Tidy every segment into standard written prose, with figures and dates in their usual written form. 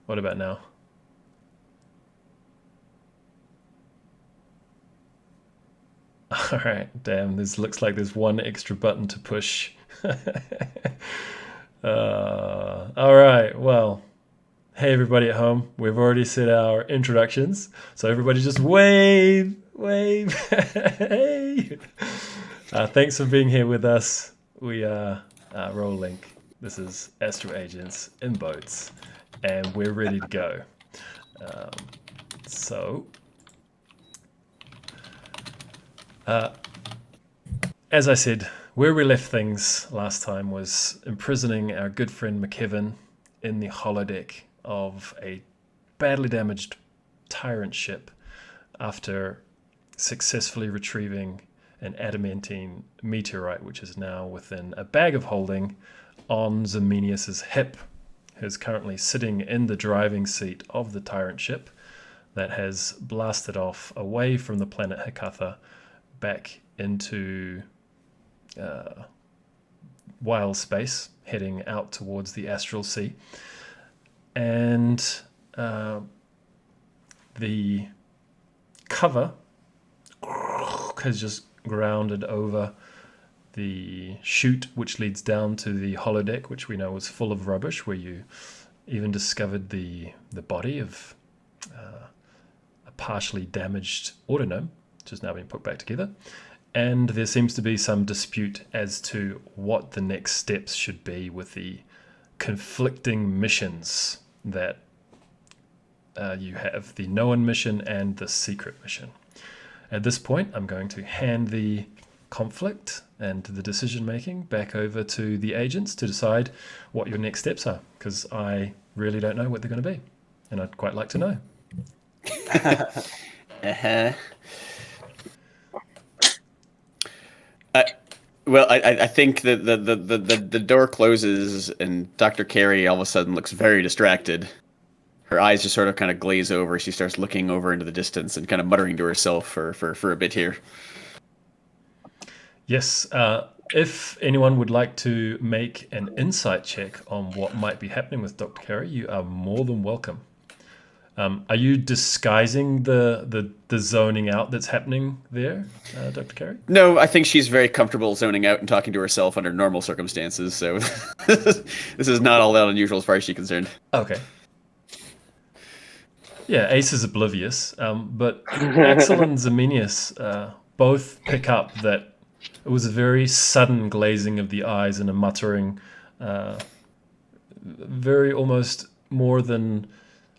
What about now? All right, damn, this looks like there's one extra button to push. All right, well, hey everybody at home. We've already said our introductions, so everybody just wave, wave. Hey! Thanks for being here with us. We are roleINC. This is Astral Agents in boats, and we're ready to go. Um, so, as I said, where we left things last time was imprisoning our good friend McKevin in the holodeck of a badly damaged tyrant ship after successfully retrieving an adamantine meteorite, which is now within a bag of holding on Ximenius's hip, who's currently sitting in the driving seat of the tyrant ship that has blasted off away from the planet Hekatha back into wild space, heading out towards the Astral Sea. And the cover has just grounded over the chute which leads down to the holodeck, which we know was full of rubbish, where you even discovered the body of a partially damaged autonym, which has now been put back together. And there seems to be some dispute as to what the next steps should be with the conflicting missions that you have, the known mission and the secret mission. At this point, I'm going to hand the conflict and the decision making back over to the agents to decide what your next steps are, because I really don't know what they're going to be, and I'd quite like to know. Uh-huh. Well, I think that the door closes and Dr. Carey all of a sudden looks very distracted. Her eyes just sort of kind of glaze over. She starts looking over into the distance and kind of muttering to herself for a bit here. Yes, if anyone would like to make an insight check on what might be happening with Dr. Carey, you are more than welcome. Are you disguising the zoning out that's happening there, Dr. Carey? No, I think she's very comfortable zoning out and talking to herself under normal circumstances, so this is not all that unusual as far as she's concerned. Okay. Yeah, Ace is oblivious, but Axel and Ximenius both pick up that it was a very sudden glazing of the eyes and a muttering, very almost more than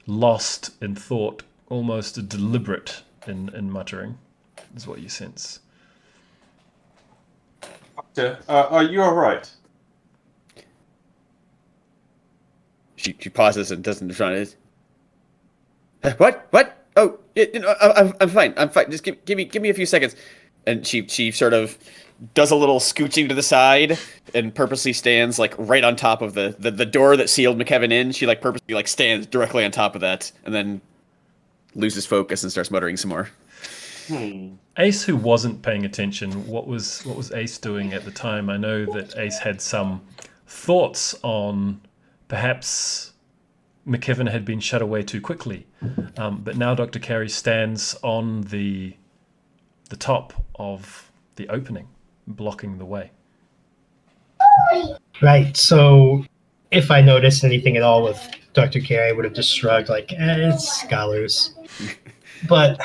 lost in thought, almost deliberate in muttering, is what you sense. Doctor, are you all right? She pauses and doesn't try to. What? Oh, I'm fine. I'm fine. Just give me a few seconds. And she sort of does a little scooching to the side and purposely stands like right on top of the door that sealed McKevin in. She like purposely like stands directly on top of that and then loses focus and starts muttering some more. Ace, who wasn't paying attention, what was Ace doing at the time? I know that Ace had some thoughts on perhaps McKevin had been shut away too quickly, but now Dr. Carey stands on the top of the opening, blocking the way. Right, so if I noticed anything at all with Dr. Carey, I would have just shrugged like, it's scholars. But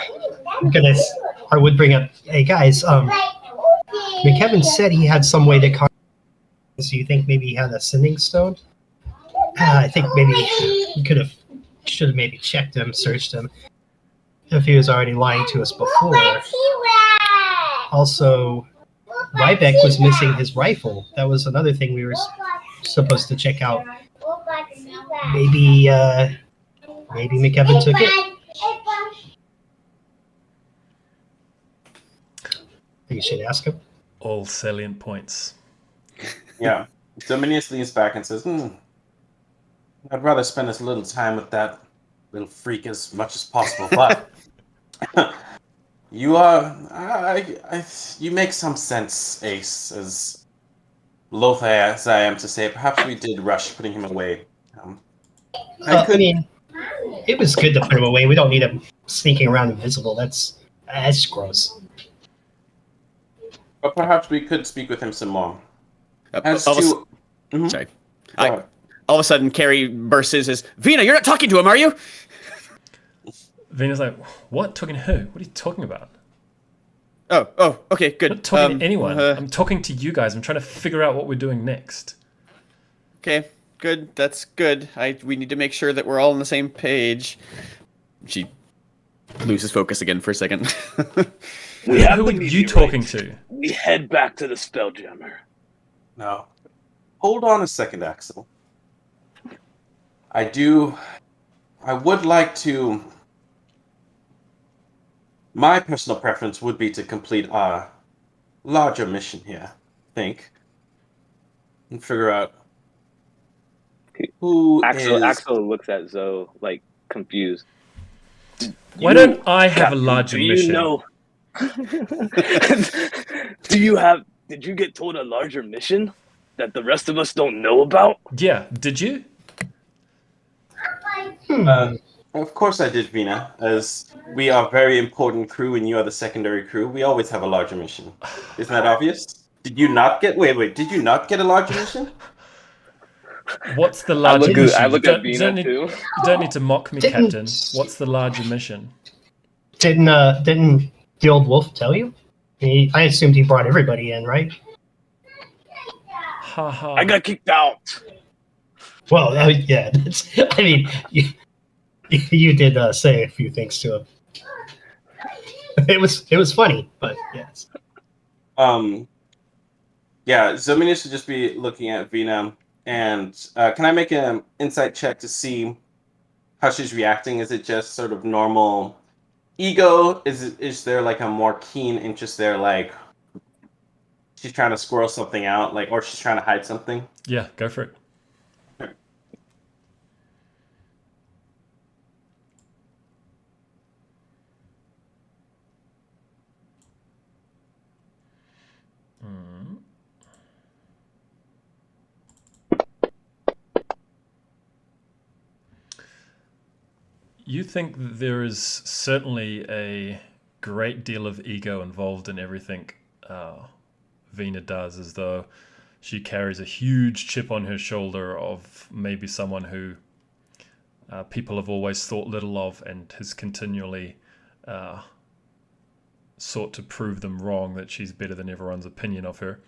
I would bring up, hey guys, McKevin said he had some way to contact. So you think maybe he had a sending stone? I think maybe we should have maybe checked him, searched him, if he was already lying to us before. Also, Rybeck was missing his rifle. That was another thing we were supposed to check out. Maybe McKevin took it. You should ask him. All salient points. Yeah. Ximenius leans back and says, I'd rather spend as little time with that little freak as much as possible, but you make some sense, Ace, as loath as I am to say. Perhaps we did rush putting him away. I mean, it was good to put him away. We don't need him sneaking around invisible. That's gross. But perhaps we could speak with him some more. As all, to... of, Mhm. sorry. Go ahead. All of a sudden, Carrie bursts in and says, Vina, you're not talking to him, are you? Vina's like, what? Talking to who? What are you talking about? Oh, okay, good. I'm not talking to anyone. I'm talking to you guys. I'm trying to figure out what we're doing next. Okay, good. That's good. We need to make sure that we're all on the same page. She loses focus again for a second. Who are you talking to? We head back to the Spelljammer. No. Hold on a second, Axel. I would like to... My personal preference would be to complete our larger mission here, I think. And figure out who is... Axel looks at Zoe, like, confused. Why don't I have a larger do mission? You know... Did you get told a larger mission that the rest of us don't know about? Yeah, did you? Of course I did, Vina. As we are a very important crew and you are the secondary crew, we always have a larger mission. Isn't that obvious? Did you not get... Wait, did you not get a larger mission? What's the larger mission? I look at You Vina, too. you don't need to mock me, Didn't- Captain. What's the larger mission? Didn't the old wolf tell you? I assumed he brought everybody in, right? Ha ha. I got kicked out. Well, yeah. I mean, you did say a few things to him. It was funny, but yes. Yeah, Zomina should just be looking at Vina. And can I make an insight check to see how she's reacting? Is it just sort of normal ego? Is there like a more keen interest there, like she's trying to squirrel something out, like, or she's trying to hide something? Yeah, go for it. You think that there is certainly a great deal of ego involved in everything Vina does, as though she carries a huge chip on her shoulder of maybe someone who people have always thought little of and has continually sought to prove them wrong, that she's better than everyone's opinion of her.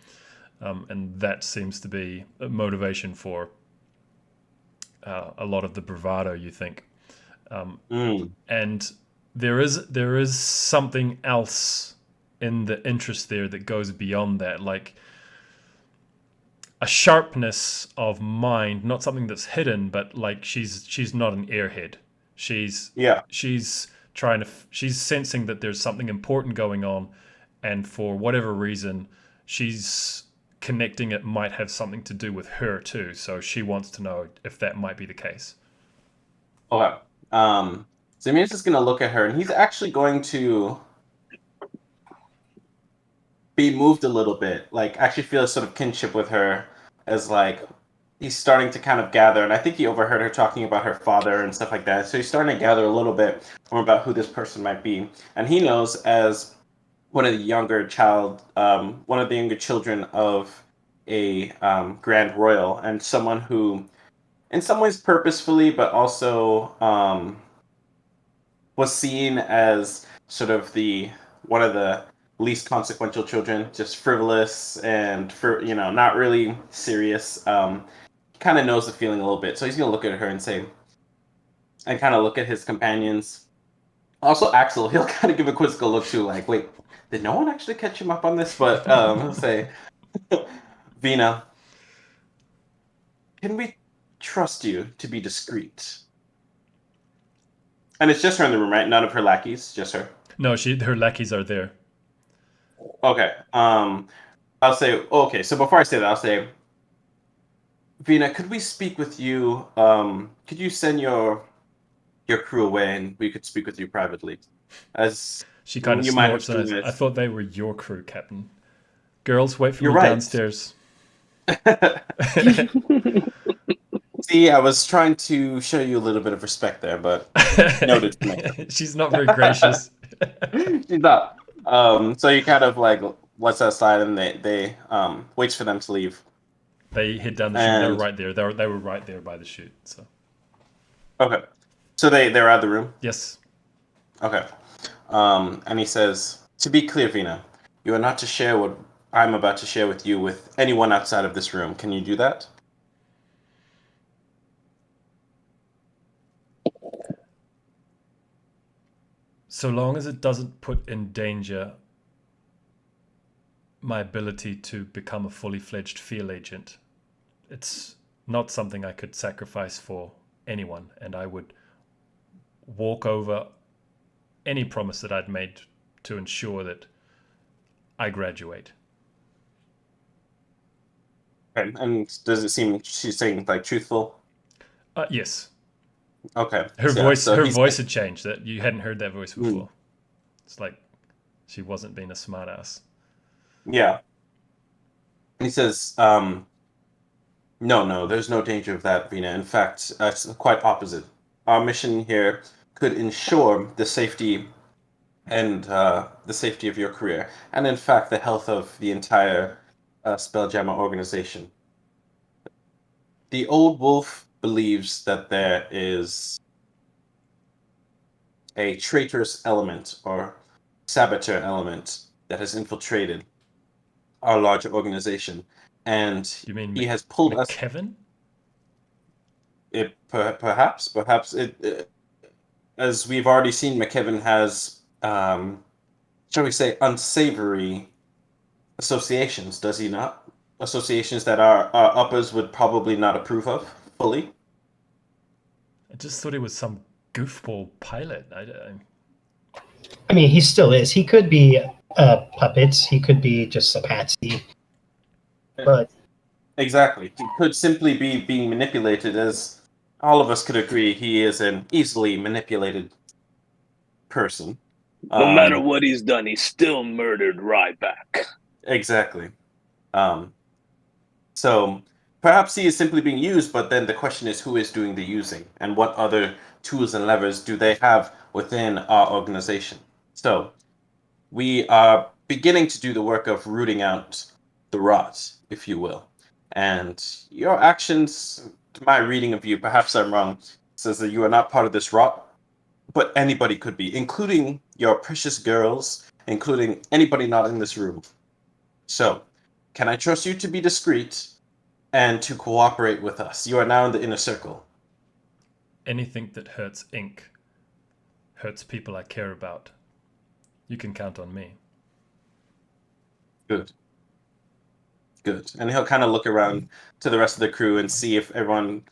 And that seems to be a motivation for a lot of the bravado, you think. And there is something else in the interest there that goes beyond that, like a sharpness of mind, not something that's hidden, but like she's not an airhead. She's sensing that there's something important going on, and for whatever reason, she's connecting it might have something to do with her too. So she wants to know if that might be the case. Okay. Zamia's just going to look at her, and he's actually going to be moved a little bit, like actually feel a sort of kinship with her, as like he's starting to kind of gather, and I think he overheard her talking about her father and stuff like that, so he's starting to gather a little bit more about who this person might be. And he knows, as one of the younger children of a Grand Royal, and someone who in some ways purposefully, but also was seen as sort of one of the least consequential children, just frivolous and not really serious. Kind of knows the feeling a little bit, so he's gonna look at her and say, and kind of look at his companions. Also, Axel, he'll kind of give a quizzical look too, like, wait, did no one actually catch him up on this? But he'll say, Vina, can we trust you to be discreet? And it's just her in the room, right? None of her lackeys, just her. No, her lackeys are there. Okay. I'll say, okay, so before I say that, I'll say, Vina, could we speak with you? Could you send your crew away and we could speak with you privately? As she kind of snorts and says, I thought they were your crew, Captain. Girls, wait for me downstairs. See, See, I was trying to show you a little bit of respect there, but noted. She's not very gracious. She's not. So you kind of like lets that slide, and they waits for them to leave. They head down the chute. They were right there. They were right there by the chute. So Okay. So they're out of the room. yes. Okay. And he says, to be clear, Vina, you are not to share what I'm about to share with you with anyone outside of this room. Can you do that? So long as it doesn't put in danger my ability to become a fully fledged field agent, it's not something I could sacrifice for anyone, and I would walk over any promise that I'd made to ensure that I graduate. Okay. And does it seem she's saying like truthful? Yes. Okay. Her So, voice so her he's- voice had changed. That you hadn't heard that voice before. It's like she wasn't being a smartass. Yeah. He says, no, there's no danger of that, Vina. In fact, it's quite opposite. Our mission here could ensure the safety and the safety of your career, and in fact, the health of the entire Spelljammer organization. The old wolf believes that there is a traitorous element or saboteur element that has infiltrated our larger organization, and You mean he has pulled us. Kevin? Perhaps it. As we've already seen, McKevin has, shall we say, unsavory associations. Does he not? Associations that our uppers would probably not approve of fully. I just thought he was some goofball pilot. I mean, he still is. He could be puppets. He could be just a patsy. But Exactly. He could simply be being manipulated, as all of us could agree he is an easily manipulated person. No matter what he's done, he still murdered Ryback. Exactly. So perhaps he is simply being used, but then the question is who is doing the using, and what other tools and levers do they have within our organization? So we are beginning to do the work of rooting out the rot, if you will. And your actions, to my reading of you, perhaps I'm wrong, says that you are not part of this rot, but anybody could be, including your precious girls, including anybody not in this room. So, can I trust you to be discreet and to cooperate with us? You are now in the inner circle. Anything that hurts ink hurts people I care about. You can count on me. Good. Good. And he'll kind of look around to the rest of the crew and see if everyone,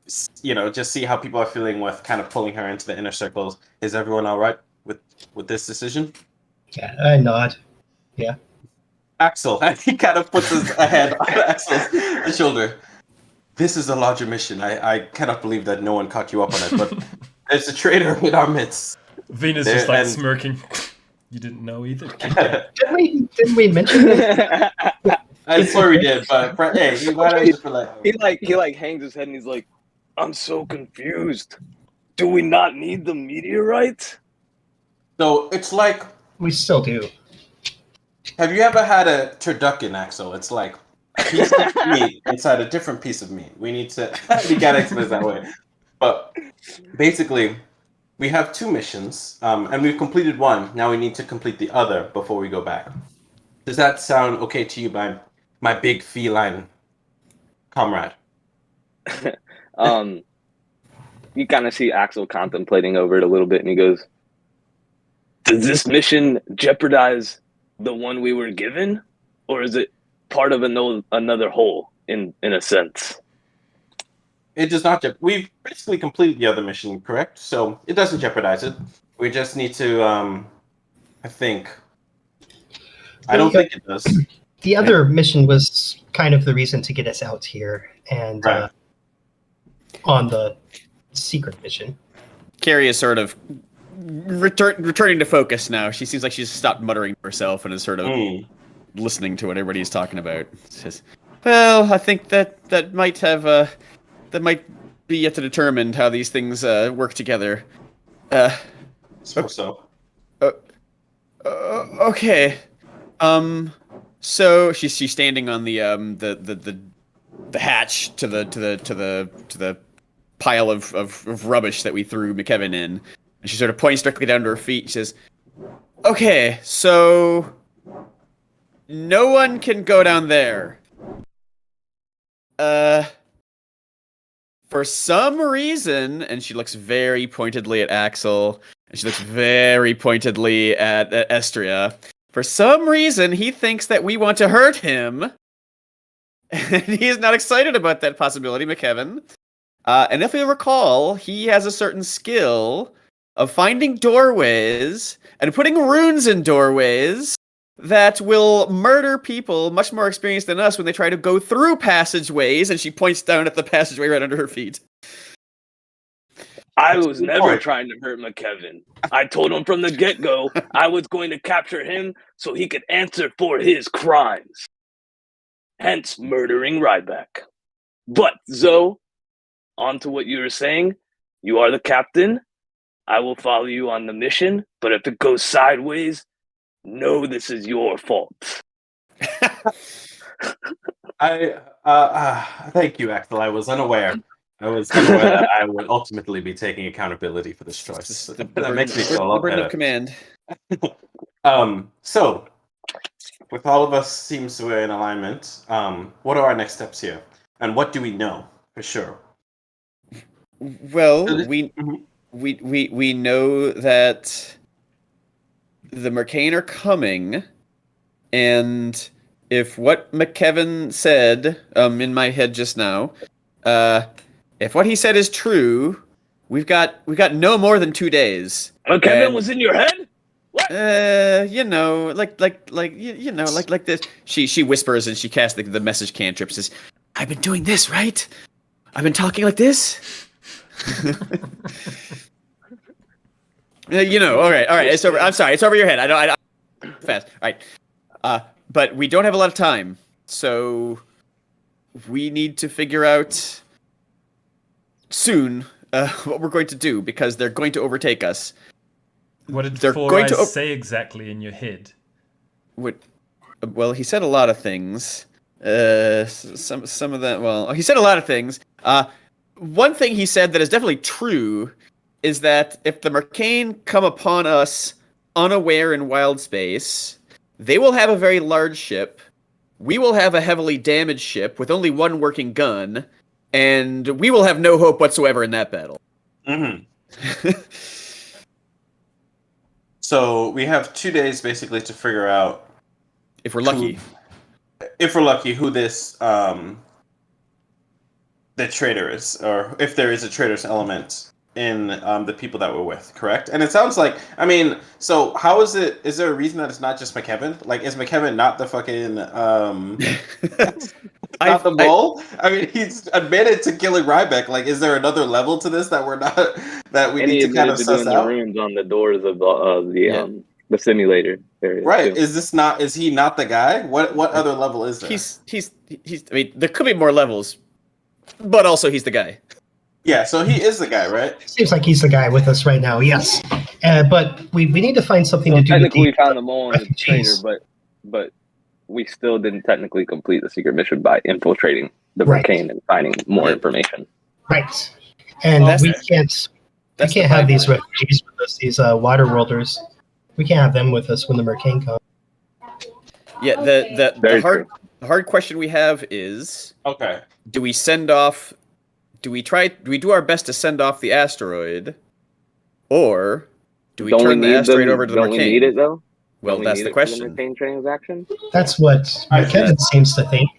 just see how people are feeling with kind of pulling her into the inner circles. Is everyone all right with this decision? yeah, I nod. Axel, and he kind of puts his head on Axel's shoulder. This is a larger mission. I cannot believe that no one caught you up on it, but there's a traitor in our midst. Vena's There- just like and- smirking. You didn't know either. Didn't we mention that? I'm sorry we did, but hey, why don't you just relax? He like hangs his head and he's like, I'm so confused. Do we not need the meteorite? So it's like, We still do. have you ever had a turducken, Axel? It's like a piece of meat inside a different piece of meat. We need to, we gotta explain it that way. But basically, we have two missions, and we've completed one. Now we need to complete the other before we go back. Does that sound okay to you, my big feline comrade? You kind of see Axel contemplating over it a little bit, and he goes, does this mission jeopardize the one we were given, or is it part of another whole in a sense? It does not. We've basically completed the other mission, correct? So it doesn't jeopardize it. We just need to. I think. I don't think it does. The other mission was kind of the reason to get us out here, and Right. On the secret mission. Carrie is sort of returning to focus now. She seems like she's stopped muttering to herself and is sort of listening to what everybody's talking about. Says, "Well, I think that might have that might be yet to determine how these things work together. So. Okay. So she's standing on the hatch to the pile of rubbish that we threw McKevin in, and she sort of points directly down to her feet. She says, "Okay, so no one can go down there. For some reason," and she looks very pointedly at Axel, and she looks very pointedly at Estria. For some reason, he thinks that we want to hurt him, and he is not excited about that possibility, McKevin. And if you recall, he has a certain skill of finding doorways and putting runes in doorways that will murder people much more experienced than us when they try to go through passageways, and she points down at the passageway right under her feet. I was never trying to hurt McKevin. I told him from the get-go I was going to capture him so he could answer for his crimes. Hence murdering Ryback. But, Zoe, on to what you were saying. You are the captain. I will follow you on the mission, but if it goes sideways, know this is your fault. Thank you, Axel. I was unaware that I would ultimately be taking accountability for this choice. That makes me feel a lot burden better. of command. So, with all of us seems to be in alignment, what are our next steps here? And what do we know for sure? Well, we know that the Mercane are coming, and if what McKevin said in my head just now, if what he said is true, we've got no more than 2 days. McKevin was in your head? What? Like this. She whispers and she casts the message cantrip. Says, "I've been doing this, right? I've been talking like this." All right. It's over. I'm sorry. It's over your head. I don't. Fast. All right. But we don't have a lot of time, so we need to figure out soon what we're going to do because they're going to overtake us. What did They're Four going Eyes to say exactly in your head? Well, he said a lot of things. Some of that. Well, he said a lot of things. One thing he said that is definitely true is that if the Mercane come upon us unaware in wild space, they will have a very large ship. We will have a heavily damaged ship with only one working gun, and we will have no hope whatsoever in that battle. Mm-hmm. So we have 2 days basically to figure out, If we're lucky. who this the traitor is, or if there is a traitor's element in the people that we're with, correct? And it sounds like, so how is it, is there a reason that it's not just McKevin? Like, is McKevin not the fucking, not the mole? He's admitted to killing Ryback. Like, is there another level to this that we're not, that we need to kind of suss out? The runes on the doors of the simulator area. Right. Too. Is he not the guy? What other level is there? He's there could be more levels, but also he's the guy. Yeah, so he is the guy, right? Seems like he's the guy with us right now. Yes, but we need to find something to do. Technically, with we found the mole and the traitor, but we still didn't technically complete the secret mission by infiltrating the Mercane and finding more information. Right, and we can't have these refugees with us. These water worlders, we can't have them with us when the Mercane comes. Yeah, the hard question we have is, okay, do we do our best to send off the asteroid, or do we turn the asteroid over to the Mercane? Don't we need it though? Well, that's the question. The Mercane transaction. That's what McKevin seems to think.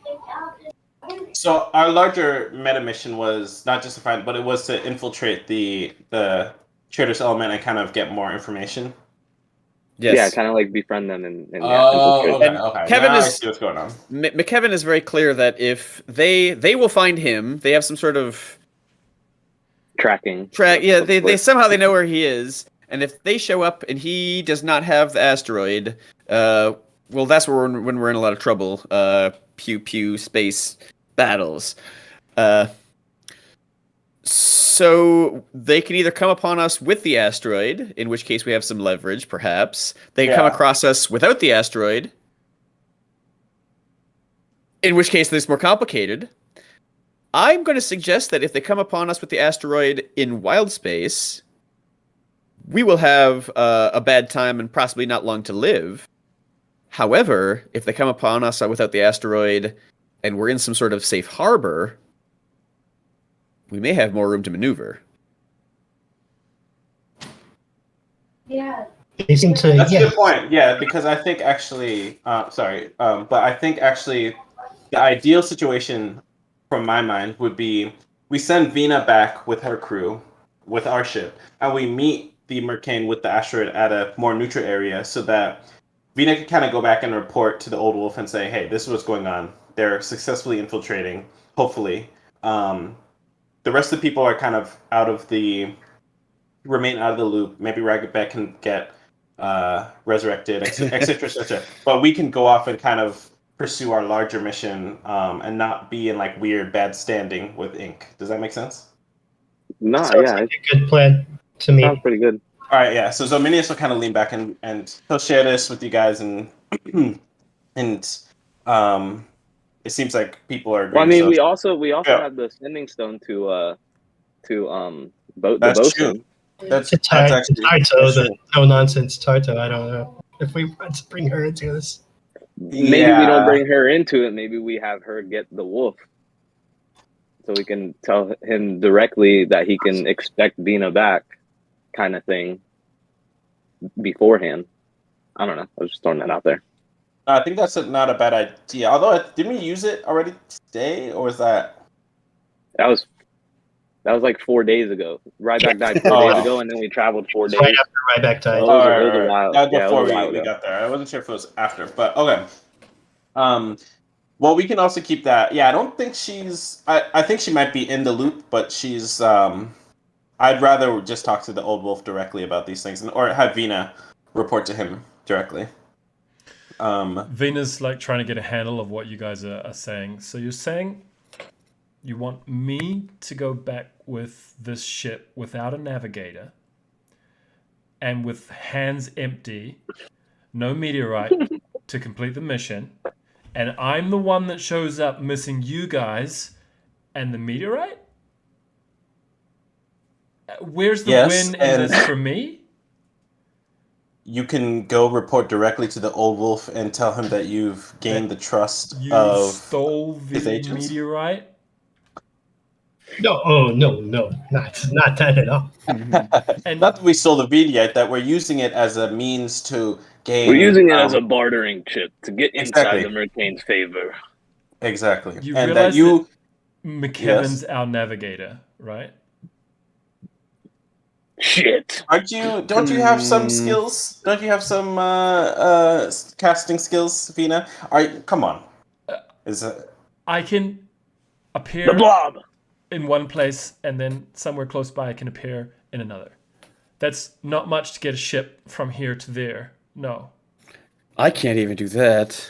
So our larger meta mission was not just to find, but it was to infiltrate the traitor's element and kind of get more information. Yes. Yeah, kind of like befriend them and okay. Kevin now is, I see what's going on. McKevin is very clear that if they will find him, they have some sort of tracking. Yeah, they somehow they know where he is, and if they show up and he does not have the asteroid, well, that's when we're in a lot of trouble. Pew pew space battles. So they can either come upon us with the asteroid, in which case we have some leverage, perhaps. They can come Yeah. across us without the asteroid, in which case it's more complicated. I'm going to suggest that if they come upon us with the asteroid in wild space, we will have a bad time and possibly not long to live. However, if they come upon us without the asteroid and we're in some sort of safe harbor, we may have more room to maneuver. They seem to. That's a Yeah. good point. Yeah, because I think actually, but I think actually the ideal situation from my mind would be we send Vina back with her crew, with our ship, and we meet the Mercane with the asteroid at a more neutral area so that Vina can kind of go back and report to the Old Wolf and say, hey, this is what's going on. They're successfully infiltrating, hopefully. The rest of the people are kind of remain out of the loop. Maybe Raggedback can get resurrected, etc., etc. But we can go off and kind of pursue our larger mission and not be in like weird bad standing with Ink. Does that make sense? No, Sounds yeah, like it a good plan to me. sounds pretty good. All right, yeah. So Zominius will kind of lean back and he'll share this with you guys, and it seems like people are agreeing. Well, I mean, so, we also Yeah. have the sending stone to the That's bosun. That's To actually Tarto, true. the no nonsense Tarto. I don't know if we want to bring her into this. Maybe we Yeah. don't bring her into it. Maybe we have her get the wolf, so we can tell him directly that he can expect Vina back, kind of thing, beforehand. I don't know. I was just throwing that out there. I think that's not a bad idea. Although, didn't we use it already today, or was that? That was like 4 days ago. Ryback died 4 Oh, days wow. ago, and then we traveled 4 days. Right after Ryback died. Oh, it was a while. That was Yeah, it was before a while we ago. got there. I wasn't sure if it was after, but okay. Well, we can also keep that. Yeah, I don't think she's. I think she might be in the loop, but she's. I'd rather just talk to the Old Wolf directly about these things, or have Vina report to him directly. Vina's like trying to get a handle of what you guys are saying. So you're saying you want me to go back with this ship without a navigator and with hands empty, no meteorite to complete the mission, and I'm the one that shows up missing you guys and the meteorite? Where's the Yes, win in and- this for me? You can go report directly to the Old Wolf and tell him that you've gained the trust You of stole his the agents? meteorite? No, no, not that at all. And Not that we stole the meteorite, that we're using it as a means to gain. We're using it as a bartering chip to get inside Exactly. the Mercane's favor. Exactly, you and realize that you. McKevin's our navigator, right? Shit. Don't you have some skills? Don't you have some casting skills, Vina? Come on. I can appear The blob. in one place and then somewhere close by I can appear in another. That's not much to get a ship from here to there. No. I can't even do that.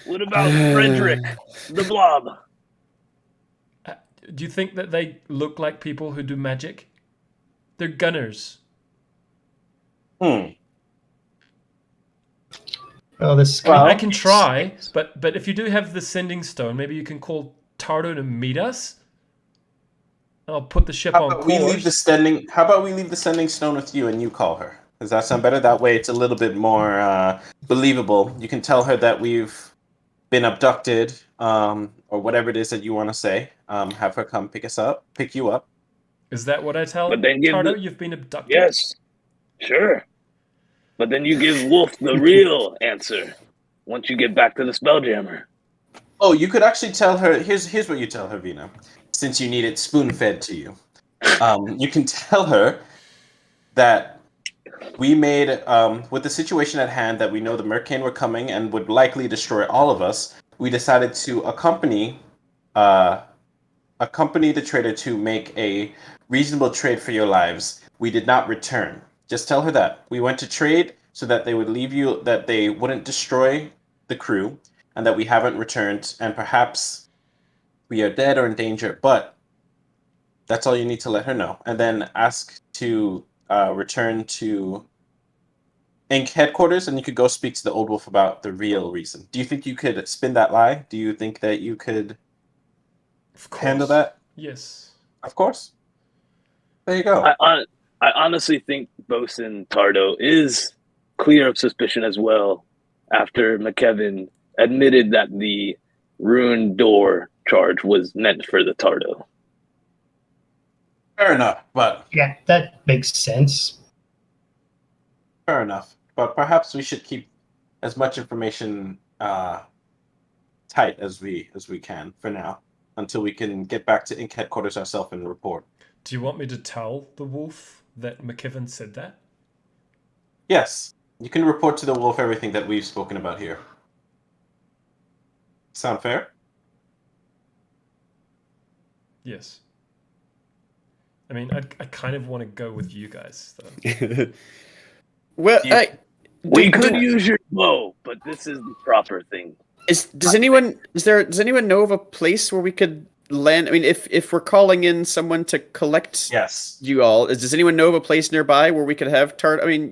What about Frederick? The blob. Do you think that they look like people who do magic? They're gunners. Well, I can try, but if you do have the sending stone, maybe you can call Tardo to meet us. And I'll put the ship How on about we leave course. the sending stone with you, and you call her? Does that sound better? That way, it's a little bit more believable. You can tell her that we've been abducted, or whatever it is that you want to say. Have her come pick you up. Is that what I tell But then give Tardo? the- You've been abducted? Yes. Sure. But then you give Wolf the real answer once you get back to the Spelljammer. Oh, you could actually tell her. Here's what you tell her, Vina. Since you need it spoon-fed to you, you can tell her that we made, with the situation at hand, that we know the Mercane were coming and would likely destroy all of us. We decided to accompany the trader to make a reasonable trade for your lives. We did not return. Just tell her that. We went to trade so that they would leave you, that they wouldn't destroy the crew, and that we haven't returned, and perhaps we are dead or in danger, but That's all you need to let her know. And then ask to return to Inc. headquarters, and you could go speak to the old wolf about the real reason. Do you think you could spin that lie? Do you think that you could handle that? Yes. Of course. There you go. I honestly think Bosun Tardo is clear of suspicion as well after McKevin admitted that the ruined door charge was meant for the Tardo. Fair enough, but Yeah, that makes sense. fair enough. But perhaps we should keep as much information tight as we can for now, until we can get back to Inc. headquarters ourselves and report. Do you want me to tell the wolf that McKevin said that? Yes, you can report to the wolf everything that we've spoken about here. Sound fair? Yes. I mean, I kind of want to go with you guys, though. Well, We could use your bow, but this is the proper thing. does anyone know of a place where we could land? I mean, if we're calling in someone to collect Yes. you all, does anyone know of a place nearby where we could have Tart? I mean,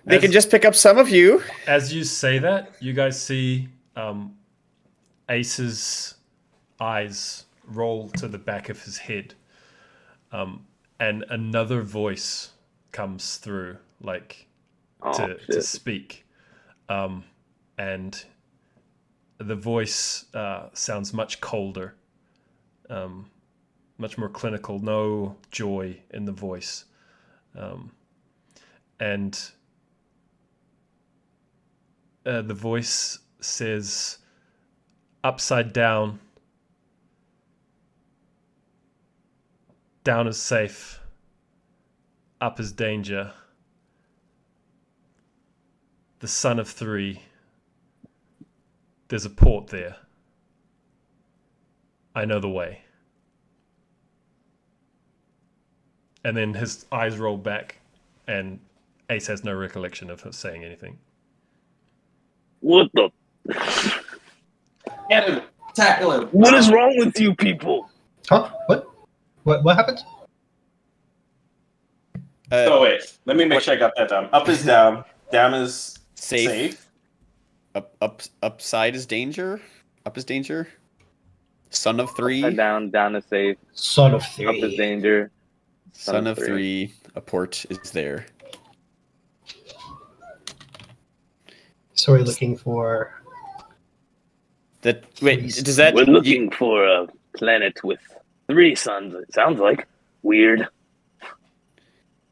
they can just pick up some of you. As you say that, you guys see Ace's eyes roll to the back of his head, and another voice comes through, like to speak, and the voice sounds much colder, much more clinical. No joy in the voice, and the voice says, "Upside down. Down is safe. Up is danger. The son of three. There's a port there. I know the way." And then his eyes roll back, and Ace has no recollection of him saying anything. What the? Get him! Tackle him! What is wrong with you people? Huh? What happened? So wait, let me make sure I got that down. Up is down. Down is safe. Upside is danger. Up is danger. Son of three. Upside down is safe. Son of Up three. is danger. Son of three. A port is there. So we're looking for. Does that? We're looking for a planet with 3 suns. It sounds like weird.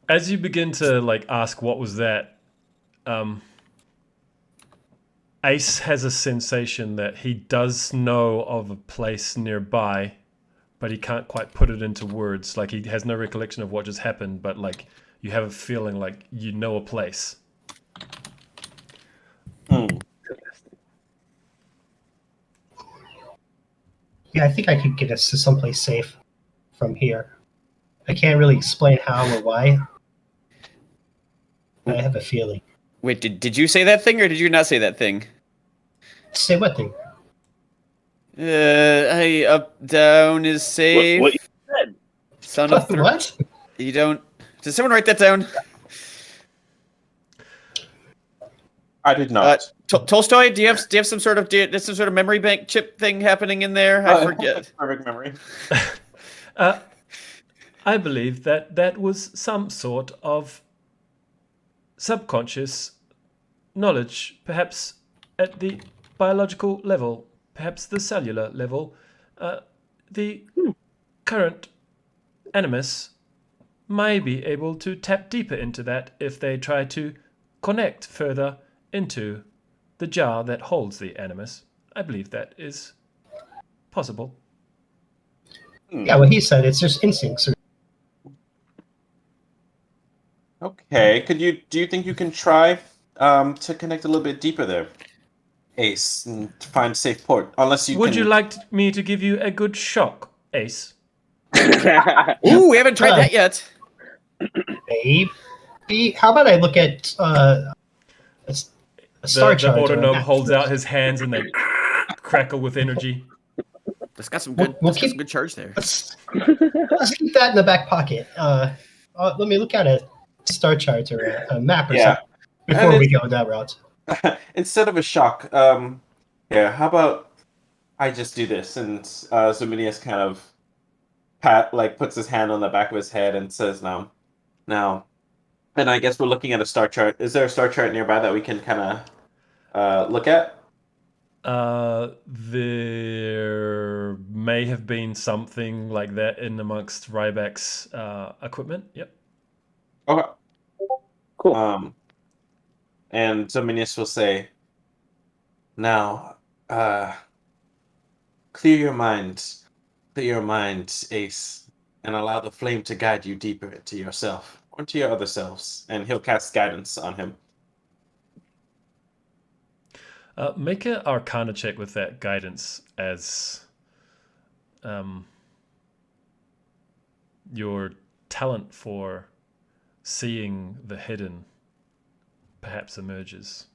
As you begin to ask what was that, Ace has a sensation that he does know of a place nearby, but he can't quite put it into words. Like, he has no recollection of what just happened, but you have a feeling like you know a place. Yeah, I think I could get us to someplace safe from here. I can't really explain how or why. But I have a feeling. Wait, did you say that thing or did you not say that thing? Say what thing? Up down is safe. What you said? Son of three. What? You don't. Did someone write that down? I did not. Tolstoy, do you have some sort of memory bank chip thing happening in there? I forget. Perfect memory. I believe that was some sort of subconscious knowledge, perhaps at the biological level, perhaps the cellular level. The current animus may be able to tap deeper into that if they try to connect further into the jar that holds the animus. I believe that is possible. Yeah, what he said, it's just instincts. Okay. Do you think you can try to connect a little bit deeper there, Ace, and to find safe port? Unless you Would you like me to give you a good shock, Ace? Ooh, we haven't tried that yet. Maybe. How about I look at a star The chart? auto gnome holds out his hands and they crackle with energy. That's got some We'll- good. we'll That's got keep- some good charge there. Let's keep that in the back pocket. Let me look at a star chart or a map or Yeah. something before we go that route. Instead of a shock, how about I just do this? And Zuminius kind of puts his hand on the back of his head and says, now, and I guess we're looking at a star chart. Is there a star chart nearby that we can kind of look at? There may have been something like that in amongst Ryback's equipment. Yep. Okay. Cool. And Zuminius will say, now, clear your mind, Ace, and allow the flame to guide you deeper into yourself, or into your other selves, and he'll cast guidance on him. Make an Arcana check with that guidance as your talent for seeing the hidden perhaps emerges.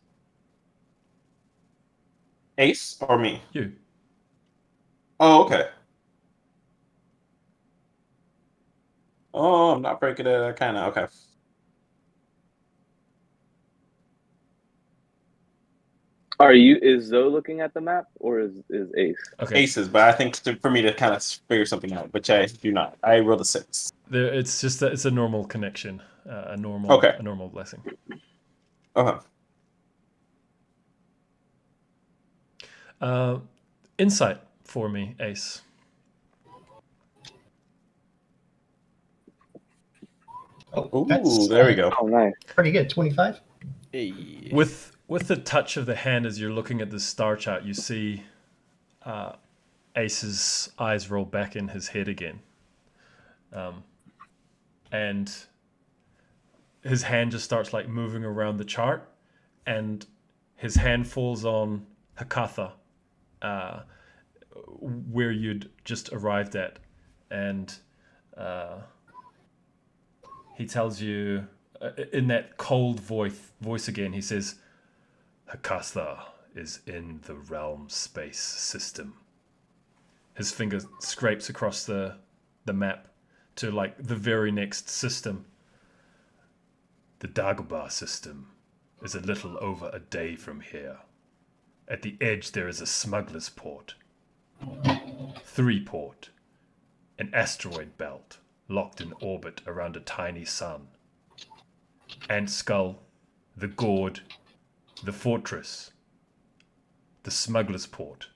Ace or me? You. Oh, okay. Oh, I'm not breaking it. Kind of okay. Is Zoe looking at the map or is Ace? Okay. Aces, but I think for me to kind of figure something out, which I do not. I rolled a 6. It's just it's a normal connection, a normal blessing. Okay. Insight for me, Ace. Ooh, That's there we go. Oh, nice. pretty good. 25. Hey. With the touch of the hand as you're looking at the star chart, you see Ace's eyes roll back in his head again. And his hand just starts like moving around the chart, and his hand falls on Hakatha, where you'd just arrived at, and he tells you in that cold voice again. He says, "Hakatha is in the realm space system." His finger scrapes across the map to like the very next system. The Dagobah system is a little over a day from here. At the edge there is a smuggler's port. 3 port. An asteroid belt locked in orbit around a tiny sun. Ant Skull, the Gourd, the Fortress, the smuggler's port.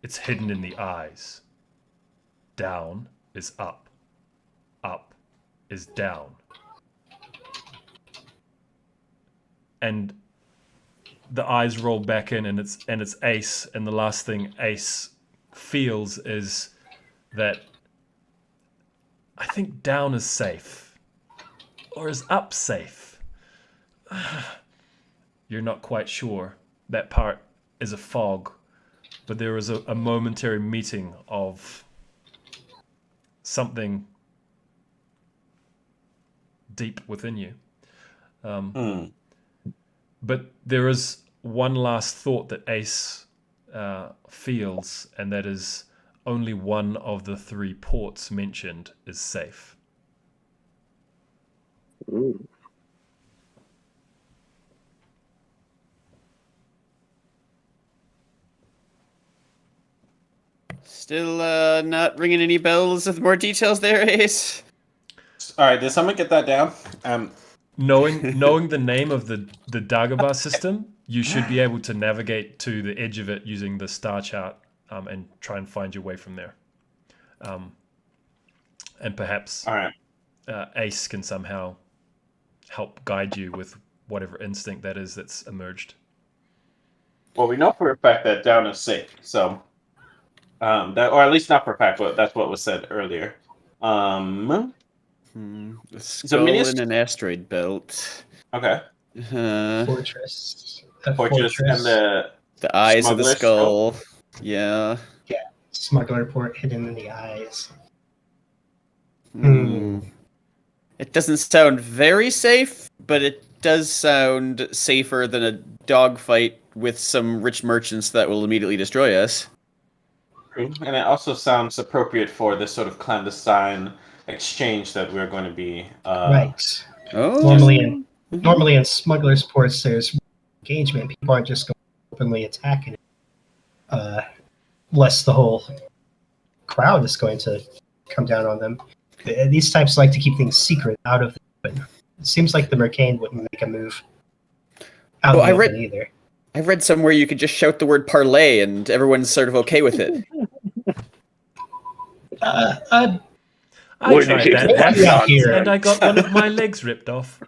It's hidden in the eyes. Down is up. Up is down. And the eyes roll back in, and it's Ace, and the last thing Ace feels is that I think down is safe. Or is up safe? You're not quite sure. That part is a fog. But there is a momentary meeting of something deep within you. But there is one last thought that Ace feels, and that is only one of the 3 ports mentioned is safe. Ooh. Still not ringing any bells with more details there, Ace. All right, did someone get that down? Knowing the name of the Dagobah system, you should be able to navigate to the edge of it using the star chart and try and find your way from there. And perhaps All right. Ace can somehow help guide you with whatever instinct that is that's emerged. Well, we know for a fact that down is safe, so that, or at least not for a fact, but that's what was said earlier. A skull Minius- in an asteroid belt. Okay. Fortress. Fortress and The eyes of the Smuggler's skull. Yeah. Smuggler port hidden in the eyes. It doesn't sound very safe, but it does sound safer than a dogfight with some rich merchants that will immediately destroy us. True. And it also sounds appropriate for this sort of clandestine exchange that we're going to be. Right. Oh. Normally in smugglers' ports, there's engagement. People aren't just going to openly attacking, lest the whole crowd is going to come down on them. These types like to keep things secret, out of the open. It seems like the Mercane wouldn't make a move out Well, in the open either. I read somewhere you could just shout the word parlay and everyone's sort of okay with it. I Where tried did you that get once, that here? and I got one of my legs ripped off.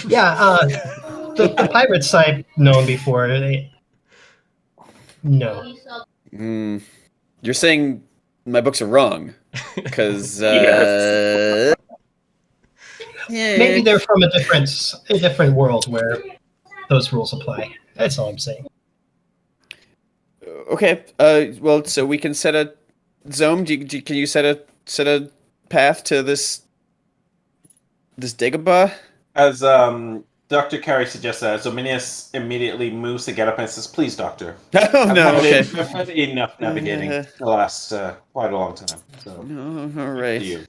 Yeah, the pirates I've known before, no. You're saying my books are wrong, because Yes. Maybe they're from a different world where those rules apply. That's all I'm saying. Okay. Well, so we can set a zone. Can you set a path to this Dagobah? As Dr. Carey suggests, Zominius immediately moves to get up and says, "Please, Doctor. Oh no. Okay. I've had enough navigating the last quite a long time. So, No. All to right. you."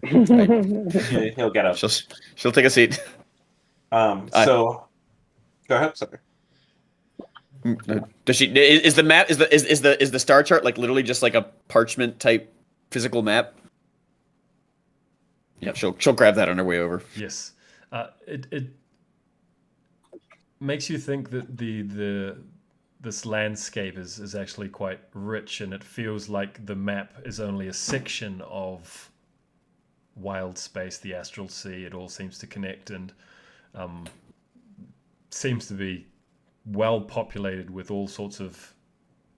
He'll get up. She'll take a seat. So, go ahead. Sorry. Does she? Is the map? Is the star chart like literally just like a parchment type physical map? Yeah, she'll grab that on her way over. Yes, it makes you think that this landscape is actually quite rich, and it feels like the map is only a section of wild space, the Astral Sea. It all seems to connect, and seems to be well populated with all sorts of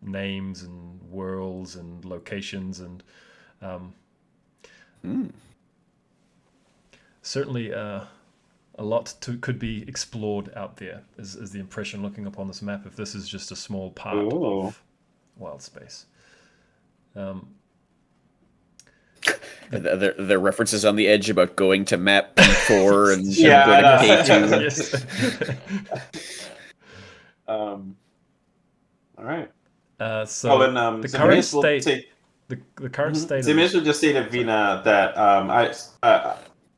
names and worlds and locations, and certainly a lot could be explored out there, is the impression looking upon this map, if this is just a small part of wild space. There are references on the edge about going to map 4 and Yeah, going to I K2. All right. So the current state, the current state. Zimish will just say to Vina that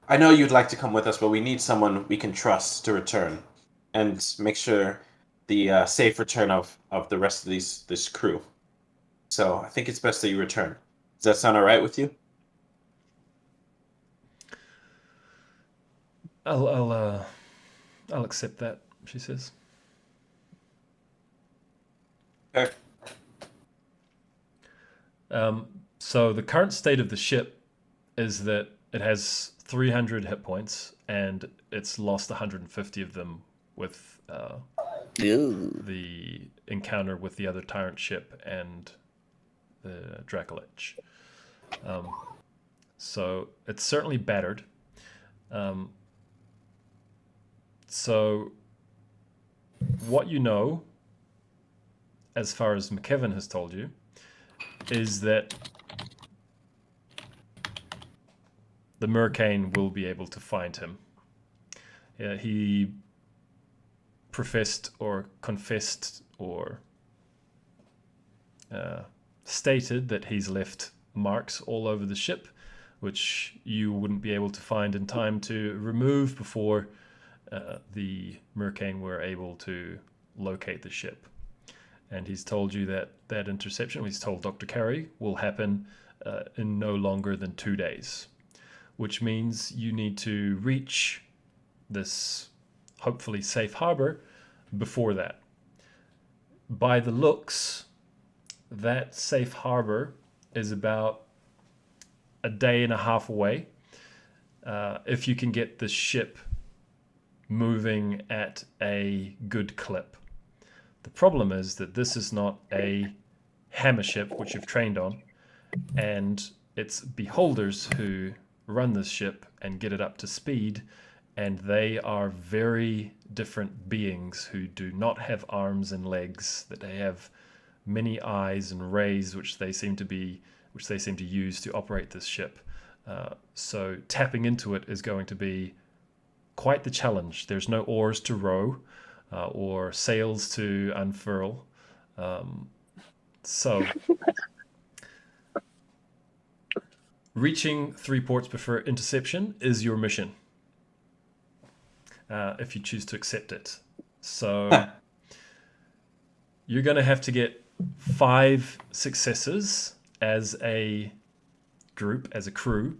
I know you'd like to come with us, but we need someone we can trust to return and make sure the safe return of the rest of this crew. So I think it's best that you return. Does that sound all right with you? I'll accept that, she says. Okay. So the current state of the ship is that it has 300 hit points, and it's lost 150 of them with the encounter with the other tyrant ship and the Dracolich. So it's certainly battered. So what you know, as far as McKevin has told you, is that the Mercane will be able to find him. He professed or confessed or stated that he's left marks all over the ship, which you wouldn't be able to find in time to remove before the Mercane were able to locate the ship. And he's told you that that interception, he's told Dr. Carey, will happen in no longer than 2 days, which means you need to reach this hopefully safe harbor before that. By the looks, that safe harbor is about a day and a half away. If you can get the ship moving at a good clip. The problem is that this is not a hammer ship, which you've trained on, and it's beholders who run this ship and get it up to speed, and they are very different beings who do not have arms and legs, that they have many eyes and rays which they seem to use to operate this ship. So tapping into it is going to be quite the challenge. There's no oars to row or sails to unfurl. So, reaching 3 ports before interception is your mission. If you choose to accept it. So, you're going to have to get 5 successes as a group, as a crew,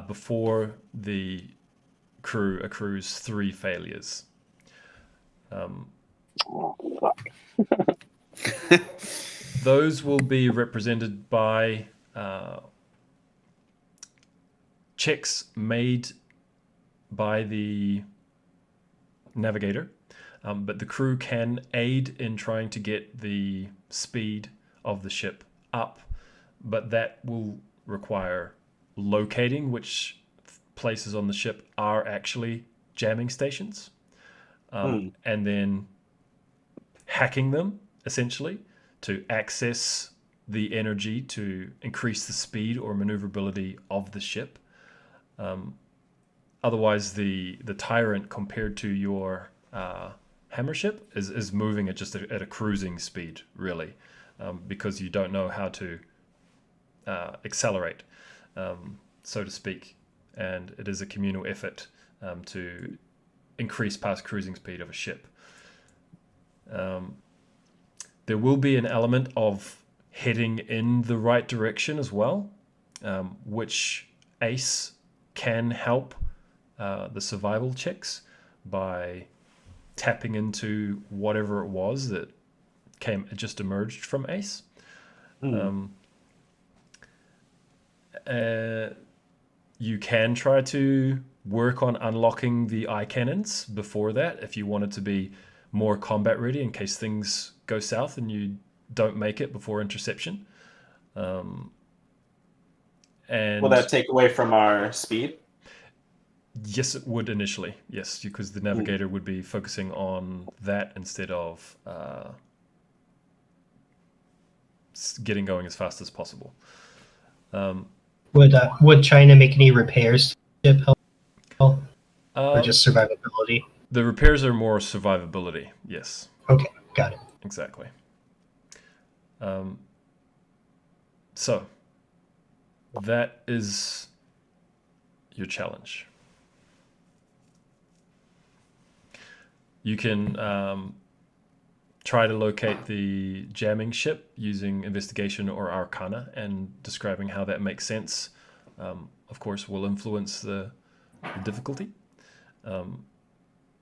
before the crew accrues 3 failures. Oh, fuck. Those will be represented by checks made by the navigator, but the crew can aid in trying to get the speed of the ship up, but that will require locating which places on the ship are actually jamming stations, and then hacking them essentially to access the energy to increase the speed or maneuverability of the ship. Otherwise, the Tyrant, compared to your hammer ship, is moving at just at a cruising speed, really, because you don't know how to accelerate, so to speak, and it is a communal effort to increase past cruising speed of a ship. There will be an element of heading in the right direction as well, which Ace can help the survival checks by tapping into whatever it was that just emerged from Ace. You can try to work on unlocking the eye cannons before that if you want it to be more combat ready in case things go south and you don't make it before interception. And will that take away from our speed? Yes, it would initially. Yes, because the navigator would be focusing on that instead of getting going as fast as possible. Would China make any repairs to the ship help? Or just survivability? The repairs are more survivability. Yes. Okay, got it. Exactly. So that is your challenge. You can try to locate the jamming ship using investigation or arcana, and describing how that makes sense, of course, will influence the difficulty.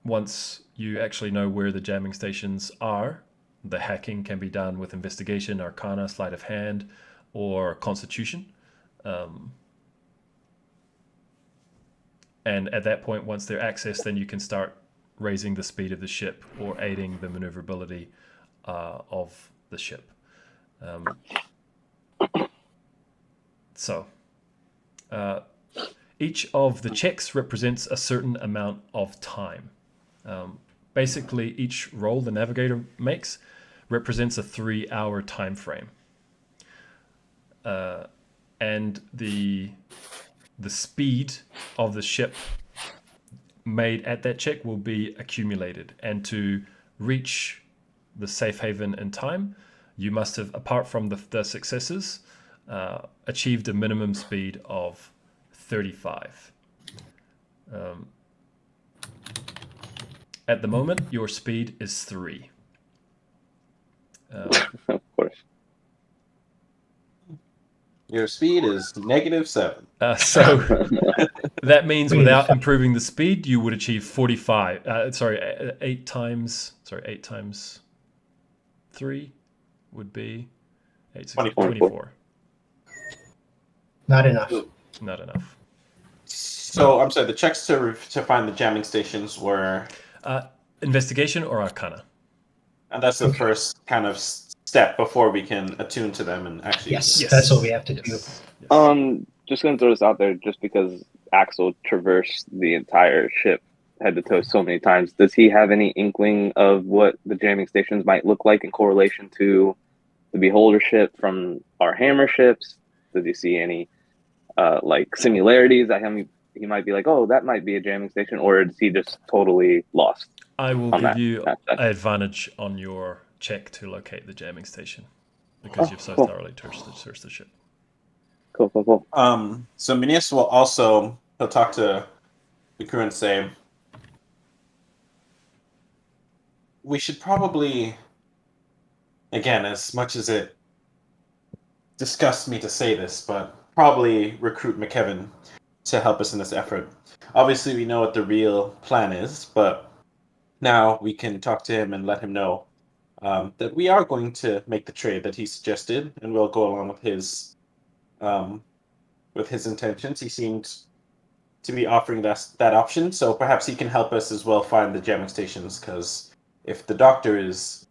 Once you actually know where the jamming stations are, the hacking can be done with investigation, arcana, sleight of hand, or constitution. And at that point, once they're accessed, then you can start raising the speed of the ship or aiding the maneuverability of the ship. Each of the checks represents a certain amount of time. Basically, each roll the navigator makes represents a 3-hour time frame. And the speed of the ship made at that check will be accumulated. And to reach the safe haven in time, you must have, apart from the successes, achieved a minimum speed of 35. At the moment, your speed is 3. Of course. Your speed is -7. So that means without improving the speed, you would achieve 45. 8 times 3 would be 24. Not enough. Not enough. So I'm sorry. The checks to find the jamming stations were Investigation or arcana. and that's the first kind of step before we can attune to them and actually. Yes, that's what we have to do. Yes. Just gonna throw this out there, just because Axel traversed the entire ship head to toe so many times. Does he have any inkling of what the jamming stations might look like in correlation to the Beholder ship from our hammer ships? Does he see any like similarities that he might be like, oh, that might be a jamming station, or is he just totally lost? I will give you an advantage on your check to locate the jamming station. because you've so cool. thoroughly searched the ship. Cool. So Minius will also he'll talk to the crew and say, we should probably, again, as much as it disgusts me to say this, but probably recruit McKevin to help us in this effort. Obviously, we know what the real plan is, but now we can talk to him and let him know that we are going to make the trade that he suggested, and we'll go along with his intentions. He seemed to be offering that option, so perhaps he can help us as well find the jamming stations, because if the doctor is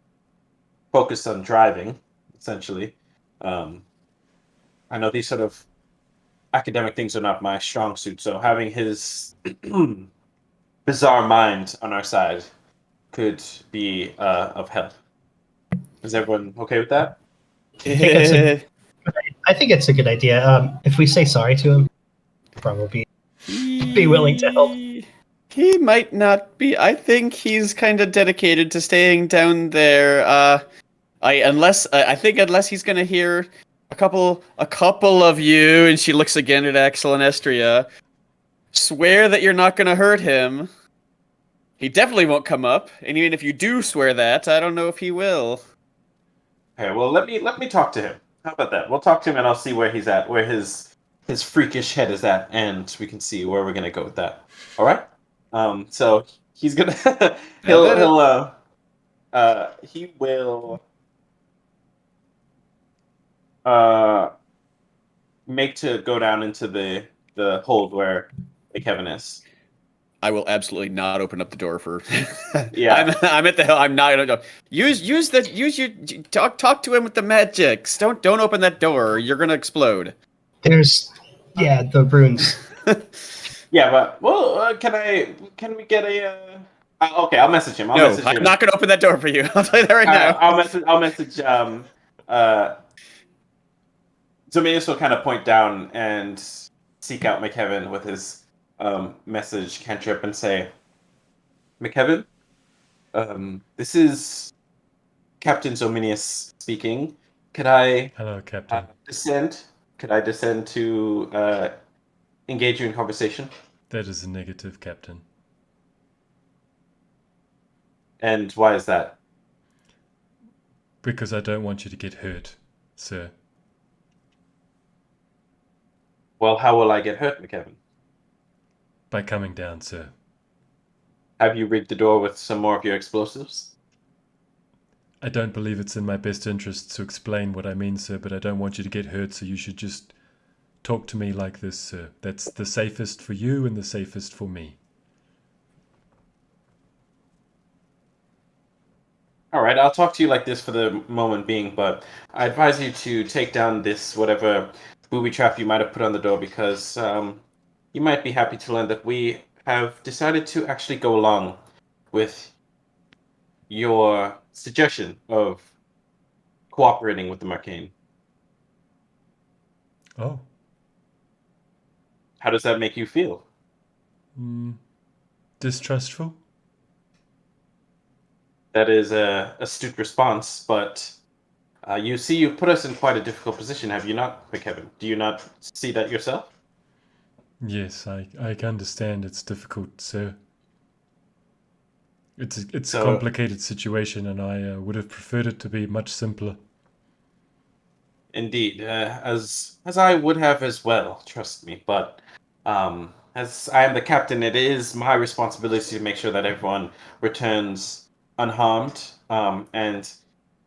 focused on driving, essentially, I know these sort of academic things are not my strong suit, so having his bizarre mind on our side could be of help. Is everyone okay with that? I think it's a good idea. If we say sorry to him, probably be willing to help. He might not be. I think he's kind of dedicated to staying down there. I think unless he's gonna hear a couple of you, and she looks again at Axel and Estria, swear that you're not gonna hurt him. He definitely won't come up, and even if you do swear that, I don't know if he will. Okay, well let me talk to him. How about that? We'll talk to him and I'll see where he's at, where his freakish head is at, and we can see where we're gonna go with that. All right. So he's gonna he will make to go down into the hold where Kevin is. I will absolutely not open up the door for. Yeah. I'm at the hill. I'm not gonna use your talk to him with the magics. Don't open that door. You're gonna explode. There's, the runes. Yeah, but well, can we get a? Okay, I'll message him. I'm not gonna open that door for you. I'll tell you that right now. I'll message. Zomanius will kind of point down and seek out McKevin with his message cantrip and say, McKevin, this is Captain Zomanius speaking. Could I Hello, Captain. descend? Could I descend to engage you in conversation? That is a negative, Captain. And why is that? Because I don't want you to get hurt, sir. Well, how will I get hurt, McKevin? By coming down, sir. Have you rigged the door with some more of your explosives? I don't believe it's in my best interest to explain what I mean, sir, but I don't want you to get hurt, so you should just talk to me like this, sir. That's the safest for you and the safest for me. All right, I'll talk to you like this for the moment being, but I advise you to take down this whatever booby trap you might have put on the door, because you might be happy to learn that we have decided to actually go along with your suggestion of cooperating with the Mercane. Oh. How does that make you feel? Distrustful? That is a astute response, but you see you've put us in quite a difficult position, have you not, McKevin? Do you not see that yourself? Yes, I understand it's difficult, sir. It's So- a complicated situation, and I would have preferred it to be much simpler. Indeed, as I would have as well, trust me. But as I am the captain, it is my responsibility to make sure that everyone returns unharmed. And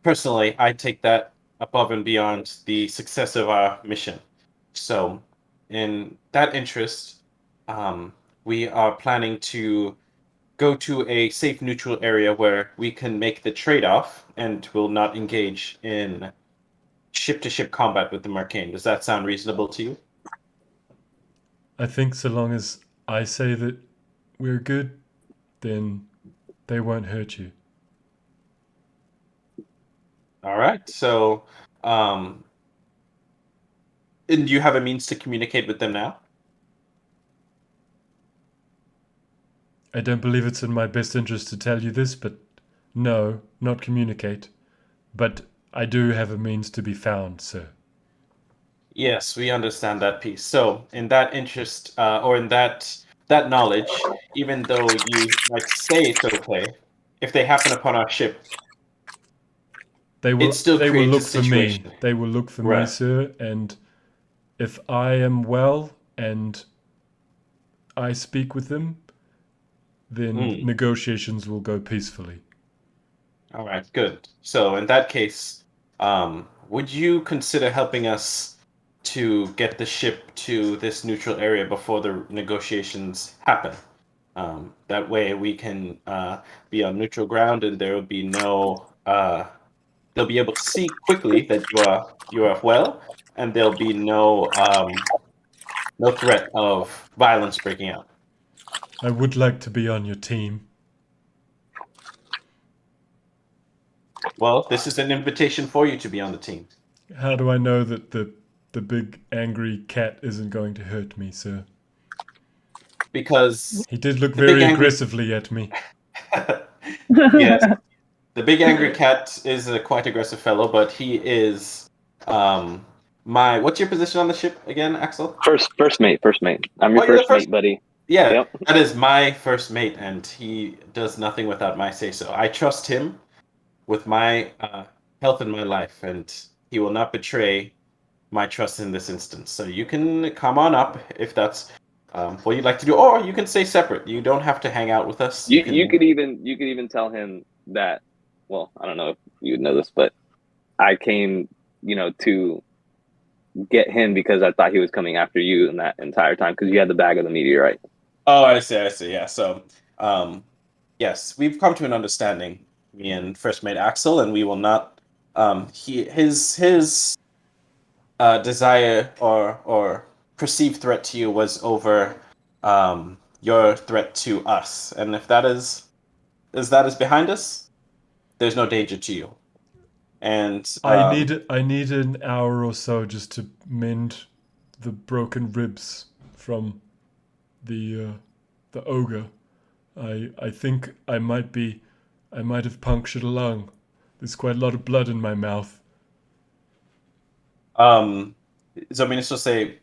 personally, I take that above and beyond the success of our mission. So, in that interest, we are planning to go to a safe, neutral area where we can make the trade-off and will not engage in ship-to-ship combat with the Mercane. Does that sound reasonable to you? I think so long as I say that we're good, then they won't hurt you. All right. So, and do you have a means to communicate with them now? I don't believe it's in my best interest to tell you this, but no, not communicate. But I do have a means to be found, sir. Yes, we understand that piece. So, in that interest, or in that knowledge, even though you might say it's okay, if they happen upon our ship, They will it still they will creates a look for me. situation. They will look for me, Right. sir, and if I am well and I speak with them, then negotiations will go peacefully. All right, good. So, in that case, would you consider helping us to get the ship to this neutral area before the negotiations happen? That way, we can be on neutral ground, and there will be no. They'll be able to see quickly that you are well, and there'll be no threat of violence breaking out. I would like to be on your team. Well, this is an invitation for you to be on the team. How do I know that the big angry cat isn't going to hurt me, sir? Because He did look The big very angry- aggressively at me. yes, the big angry cat is a quite aggressive fellow, but he is my. What's your position on the ship again, Axel? First mate. I'm your Oh, you're the first mate, buddy. Yeah, Yep. that is my first mate, and he does nothing without my say so. I trust him with my health and my life, and he will not betray my trust in this instance. So you can come on up if that's what you'd like to do, or you can stay separate. You don't have to hang out with us. You could even tell him that. Well, I don't know if you would know this, but I came, to get him because I thought he was coming after you in that entire time because you had the bag of the meteorite. Oh, I see. Yeah. So, yes, we've come to an understanding, me and First Mate Axel, and we will not. His desire or perceived threat to you was over your threat to us, and if that is behind us, there's no danger to you. And I need an hour or so just to mend the broken ribs from the ogre. I think I might have punctured a lung. There's quite a lot of blood in my mouth. So I mean, just say,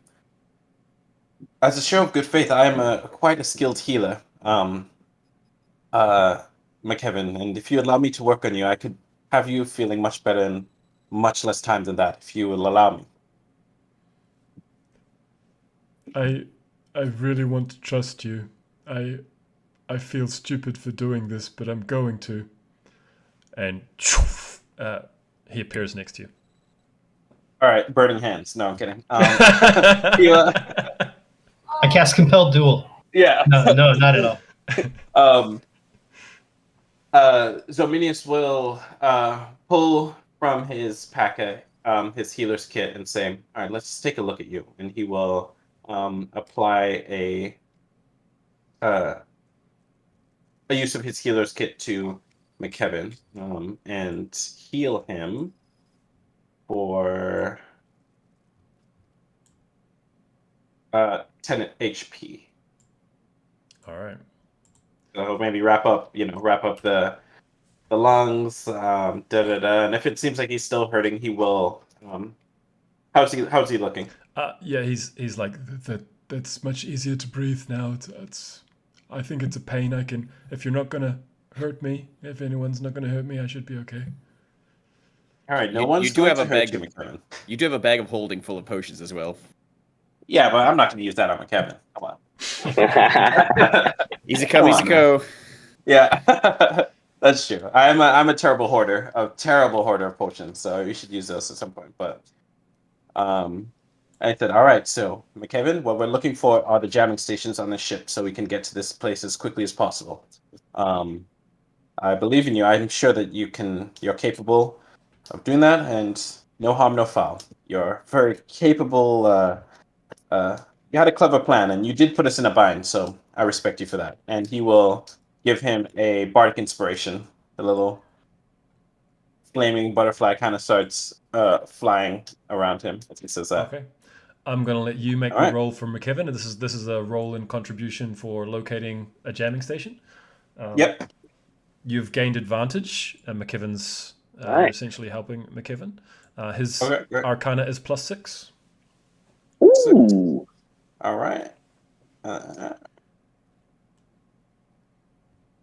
as a show of good faith, I am quite a skilled healer, McKevin, and if you allow me to work on you, I could have you feeling much better in much less time than that, if you will allow me. I really want to trust you. I feel stupid for doing this, but I'm going to. And he appears next to you. All right, burning hands. No, I'm kidding. I cast Compel Duel. Yeah. No, not at all. Zominius will pull from his packet his healer's kit and say, all right, let's take a look at you. And he will apply a use of his healer's kit to McKevin and heal him for 10 HP. All right. So maybe wrap up the lungs, and if it seems like he's still hurting, he will. How's he looking? Yeah, he's like that's much easier to breathe now. It's I think it's a pain I can. If you're not gonna hurt me, if anyone's not gonna hurt me, I should be okay. All right, You do have a bag. You do have a bag of holding full of potions as well. Yeah, but I'm not going to use that on McKevin. Come on. Easy come, easy go. Yeah, that's true. I'm a terrible hoarder of potions, so you should use those at some point. But I said, all right, so McKevin, what we're looking for are the jamming stations on the ship, so we can get to this place as quickly as possible. I believe in you. I'm sure that you're capable of doing that, and no harm, no foul. You're very capable. You had a clever plan, and you did put us in a bind, so I respect you for that. And he will give him a bardic inspiration. The little flaming butterfly kind of starts flying around him as he says that. Okay. I'm gonna let you make All the right. roll from McKevin. This is a roll in contribution for locating a jamming station. Yep. You've gained advantage. McKevin's You're Nice. essentially helping McKevin. His Okay, great. Arcana is +6. Ooh. All right. All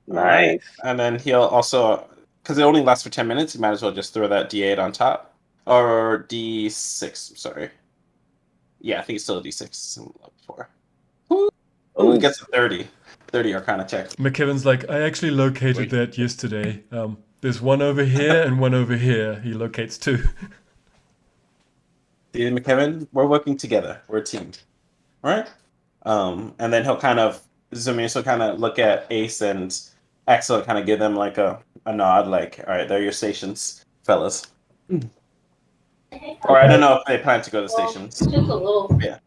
Nice. right. And then he'll also, because it only lasts for 10 minutes, you might as well just throw that D8 on top. Or D6, sorry. Yeah, I think it's still a D6. Level 4. Ooh, Oh. it gets a 30. 30 Arcana check. McKevin's like, I actually located Wait. that yesterday. There's one over here and one over here. He locates 2. See, McKevin, we're working together. We're a team. All right? And then he'll kind of zoom in, so kind of look at Ace and Axel and kind of give them like a nod, like, all right, they're your stations, fellas. Or I don't know if they plan to go to the stations. Just a little. Yeah.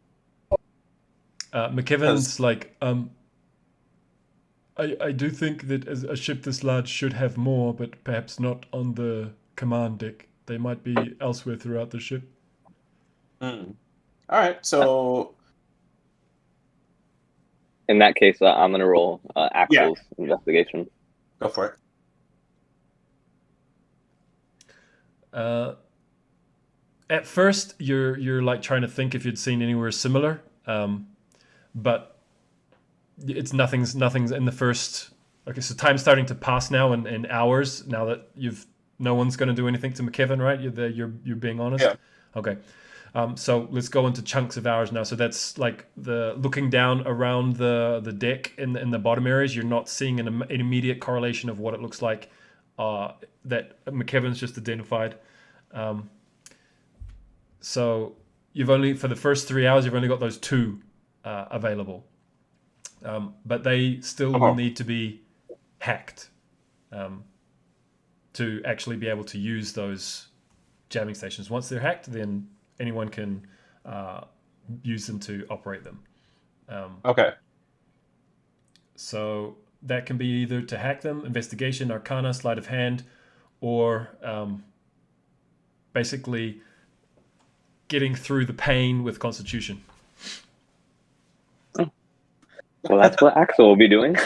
McKevin's like, I do think that a ship this large should have more, but perhaps not on the command deck. They might be elsewhere throughout the ship. All right, so In that case, I'm gonna roll Axel's investigation. go for At first, you're like trying to think if you'd seen anywhere similar, but it's nothing's in the first. Okay, so time's starting to pass now in hours. Now that no one's going to do anything to McKevin, right? You're being honest. Yeah. Okay. So let's go into chunks of hours now. So that's like the looking down around the deck in the bottom areas. You're not seeing an immediate correlation of what it looks like that McKevin's just identified. So you've only, for the first 3 hours, you've only got those 2 available. But they still will need to be hacked to actually be able to use those jamming stations. Once they're hacked, then anyone can use them to operate them. Okay. So that can be either to hack them, investigation, arcana, sleight of hand, or basically getting through the pain with constitution. Well, that's what Axel will be doing.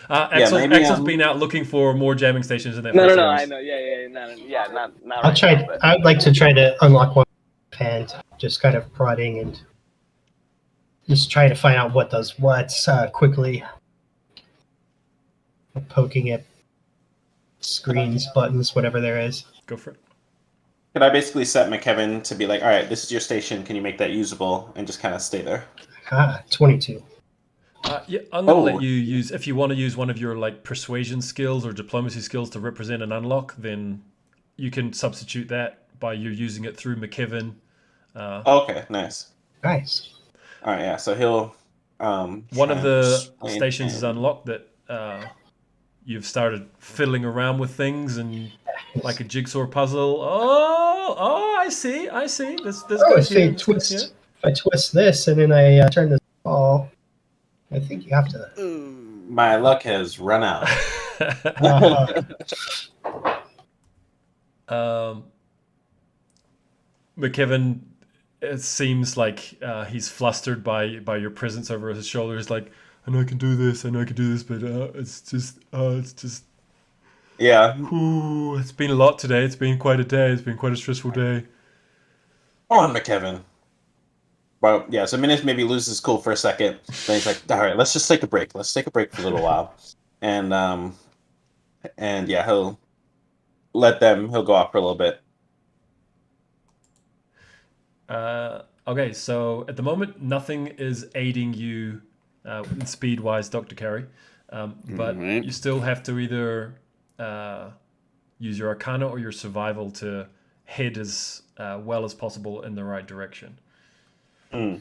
Axel's been out looking for more jamming stations in that No, first I series. know. Not I'll right try. now, but- I would like to try to unlock one hand, just kind of prodding and just trying to find out what does what quickly. Poking at screens, buttons, whatever there is. Go for it. Could I basically set McKevin to be like, all right, this is your station. Can you make that usable? And just kind of stay there. 22. Yeah, I'm gonna let you use, if you want to use one of your like persuasion skills or diplomacy skills to represent an unlock, then you can substitute that by you using it through McKevin. Okay, nice. Nice. All right, yeah. So he'll One of the stations is unlocked that you've started fiddling around with things and like a jigsaw puzzle. Oh, I see. This goes here. This goes here. If I twist this and then I turn this ball, I think you have to. My luck has run out. McKevin, it seems like he's flustered by your presence over his shoulder. He's like, I know I can do this, but it's just Yeah. ooh, it's been a lot today. It's been quite a day. It's been quite a stressful day. Come on, McKevin. Well, yeah, so Minif maybe loses cool for a second. Then he's like, all right, let's just take a break. Let's take a break for a little while. And yeah, he'll go off for a little bit. Okay, so at the moment, nothing is aiding you speed-wise, Dr. Carey. But Right. you still have to either use your Arcana or your Survival to head as well as possible in the right direction. All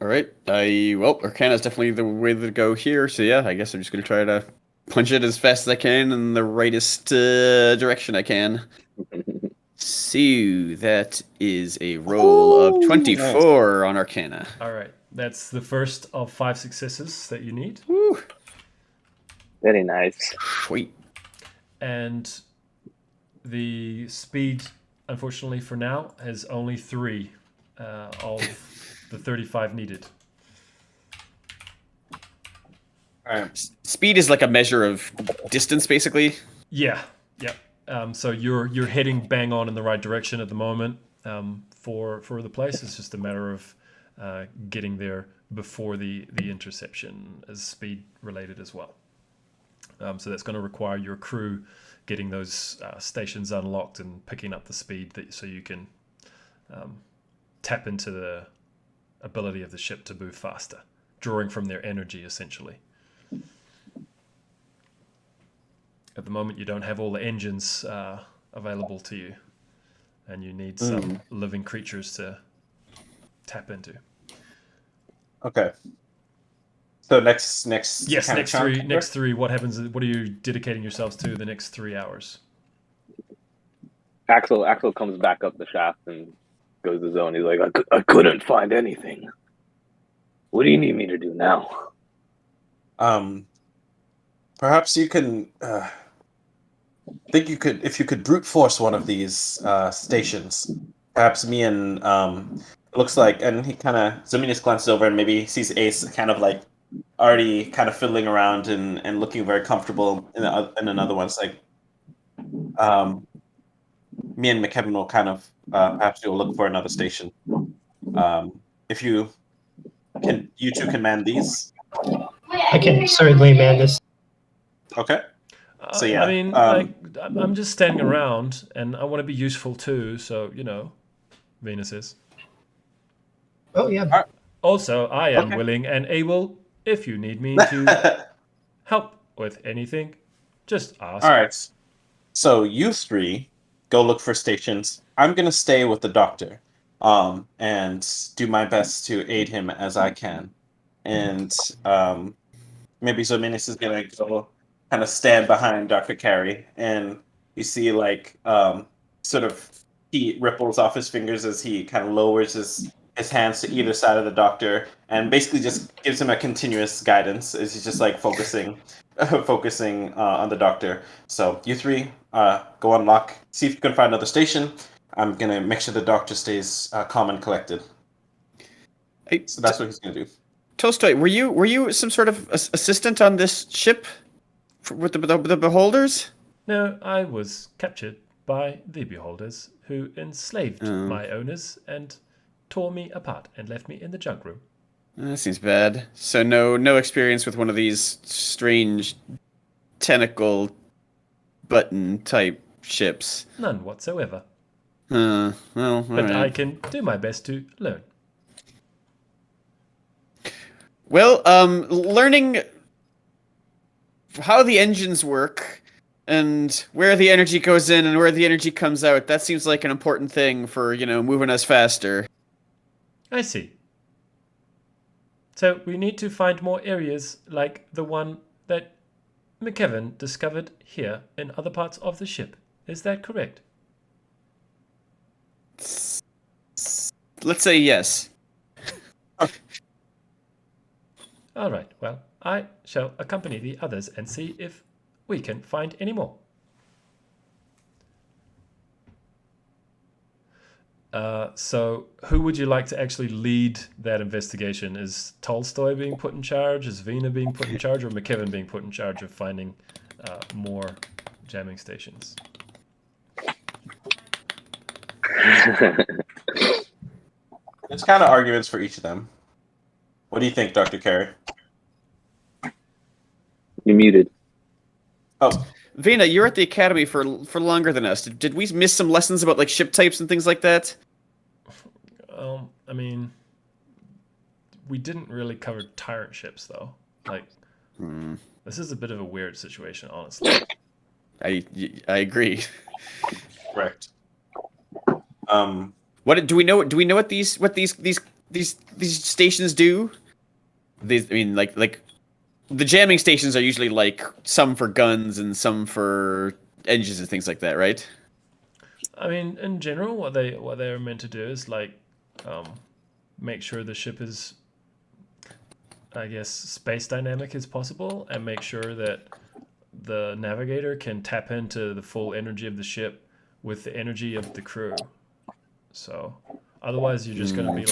right. Arcana is definitely the way to go here. So yeah, I guess I'm just gonna try to punch it as fast as I can in the rightest direction I can. So that is a roll of 24 on Arcana. All right, that's the first of 5 successes that you need. Woo. Very nice. Sweet. And the speed, unfortunately for now, has only 3 of the 35 needed. All right. Speed is like a measure of distance, basically. Yeah. So you're heading bang on in the right direction at the moment for the place. It's just a matter of getting there before the interception is speed related as well. So that's going to require your crew getting those stations unlocked and picking up the speed so you can tap into the ability of the ship to move faster, drawing from their energy essentially. At the moment, you don't have all the engines available to you, and you need some living creatures to tap into. Okay. So next Yes, kind of chunk? next three. What happens? What are you dedicating yourselves to the next 3 hours? Axel comes back up the shaft and goes to zone. He's like, I couldn't find anything. What do you need me to do now? Perhaps you can. Think you could, if you could brute force one of these stations. Perhaps me and it looks like, and he kind of Zaminis glances over and maybe sees Ace kind of like already kind of fiddling around and looking very comfortable in another one. It's like me and McKevin will kind of perhaps we'll look for another station. If you two can man these. I can certainly man this. Okay. So yeah, I mean, I'm just standing around, and I want to be useful too. So Venus is. Oh yeah. Also, I am Okay. willing and able. If you need me to help with anything, just ask. All right. So you three go look for stations. I'm gonna stay with the doctor, and do my best to aid him as I can. And maybe Zominis is gonna go kind of stand behind Dr. Carey, and you see like sort of heat ripples off his fingers as he kind of lowers his hands to either side of the doctor, and basically just gives him a continuous guidance as he's just like focusing on the doctor. So you three go unlock, see if you can find another station. I'm gonna make sure the doctor stays calm and collected. Hey, So that's what he's gonna do. Tolstoy, were you some sort of assistant on this ship with the beholders? No, I was captured by the beholders, who enslaved my owners and tore me apart and left me in the junk room. That seems bad. So no experience with one of these strange tentacle button type ships. None whatsoever. Well, all But right. I can do my best to learn. Well, learning how the engines work and where the energy goes in and where the energy comes out, that seems like an important thing for, moving us faster. I see. So we need to find more areas like the one that McKevin discovered here in other parts of the ship. Is that correct? Let's say yes. All right, well, I shall accompany the others and see if we can find any more. So who would you like to actually lead that investigation? Is Tolstoy being put in charge? Is Vina being put in charge? Or McKevin being put in charge of finding more jamming stations? There's kind of arguments for each of them. What do you think, Dr. Carey? You're muted. Oh, Vina, you're at the academy for longer than us. Did we miss some lessons about like ship types and things like that? I mean, we didn't really cover tyrant ships, though. Like, this is a bit of a weird situation, honestly. I agree. correct. What do we know? Do we know what these stations do? Like the jamming stations are usually like some for guns and some for engines and things like that, right? I mean, in general, what they're meant to do is like make sure the ship is, I guess, space dynamic as possible, and make sure that the navigator can tap into the full energy of the ship with the energy of the crew. So otherwise, you're just going to be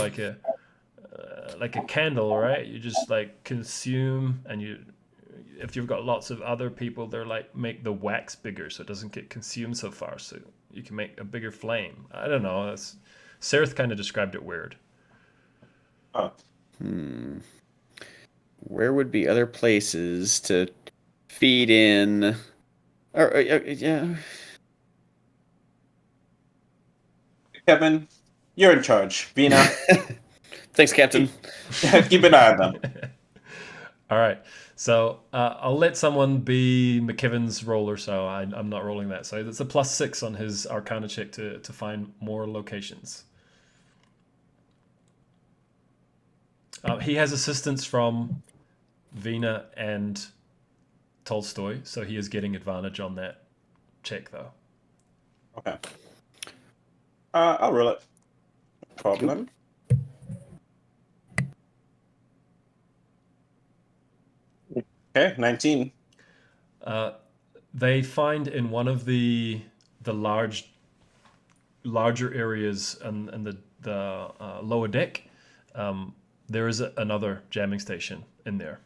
like a candle, right? You just like consume, and if you've got lots of other people, they're like, make the wax bigger so it doesn't get consumed so far, so you can make a bigger flame. I don't know. Sereth kind of described it weird. Oh, Where would be other places to feed in? Yeah. Kevin, you're in charge. Vina, Thanks, Captain. keep an eye on them. All right. So I'll let someone be McKiven's roller, so I'm not rolling that. So it's a +6 on his Arcana check to find more locations. He has assistance from Vina and Tolstoy, so he is getting advantage on that check, though. Okay. I'll roll it. No problem. Okay, 19. They find in one of the larger areas and the lower deck, there is another jamming station in there.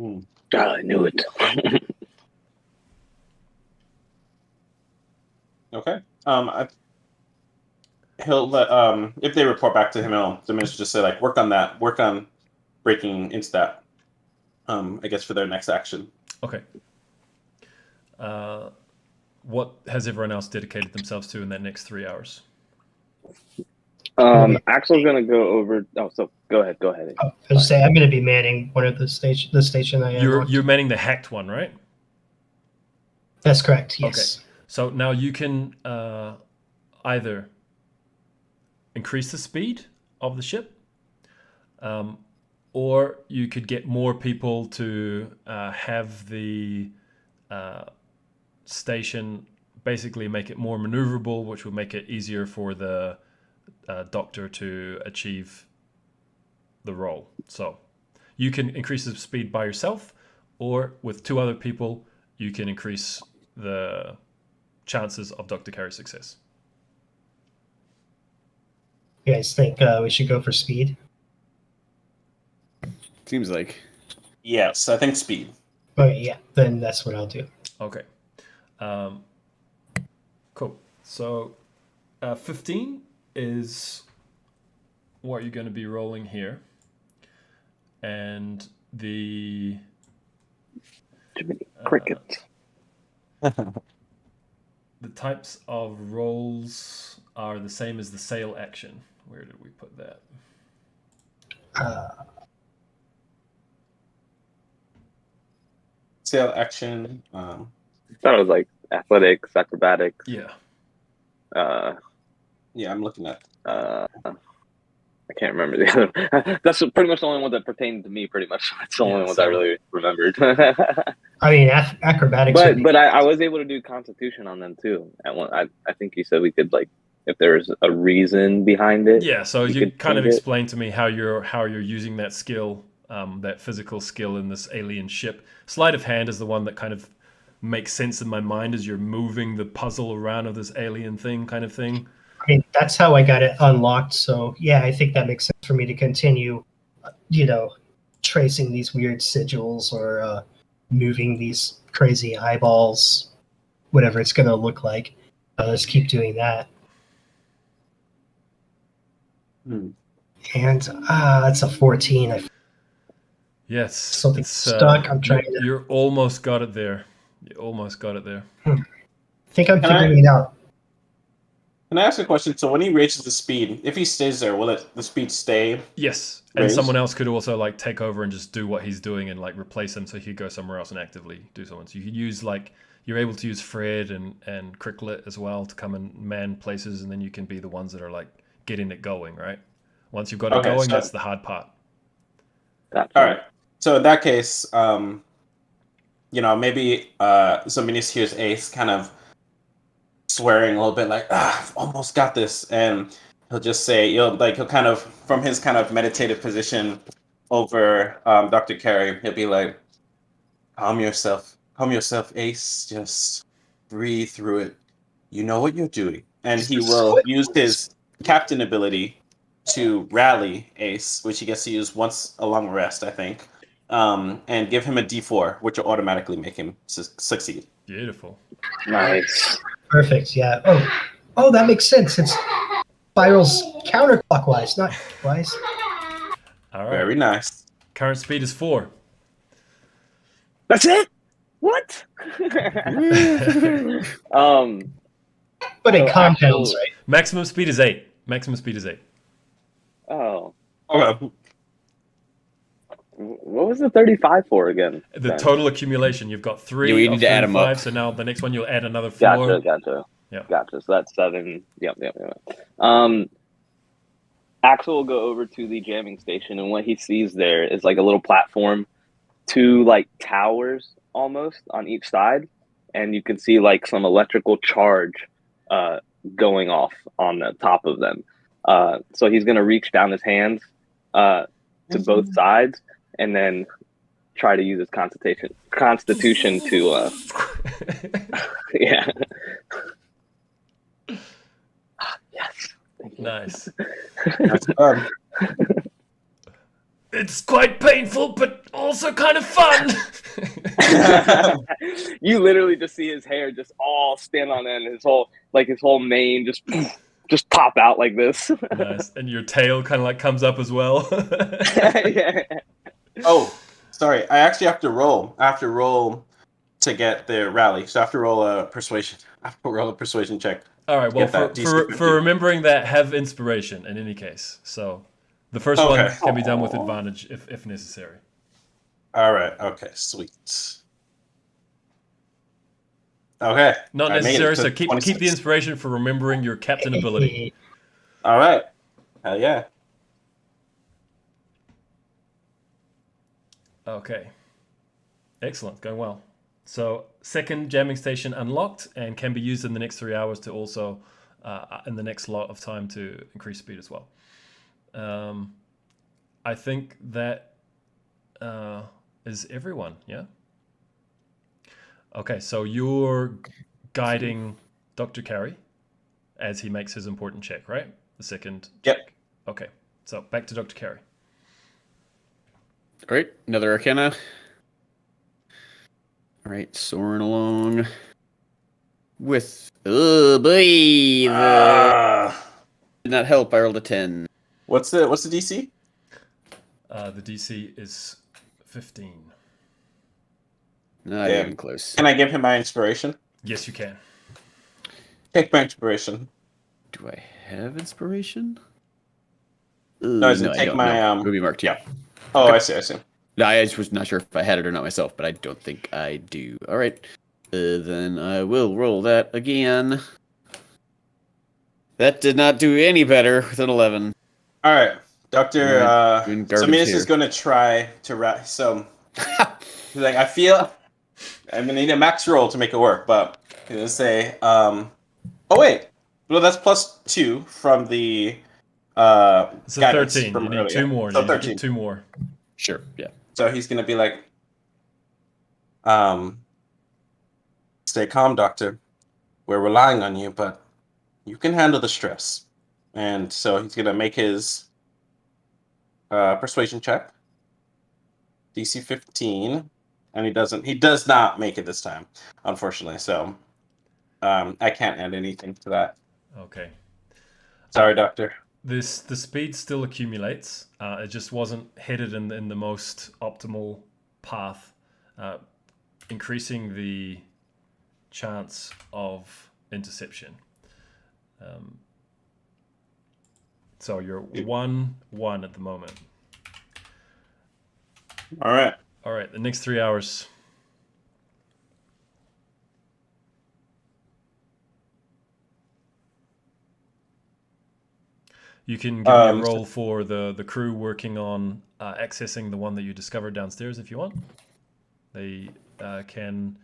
Ooh. I knew it. Okay. He'll let if they report back to him, he'll just say like, work on breaking into that. I guess for their next action. Okay. What has everyone else dedicated themselves to in that next 3 hours? Axel's gonna go over. Oh, so go ahead. I was just saying, I'm going to be manning one of the station I am. You're manning the hacked one, right? That's correct. Yes. Okay. So now you can either increase the speed of the ship, or you could get more people to have the station basically make it more maneuverable, which will make it easier for the doctor to achieve the role. So you can increase the speed by yourself, or with 2 other people, you can increase the chances of Dr. Carey's success. You guys think we should go for speed? Seems like. Yes, I think speed. Okay, yeah, then that's what I'll do. Okay. Cool. So 15 is what you're going to be rolling here. And the Crickets. the types of rolls are the same as the sail action. Where did we put that? Sail action. I thought it was like athletics, acrobatics. Yeah. Yeah, I'm looking at. I can't remember the other. That's pretty much the only one that pertained to me. Pretty much, that's the only one that I really remembered. I mean, acrobatics. but I was able to do Constitution on them too. I think you said we could, like, if there's a reason behind it. Yeah. So you could kind of change it. explained to me how you're using that skill, that physical skill in this alien ship. Sleight of hand is the one that kind of makes sense in my mind as you're moving the puzzle around of this alien thing, kind of thing. I mean, that's how I got it unlocked. So yeah, I think that makes sense for me to continue, tracing these weird sigils or moving these crazy eyeballs, whatever it's going to look like. Let's keep doing that. And that's a 14. Yes. Something stuck. I'm trying to. You almost got it there. You almost got it there. I think I'm figuring it out. Can I ask a question? So when he raises the speed, if he stays there, will the speed stay? Yes, and raised? someone else could also like take over and just do what he's doing and like replace him, so he could go somewhere else and actively do something. So you could use you're able to use Fred and Cricklet as well to come and man places, and then you can be the ones that are like getting it going, right? Once you've got it going, that's the hard part. All right. So in that case, maybe Minis hears Ace kind of swearing a little bit like, I've almost got this, and he'll just say, he'll kind of, from his kind of meditative position over Dr. Carey, he'll be like, calm yourself, Ace, just breathe through it. You know what you're doing. And he will use his captain ability to rally Ace, which he gets to use once a long rest, I think. and give him a D4, which will automatically make him succeed. Beautiful. Nice. Perfect. Yeah. Oh, that makes sense. It spirals counterclockwise, not clockwise. All right. Very nice. Current speed is 4. That's it. What? But it So compounds, actual- right? Maximum speed is 8. Maximum speed is 8. Oh, Okay. what was the 35 for again? The then? total accumulation, you've got 3 Yeah, we of need to add 'em up. 35, so now the next one you'll add another 4. Gotcha. Yeah. Gotcha. So that's 7. Yep. Axel will go over to the jamming station, and what he sees there is like a little platform, 2 like towers almost on each side, and you can see like some electrical charge going off on the top of them. So he's gonna reach down his hands to both sides, and then try to use his constitution to yeah. Yes. Nice. That's fun. It's quite painful, but also kind of fun. You literally just see his hair just all stand on end, his whole mane just pop out like this. Nice. And your tail kind of like comes up as well. Yeah. Oh, sorry. I actually have to roll. I have to roll to get the rally. So I have to roll a persuasion. I have to roll a persuasion check. All right. Well, Get that DC for 50. remembering that, have inspiration in any case. So the first one Okay. can be done with advantage if necessary. All right. Okay. Sweet. Okay. Not I made it necessary. to So keep 26. the inspiration for remembering your captain ability. All right. Hell yeah. Okay. Excellent. Going well. So second jamming station unlocked and can be used in the next 3 hours to also in the next lot of time to increase speed as well. I think that is everyone. Yeah. Okay. So you're guiding Dr. Carey as he makes his important check, right? The second Yep. check. Okay. So back to Dr. Carey. All right, another Arcana. All right, soaring along with. Oh boy, did not help. I rolled a 10. What's the DC? The DC is 15. Not Damn. even close. Can I give him my inspiration? Yes, you can. Take my inspiration. Do I have inspiration? No, I said I take don't. my No. Ruby marked. Yeah. Oh, Okay. I see. No, I just was not sure if I had it or not myself, but I don't think I do. All right, then I will roll that again. That did not do any better with an 11. All right, Doctor. Doing So garbage Minas here. is going to try to So he's like, I feel I'm going to need a max roll to make it work, but he's going to say, oh wait, well that's +2 from the It's a guidance 13. from You need earlier. 2 more. So You need to 13. get 2 more. Sure. Yeah. So he's going to be like, stay calm, Doctor. We're relying on you, but you can handle the stress. And so he's going to make his persuasion check. DC 15. And he does not make it this time, unfortunately. So I can't add anything to that. Okay. Sorry, Doctor. The speed still accumulates. It just wasn't headed in the most optimal path, increasing the chance of interception. So you're 1-1 at the moment. All right. All right, the next 3 hours. You can give me a roll for the crew working on accessing the one that you discovered downstairs if you want. They can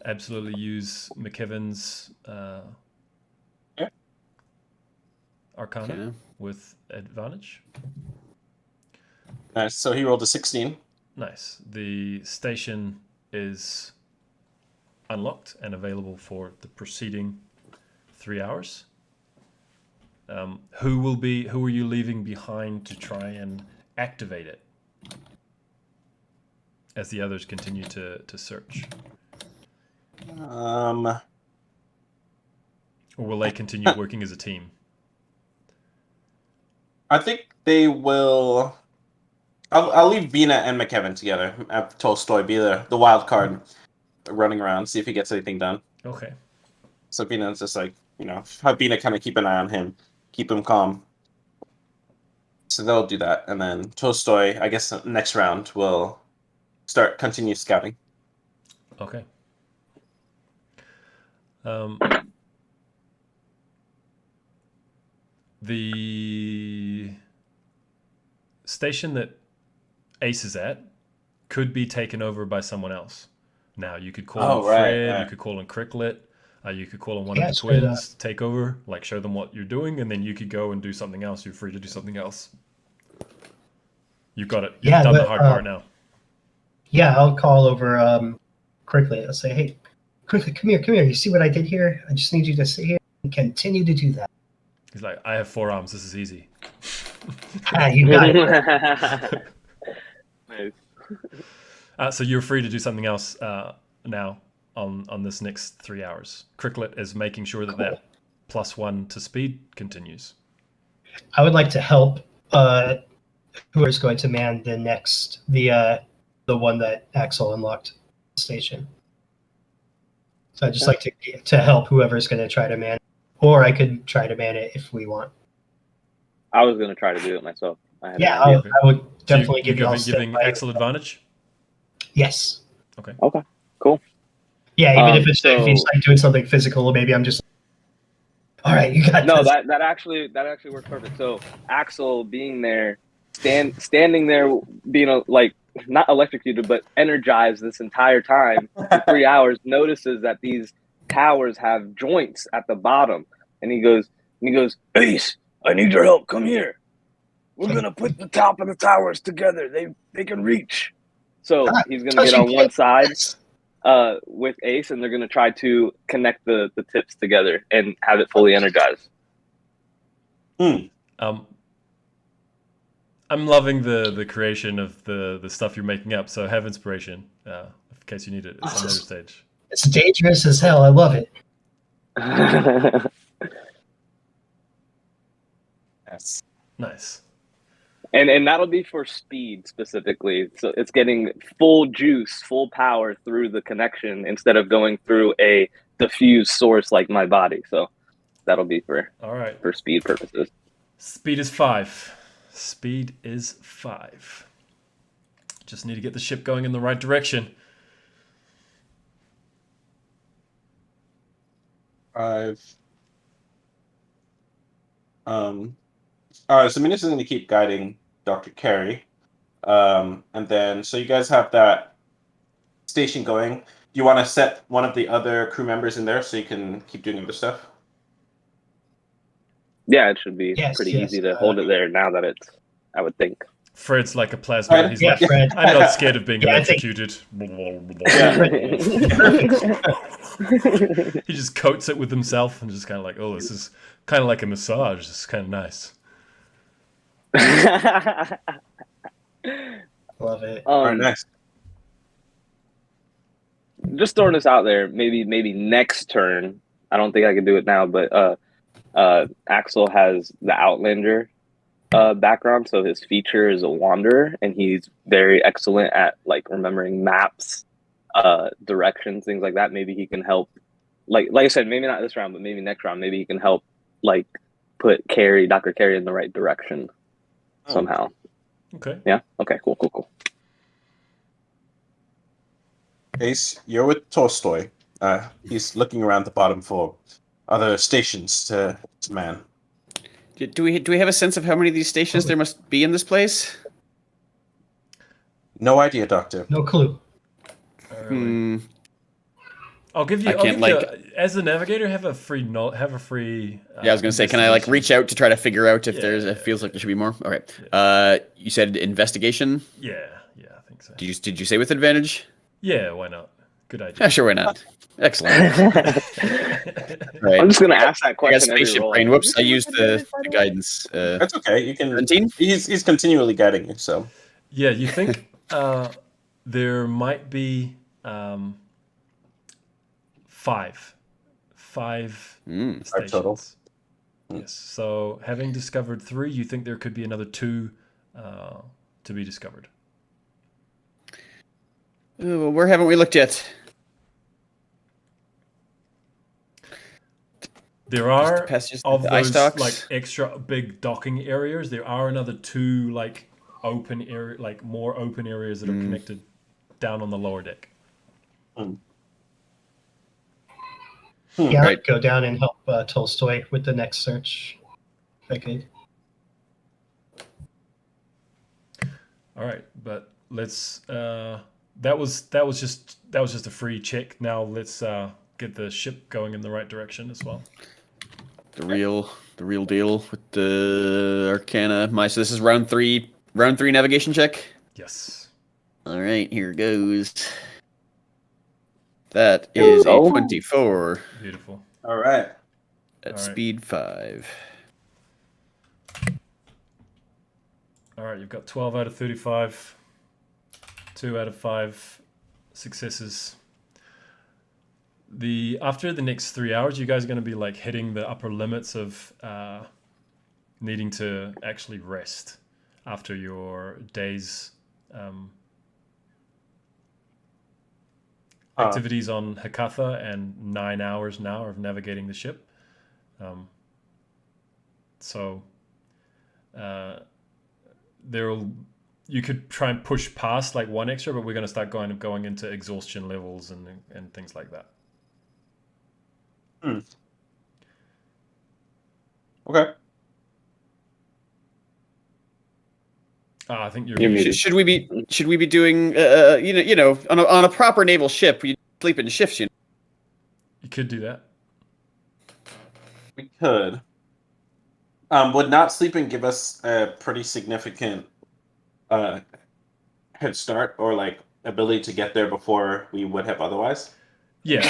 absolutely use McKevin's Arcana Okay. with advantage. Nice. So he rolled a 16. Nice. The station is unlocked and available for the preceding 3 hours. Who are you leaving behind to try and activate it? as the others continue to search? Um, Or will they continue working as a team? I think they will. I'll leave Bina and McKevin together. Have Tolstoy be the wild card, running around, see if he gets anything done. Okay. So Bina's just like, have Bina kind of keep an eye on him, keep him calm. So they'll do that, and then Tolstoy, I guess next round will continue scouting. Okay. The station that Ace is at could be taken over by someone else. Now, you could call in Fred, you could call in Cricklet, you could call in one of the twins, take over, like show them what you're doing, and then you could go and do something else. You're free to do something else. You've got it. You've done the hard part now. Yeah, I'll call over Cricklet. I'll say, hey, Cricklet, come here. You see what I did here? I just need you to sit here and continue to do that. He's like, I have 4 arms. This is easy. You got it. Nice. So you're free to do something else now on this next 3 hours. Cricklet is making sure that +1 to speed continues. I would like to help whoever's going to man the one that Axel unlocked the station. So I'd just like to help whoever's going to try to man it. Or I could try to man it if we want. I was going to try to do it myself. I would definitely give you all giving Axel advantage? Yes. Okay, cool. Yeah, even if he's like doing something physical, maybe I'm just. All right, you got no. this. That actually works perfect. So Axel being there, standing there, being like not electrocuted but energized this entire time for 3 hours, notices that these towers have joints at the bottom, and he goes, Ace, I need your help. Come here. We're gonna put the top of the towers together. They can reach. So he's gonna get on one side with Ace, and they're gonna try to connect the tips together and have it fully energized. I'm loving the creation of the stuff you're making up. So have inspiration in case you need it at some later stage. It's dangerous as hell. I love it. Yes. Nice. And that'll be for speed specifically. So it's getting full juice, full power through the connection instead of going through a diffused source like my body. So that'll be for speed purposes. Speed is 5. Speed is 5. Just need to get the ship going in the right direction. 5. All right, so Minas is going to keep guiding Dr. Carey. And then, so you guys have that station going. Do you want to set one of the other crew members in there so you can keep doing other stuff? Yeah, it should be pretty easy to hold it there now that it's, I would think. Fred's like a plasma. He's like, Fred. I'm not scared of being electrocuted. He just coats it with himself and just kind of like, oh, this is kind of like a massage. This is kind of nice. Love it. All right, next. Just throwing this out there, maybe next turn. I don't think I can do it now, but Axel has the Outlander background, so his feature is a wanderer, and he's very excellent at like remembering maps, directions, things like that. Maybe he can help. Like I said, maybe not this round, but maybe next round. Maybe he can help like put Dr. Carey in the right direction somehow. Okay. Yeah. Okay. Cool. Ace, you're with Tolstoy. He's looking around the bottom for other stations to man. Do we have a sense of how many of these stations there must be in this place? No idea, Doctor. No clue. I'll give you. As the navigator, have a free. Yeah, I was gonna say, can I like reach out to try to figure out if it feels like there should be more? Okay. Yeah. You said investigation. Yeah, I think so. Did you say with advantage? Yeah, why not? Good idea. Yeah, sure, why not? Excellent. Right. I'm just gonna ask that question. I got spaceship brain. Whoops, I used the guidance. That's okay. You can. 17? He's continually guiding you. So. Yeah, you think There might be five stations. total. Yes. So having discovered 3, you think there could be another 2 to be discovered. Well, where haven't we looked yet? There are passages of to the ice those docks? like extra big docking areas. There are another 2 like open area, like more open areas that are connected down on the lower deck. Yeah, Right. I'd go down and help Tolstoy with the next search. If I could. All right, but let's. That was just a free check. Now let's get the ship going in the right direction as well. The real deal with the Arcana. So this is round 3 navigation check. Yes. All right, here goes. That is a 24 Beautiful. All right. at All right. speed 5. All right, you've got 12 out of 35, 2 out of 5 successes. After the next 3 hours, you guys are going to be like hitting the upper limits of needing to actually rest after your day's activities on Hakatha and 9 hours now of navigating the ship. You could try and push past like 1 extra, but we're going to start going into exhaustion levels and things like that. Okay. I think you're You're muted. Should we be doing on a proper naval ship? We sleep in shifts. You could do that. We could. Would not sleeping give us a pretty significant head start or like ability to get there before we would have otherwise? Yeah,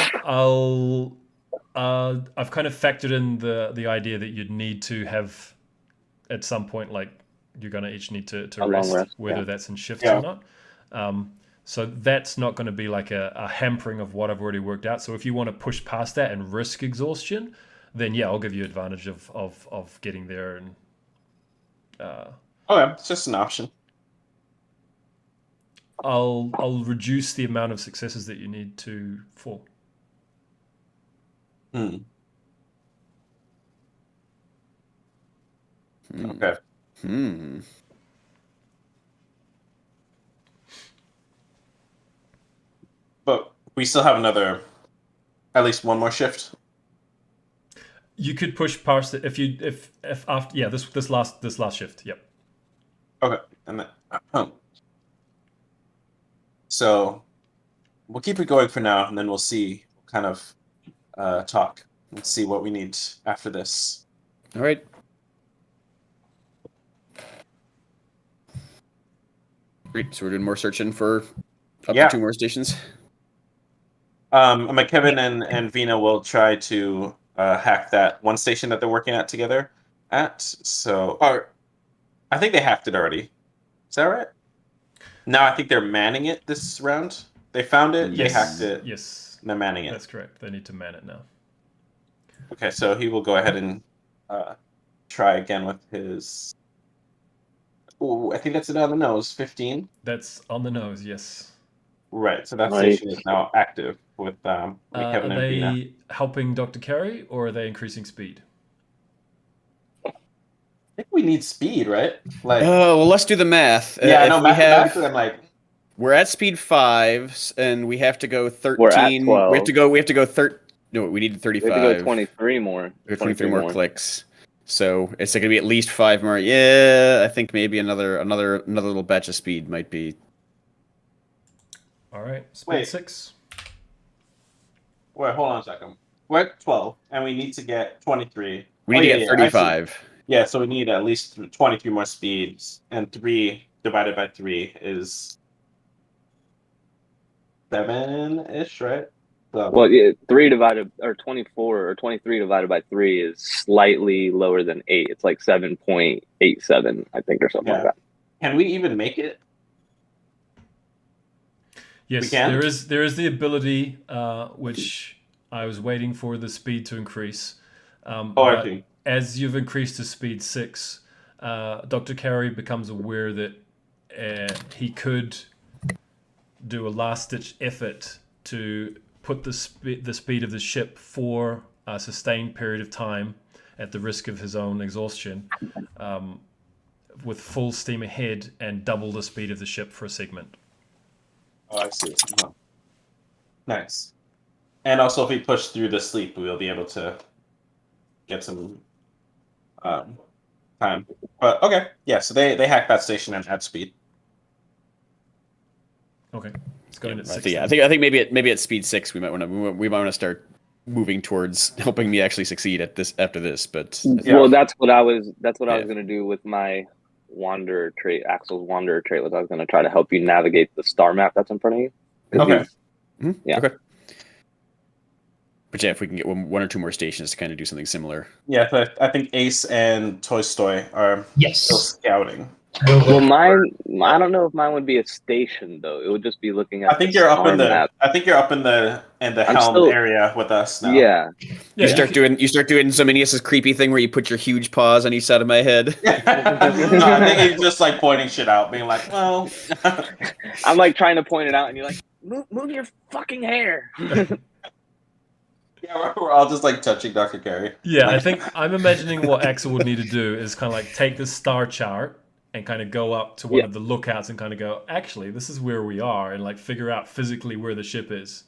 I've kind of factored in the idea that you'd need to have at some point, like you're going to each need to A long rest, rest, whether yeah. that's in shifts Yeah. or not. So that's not going to be like a hampering of what I've already worked out. So if you want to push past that and risk exhaustion, then yeah, I'll give you advantage of getting there. And Okay, it's just an option. I'll reduce the amount of successes that you need to fall. Okay. But we still have at least one more shift. You could push past it if after this last shift. Yep. Okay, and then so we'll keep it going for now, and then we'll see kind of talk and see what we need after this. All right. Great. So we're doing more searching for up Yeah. to 2 more stations. Kevin and Vina will try to hack that one station that they're working at together at. So, I think they hacked it already. Is that right? No, I think they're manning it this round. They found it, Yes. they hacked it, Yes, and they're manning it. that's correct. They need to man it now. Okay, so he will go ahead and try again with his... Ooh, I think that's it on the nose, 15. That's on the nose. Yes. Right, so that Nice. station is now active with Kevin Are and Vina. they helping Dr. Carey or are they increasing speed? I think we need speed, right? Like, Oh, well, let's do the math. yeah, I if know, we mathematically, have, I'm like, we're at speed 5, and we have to go 13. We're at 12. We have to go 30. No, we needed 35. We have to go 23 more. We have 23 more clicks. So it's going to be at least 5 more. Yeah, I think maybe another little batch of speed might be. All right. Speed Wait. 6. wait, hold on a second. We're at 12, and we need to get 23. We need to get I see. 35. Yeah, so we need at least 23 more speeds, and 3 divided by 3 is 7-ish, right? So, Well, yeah, 24 or 23 divided by 3 is slightly lower than 8. It's like 7.87, I think, or something Yeah. like that. can we even make it? Yes, We can? there is the ability which I was waiting for the speed to increase. I But see. as you've increased to speed 6, Dr. Carey becomes aware that he could do a last-ditch effort to put the speed of the ship for a sustained period of time at the risk of his own exhaustion, with full steam ahead and double the speed of the ship for a segment. Oh, I see. Uh-huh. Nice. And also, if we push through the sleep, we'll be able to get some time. But okay, yeah. So they hack that station and add speed. Okay, it's going at I 6. think, I think maybe at speed 6 we might want to start moving towards helping me actually succeed at this after this. But Yeah. Well, that's what I was Yeah. going to do with my wanderer trait. Axel's wanderer trait was I was going to try to help you navigate the star map that's in front of you. 'Cause Okay. Yeah. Okay. But yeah, if we can get one or two more stations to kind of do something similar. Yeah, but I think Ace and Tolstoy are still Yes. scouting. Well, mine. I don't know if mine would be a station though. It would just be looking at. I think the you're up star in the. map. I think you're up in the I'm helm still- area with us now. Yeah. You start doing Zominius' creepy thing where you put your huge paws on each side of my head. No, I think he's just like pointing shit out, being like, "Well." I'm like trying to point it out, and you're like, "Move your fucking hair." Yeah, we're all just like touching Dr. Carey. Yeah, I think I'm imagining what Axel would need to do is kind of like take the star chart and kind of go up to one of the lookouts and kind of go, actually, this is where we are, and like figure out physically where the ship is.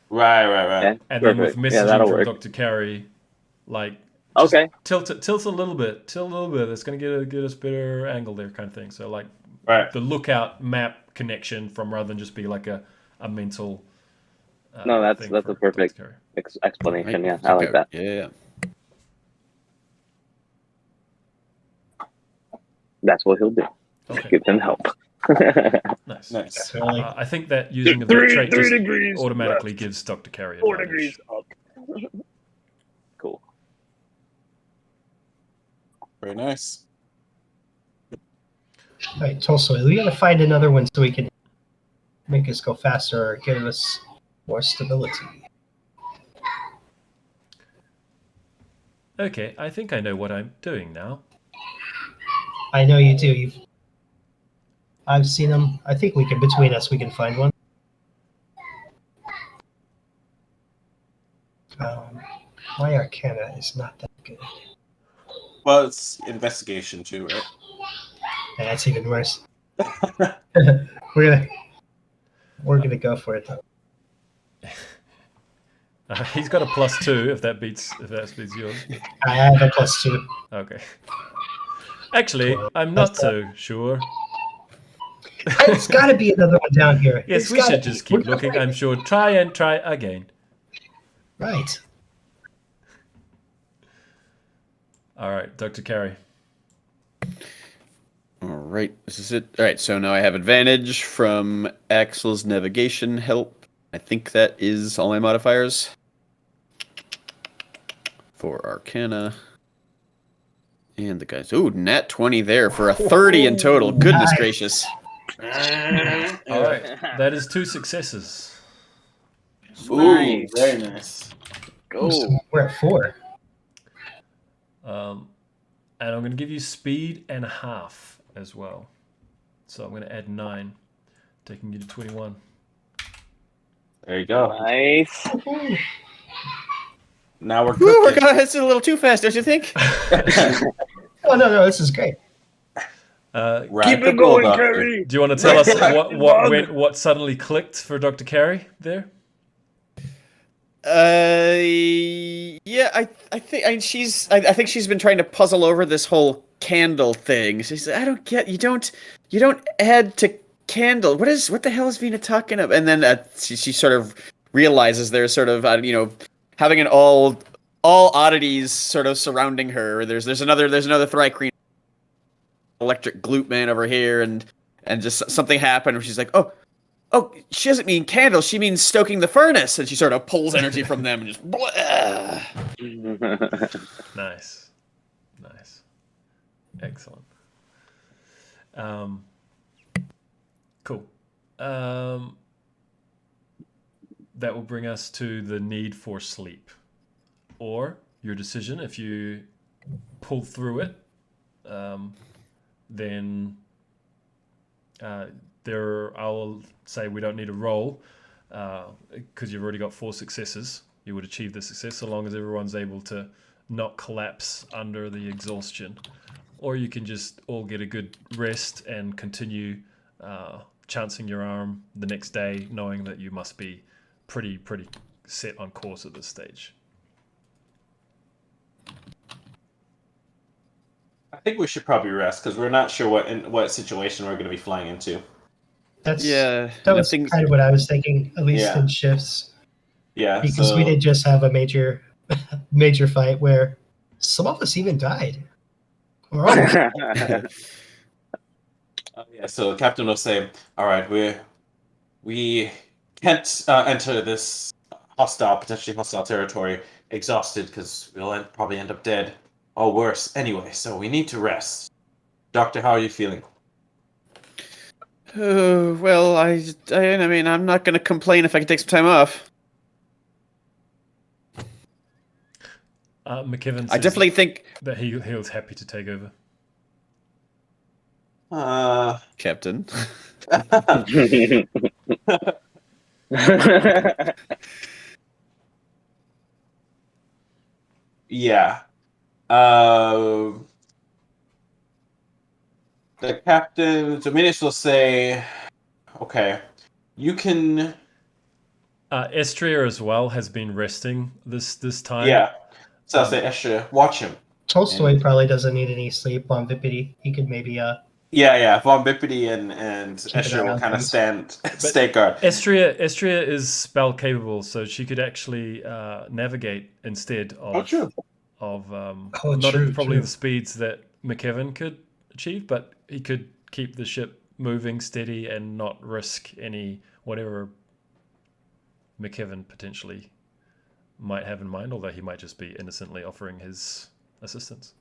Right. Yeah, And then with perfect. Yeah, messaging that'll from work. Dr. Carey, like just Okay. tilt a little bit. That's gonna get us better angle there, kind of thing. So like Right. the lookout map connection from rather than just be like a mental. No, that's thing a for perfect Dr. Carey. explanation. Right? Yeah, I like that. Yeah. That's what he'll do. Okay, Give them help. nice. Nice. Definitely. I think that using of that trait three just degrees automatically left. gives Dr. Carey 4 advantage. degrees up. Cool. Very nice. All right, Tolstoy, we got to find another one so we can make us go faster or give us more stability. Okay, I think I know what I'm doing now. I know you do. I've seen them. I think between us, we can find one. My Arcana is not that good. Well, it's investigation too, right? That's even worse. We're gonna go for it though. He's got a +2 if that beats yours. I have a +2. Okay. Actually, I'm not so sure. It's got to be another one down here. Yes, It's we gotta should be. just keep We're not looking. right. I'm sure. Try again. Right. All right, Dr. Carey. All right, this is it. All right, so now I have advantage from Axel's navigation help. I think that is all my modifiers. For Arcana. And the guys. Ooh, nat 20 there for a 30 in total. Goodness Nice. gracious. All right, that is 2 successes. Ooh, very nice. Go. So we're at 4. And I'm going to give you speed and a half as well. So I'm going to add 9, taking you to 21. There you go. Nice. Now we're Woo, cooking. it's a little too fast, don't you think? Oh no, this is great. Right, Keep the it going, Bulldog. Carey. Do you want to tell us Bug. what suddenly clicked for Dr. Carey there? Yeah, I think she's been trying to puzzle over this whole candle thing. She said, "I don't get you don't add to candle. What the hell is Vina talking about?" And then she sort of realizes there's sort of having an all oddities sort of surrounding her. There's another Thrycreen electric glute man over here, and just something happened where she's like, oh, she doesn't mean candles, she means stoking the furnace, and she sort of pulls energy from them and just blah. Nice. Excellent. Cool. that will bring us to the need for sleep, or your decision. If you pull through it, then I'll say we don't need a roll because you've already got 4 successes. You would achieve the success so long as everyone's able to not collapse under the exhaustion. Or you can just all get a good rest and continue chancing your arm the next day, knowing that you must be pretty set on course at this stage. I think we should probably rest because we're not sure what situation we're going to be flying into. That was things- kind of what I was thinking, at least Yeah. in shifts. Yeah, Because so, we did just have a major fight where some of us even died. We're all yeah, so the captain will say, "All right, we can't enter this potentially hostile territory exhausted because we'll probably end up dead or worse anyway. So we need to rest." Doctor, how are you feeling? Well, I mean, I'm not going to complain if I can take some time off. McKibben I says definitely think... that he was happy to take over. Captain. Yeah. The captain, Dominius will say, "Okay, you can." Estria as well has been resting this time. Yeah. So I'll say, "Estra, watch him." Tolstoy probably doesn't need any sleep on Vipity. He could maybe Yeah. Von Bippity and Keep an Estra eye will on kind of things. stay guard. Estria is spell capable, so she could actually navigate instead of true. not true, at probably true. the speeds that McKibben could achieve, but he could keep the ship moving steady and not risk any whatever McKibben potentially might have in mind, although he might just be innocently offering his assistance.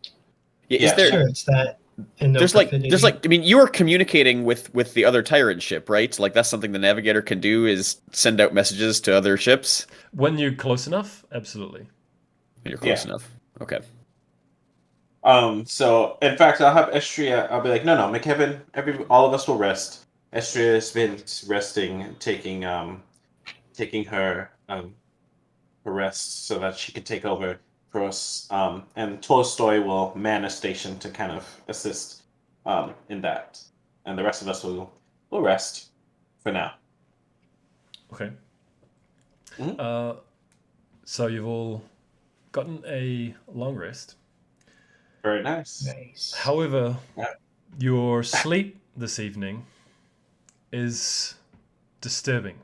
Yeah, Yeah. is there... sure it's that. And no There's like, perfidy. I mean, you were communicating with the other tyrant ship, right? Like that's something the navigator can do is send out messages to other ships. When you're close enough, absolutely. You're close Yeah. enough. Okay. So in fact, I'll have Estria. I'll be like, no, McKibben. All of us will rest. Estria has been resting, taking her rest so that she can take over for us. And Tolstoy will man a station to kind of assist in that, and the rest of us will rest for now. Okay. Mhm. So you've all gotten a long rest. Very nice. Nice. However, Yeah. your sleep this evening is disturbing.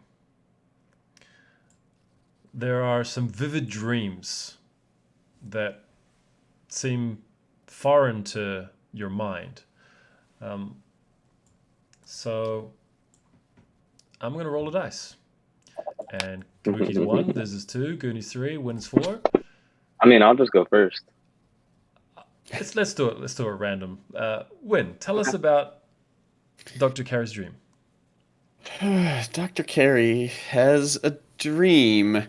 There are some vivid dreams that seem foreign to your mind. So I'm going to roll a dice. And Kabuki's 1, this is 2, Gooni's 3, Win's 4. I mean, I'll just go first. Let's do it. Let's do a random. Win, tell us about Dr. Carey's dream. Dr. Carey has a dream.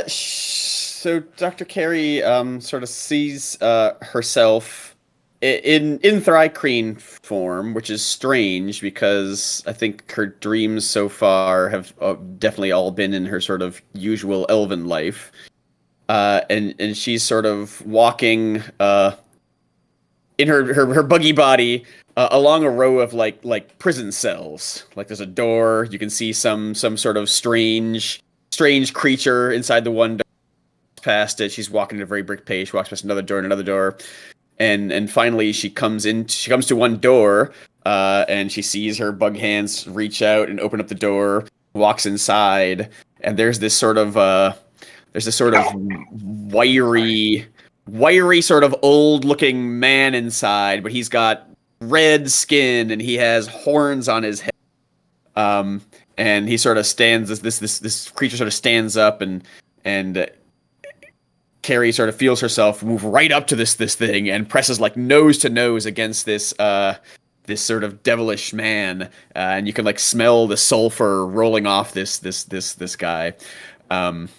So Dr. Carey sort of sees herself in Thrycreen form, which is strange because I think her dreams so far have definitely all been in her sort of usual elven life. And she's sort of walking in her buggy body along a row of like prison cells. Like there's a door, you can see some sort of strange creature inside the one door. Past it, she's walking at a very brisk pace. She walks past another door and another door, and finally she comes to one door, and she sees her bug hands reach out and open up the door. Walks inside, and there's this sort of wiry sort of old-looking man inside, but he's got red skin and he has horns on his head. And he sort of stands. This creature sort of stands up, and Carrie sort of feels herself move right up to this thing and presses like nose to nose against this sort of devilish man, and you can like smell the sulfur rolling off this guy,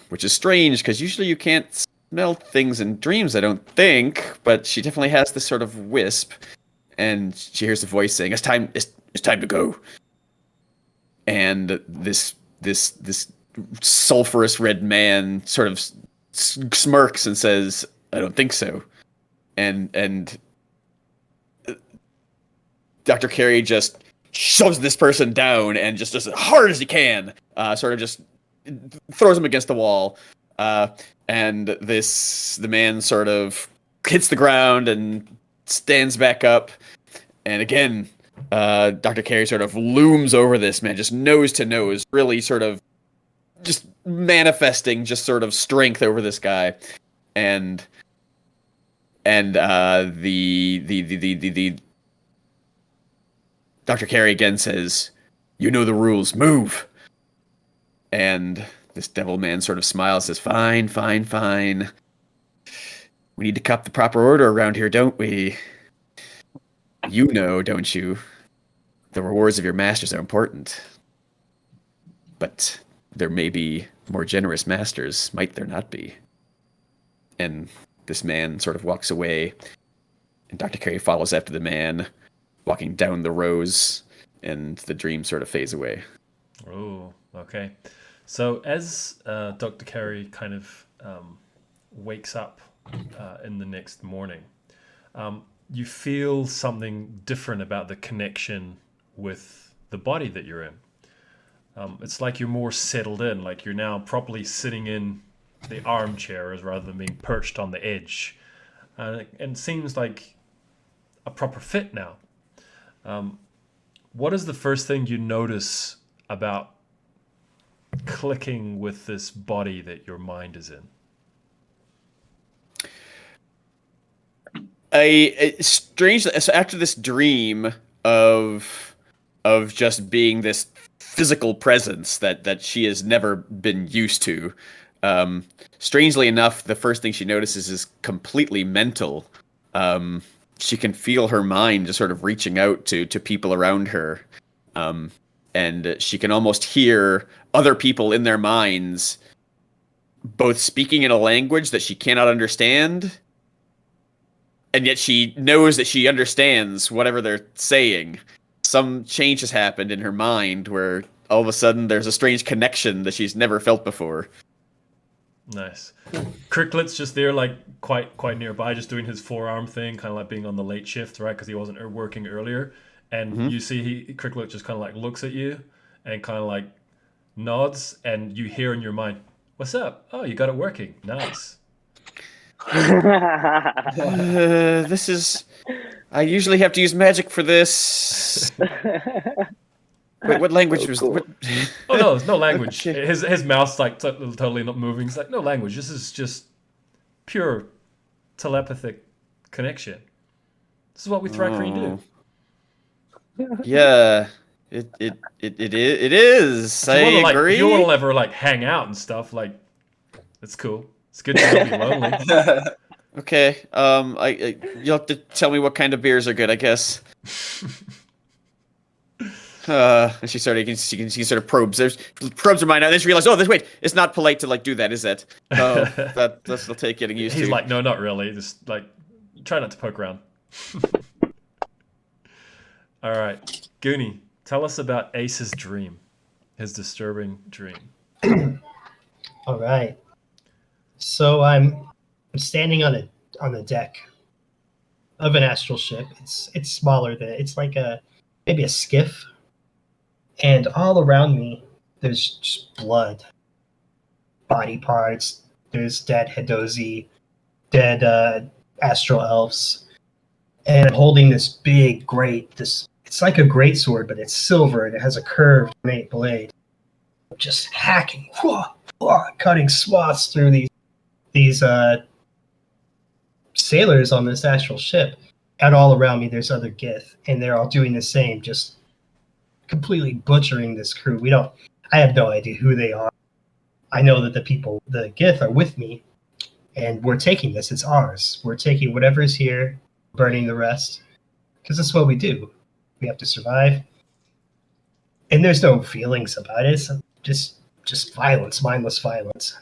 which is strange because usually you can't smell things in dreams, I don't think. But she definitely has this sort of wisp, and she hears a voice saying, "It's time to go." And this sulfurous red man sort of smirks and says, "I don't think so." And Dr. Carey just shoves this person down and just as hard as he can, sort of just throws him against the wall. And the man sort of hits the ground and stands back up. And again, Dr. Carey sort of looms over this man, just nose to nose, really sort of just manifesting just sort of strength over this guy. And the Dr. Carey again says, "You know the rules, move." And this devil man sort of smiles, says, "Fine, fine, fine. We need to keep the proper order around here, don't we? You know, don't you? The rewards of your masters are important. But there may be more generous masters, might there not be?" And this man sort of walks away, and Dr. Carey follows after the man, walking down the rows, and the dream sort of fades away. Oh, okay. So as Dr. Carey kind of wakes up in the next morning, you feel something different about the connection with the body that you're in. It's like you're more settled in, like you're now properly sitting in the armchair rather than being perched on the edge. And it seems like a proper fit now. What is the first thing you notice about clicking with this body that your mind is in? Strangely, so after this dream of just being this physical presence that she has never been used to, strangely enough, the first thing she notices is completely mental. She can feel her mind just sort of reaching out to people around her. And she can almost hear other people in their minds both speaking in a language that she cannot understand, and yet she knows that she understands whatever they're saying. Some change has happened in her mind where all of a sudden there's a strange connection that she's never felt before. Nice. Cricklet's just there, like quite nearby, just doing his forearm thing, kind of like being on the late shift, right? Because he wasn't working earlier. And you see Cricklet just kind of like looks at you and kind of like nods, and you hear in your mind, "What's up? Oh, you got it working. Nice." This is... I usually have to use magic for this. Wait, what language was... cool. What... Oh, no, there's no language. Okay. His mouth's like totally not moving. It's like, no language. This is just pure telepathic connection. This is what we Thrakreen do. Yeah, it is. I agree. If you want to ever like hang out and stuff, like, it's cool. It's good to not be lonely. Okay. You'll have to tell me what kind of beers are good, I guess. And she sort of probes. There's probes her mind out. Then she realizes, wait, it's not polite to like do that, is it? Oh, that'll take getting used to. He's like, no, not really. Just like, try not to poke around. All right, Goonie, tell us about Ace's dream, his disturbing dream. All right. So I'm standing on the deck of an astral ship. It's smaller than it's like maybe a skiff, and all around me there's just blood, body parts. There's dead Hadozi, dead astral elves, and I'm holding this big it's like a great sword, but it's silver and it has a curved blade. Just hacking, cutting swaths through these sailors on this astral ship. And all around me there's other Gith, and they're all doing the same, just completely butchering this crew. I have no idea who they are. I know that the Gith are with me, and we're taking this. It's ours. We're taking whatever's here, burning the rest, because that's what we do. We have to survive. And there's no feelings about it. It's just violence, mindless violence.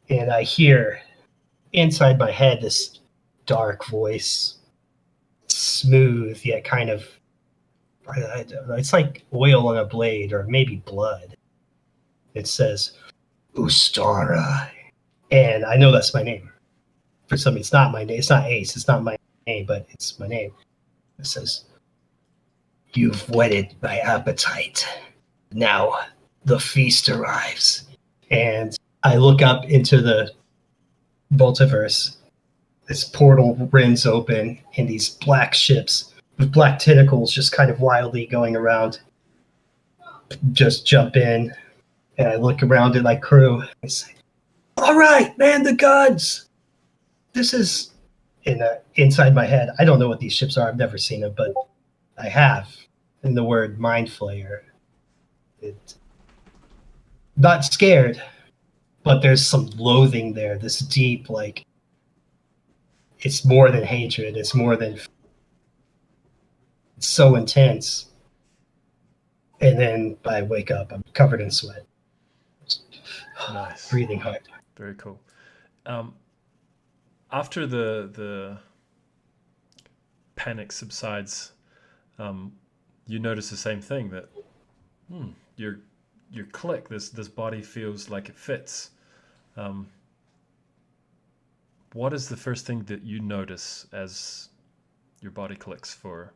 And I hear inside my head this dark voice, smooth yet kind of, I don't know, it's like oil on a blade or maybe blood. It says, Ustara. And I know that's my name. For some, it's not my name. It's not Ace. It's not my name, but it's my name. It says, you've whetted my appetite. Now the feast arrives. And I look up into the multiverse. This portal rends open, and these black ships with black tentacles just kind of wildly going around just jump in. And I look around at my crew and say, all right, man, the guns. This is inside my head. I don't know what these ships are. I've never seen them, but I have. And the word Mind Flayer. Not scared, but there's some loathing there. This deep, like, it's more than hatred. It's more than. It's so intense. And then I wake up. I'm covered in sweat. Nice. Breathing hard. Very cool. After the panic subsides, you notice the same thing, that your click, this body feels like it fits. What is the first thing that you notice as your body clicks for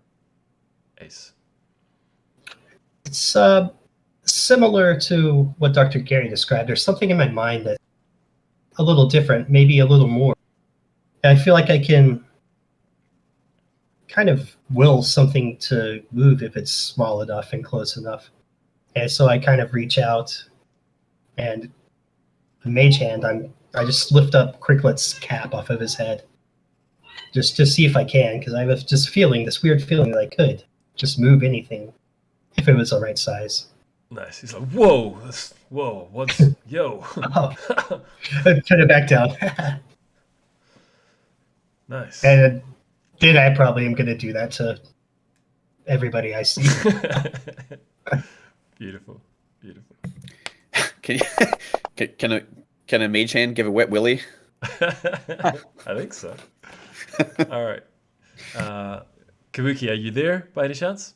Ace? It's similar to what Dr. Gary described. There's something in my mind that's a little different, maybe a little more. And I feel like I can kind of will something to move if it's small enough and close enough. And so I kind of reach out, and a mage hand, I just lift up Cricklet's cap off of his head, just to see if I can, because I was just feeling this weird feeling that I could just move anything if it was the right size. Nice. He's like, whoa, what's, yo. Oh. Turn it back down. Nice. And then I probably am going to do that to everybody I see. Beautiful. Beautiful. Can a mage hand give a wet willy? I think so. All right. Kabuki, are you there by any chance?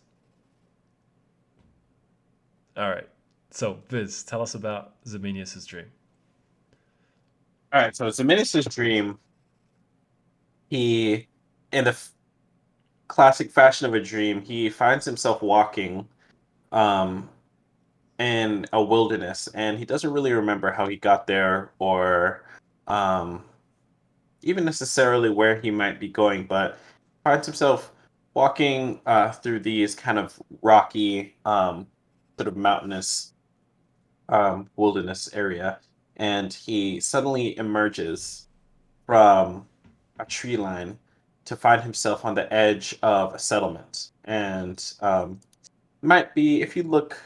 All right. So, Viz, tell us about Zemenius' dream. All right. So Zemenius' dream, he, in the classic fashion of a dream, he finds himself walking in a wilderness, and he doesn't really remember how he got there, or even necessarily where he might be going, but finds himself walking through these kind of rocky, sort of mountainous wilderness area, and he suddenly emerges from a tree line to find himself on the edge of a settlement. And might be, if you look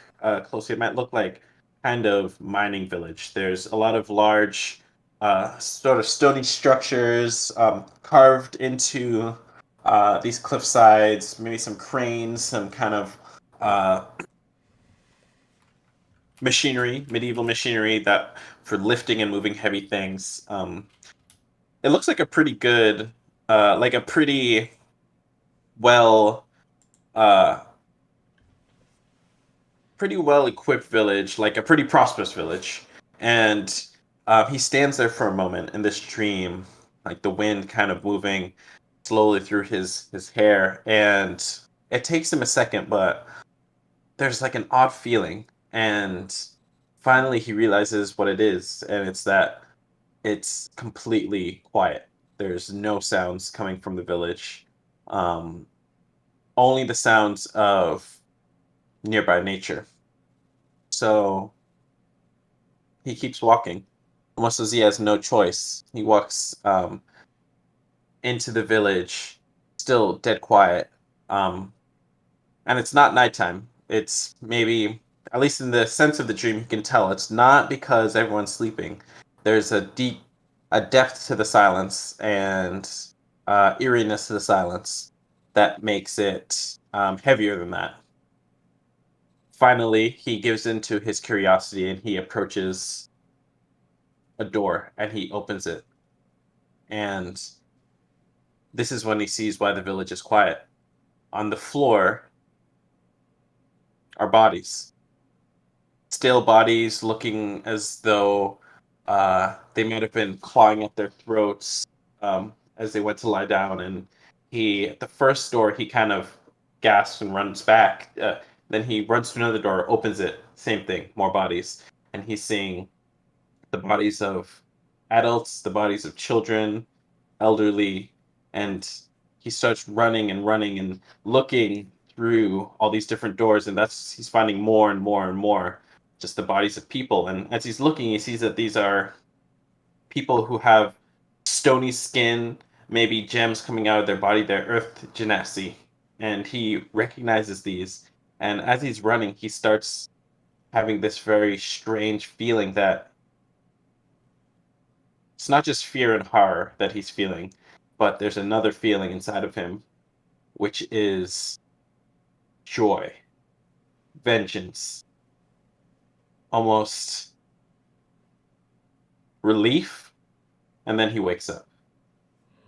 closely, it might look like kind of mining village. There's a lot of large sort of stony structures carved into these cliff sides, maybe some cranes, some kind of machinery, medieval machinery that for lifting and moving heavy things. It looks like a pretty good, like a pretty well equipped village, like a pretty prosperous village. And he stands there for a moment in this dream, like the wind kind of moving slowly through his hair, and it takes him a second, but there's like an odd feeling, and finally he realizes what it is, and it's that it's completely quiet. There's no sounds coming from the village, only the sounds of nearby nature. So he keeps walking, almost as he has no choice. He walks into the village, still dead quiet, and it's not nighttime. It's maybe, at least in the sense of the dream, you can tell it's not because everyone's sleeping. There's a depth to the silence and eeriness to the silence that makes it heavier than that. Finally, he gives into his curiosity and he approaches a door and he opens it. And this is when he sees why the village is quiet. On the floor are bodies. Still bodies looking as though they might have been clawing at their throats as they went to lie down. And at the first door, he kind of gasps and runs back. Then he runs to another door, opens it, same thing, more bodies. And he's seeing the bodies of adults, the bodies of children, elderly, and he starts running and looking through all these different doors, and he's finding more and more and more just the bodies of people. And as he's looking, he sees that these are people who have stony skin, maybe gems coming out of their body, their earth genasi, and he recognizes these. And as he's running, he starts having this very strange feeling that it's not just fear and horror that he's feeling, but there's another feeling inside of him, which is joy, vengeance, almost relief, and then he wakes up.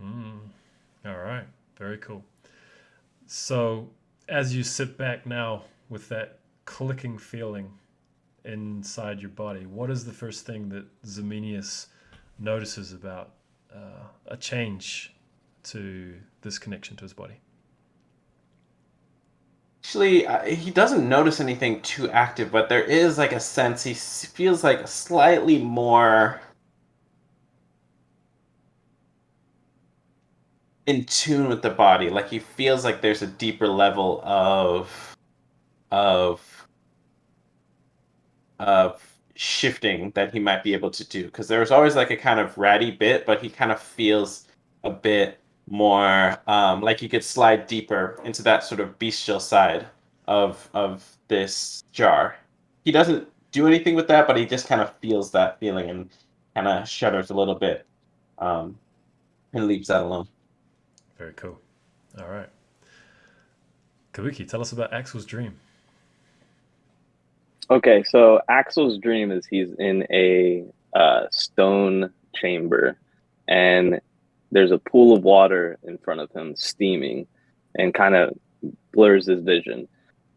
All right, very cool. So as you sit back now with that clicking feeling inside your body, what is the first thing that Zemenius notices about a change to this connection to his body? Actually, he doesn't notice anything too active, but there is like a sense he feels like slightly more in tune with the body. Like he feels like there's a deeper level of shifting that he might be able to do, because there was always like a kind of ratty bit, but he kind of feels a bit more like he could slide deeper into that sort of bestial side of this jar. He doesn't do anything with that, but he just kind of feels that feeling and kind of shudders a little bit and leaves that alone. Very cool. All right. Kabuki, tell us about Axel's dream. Okay, so Axel's dream is he's in a stone chamber, and there's a pool of water in front of him steaming and kind of blurs his vision.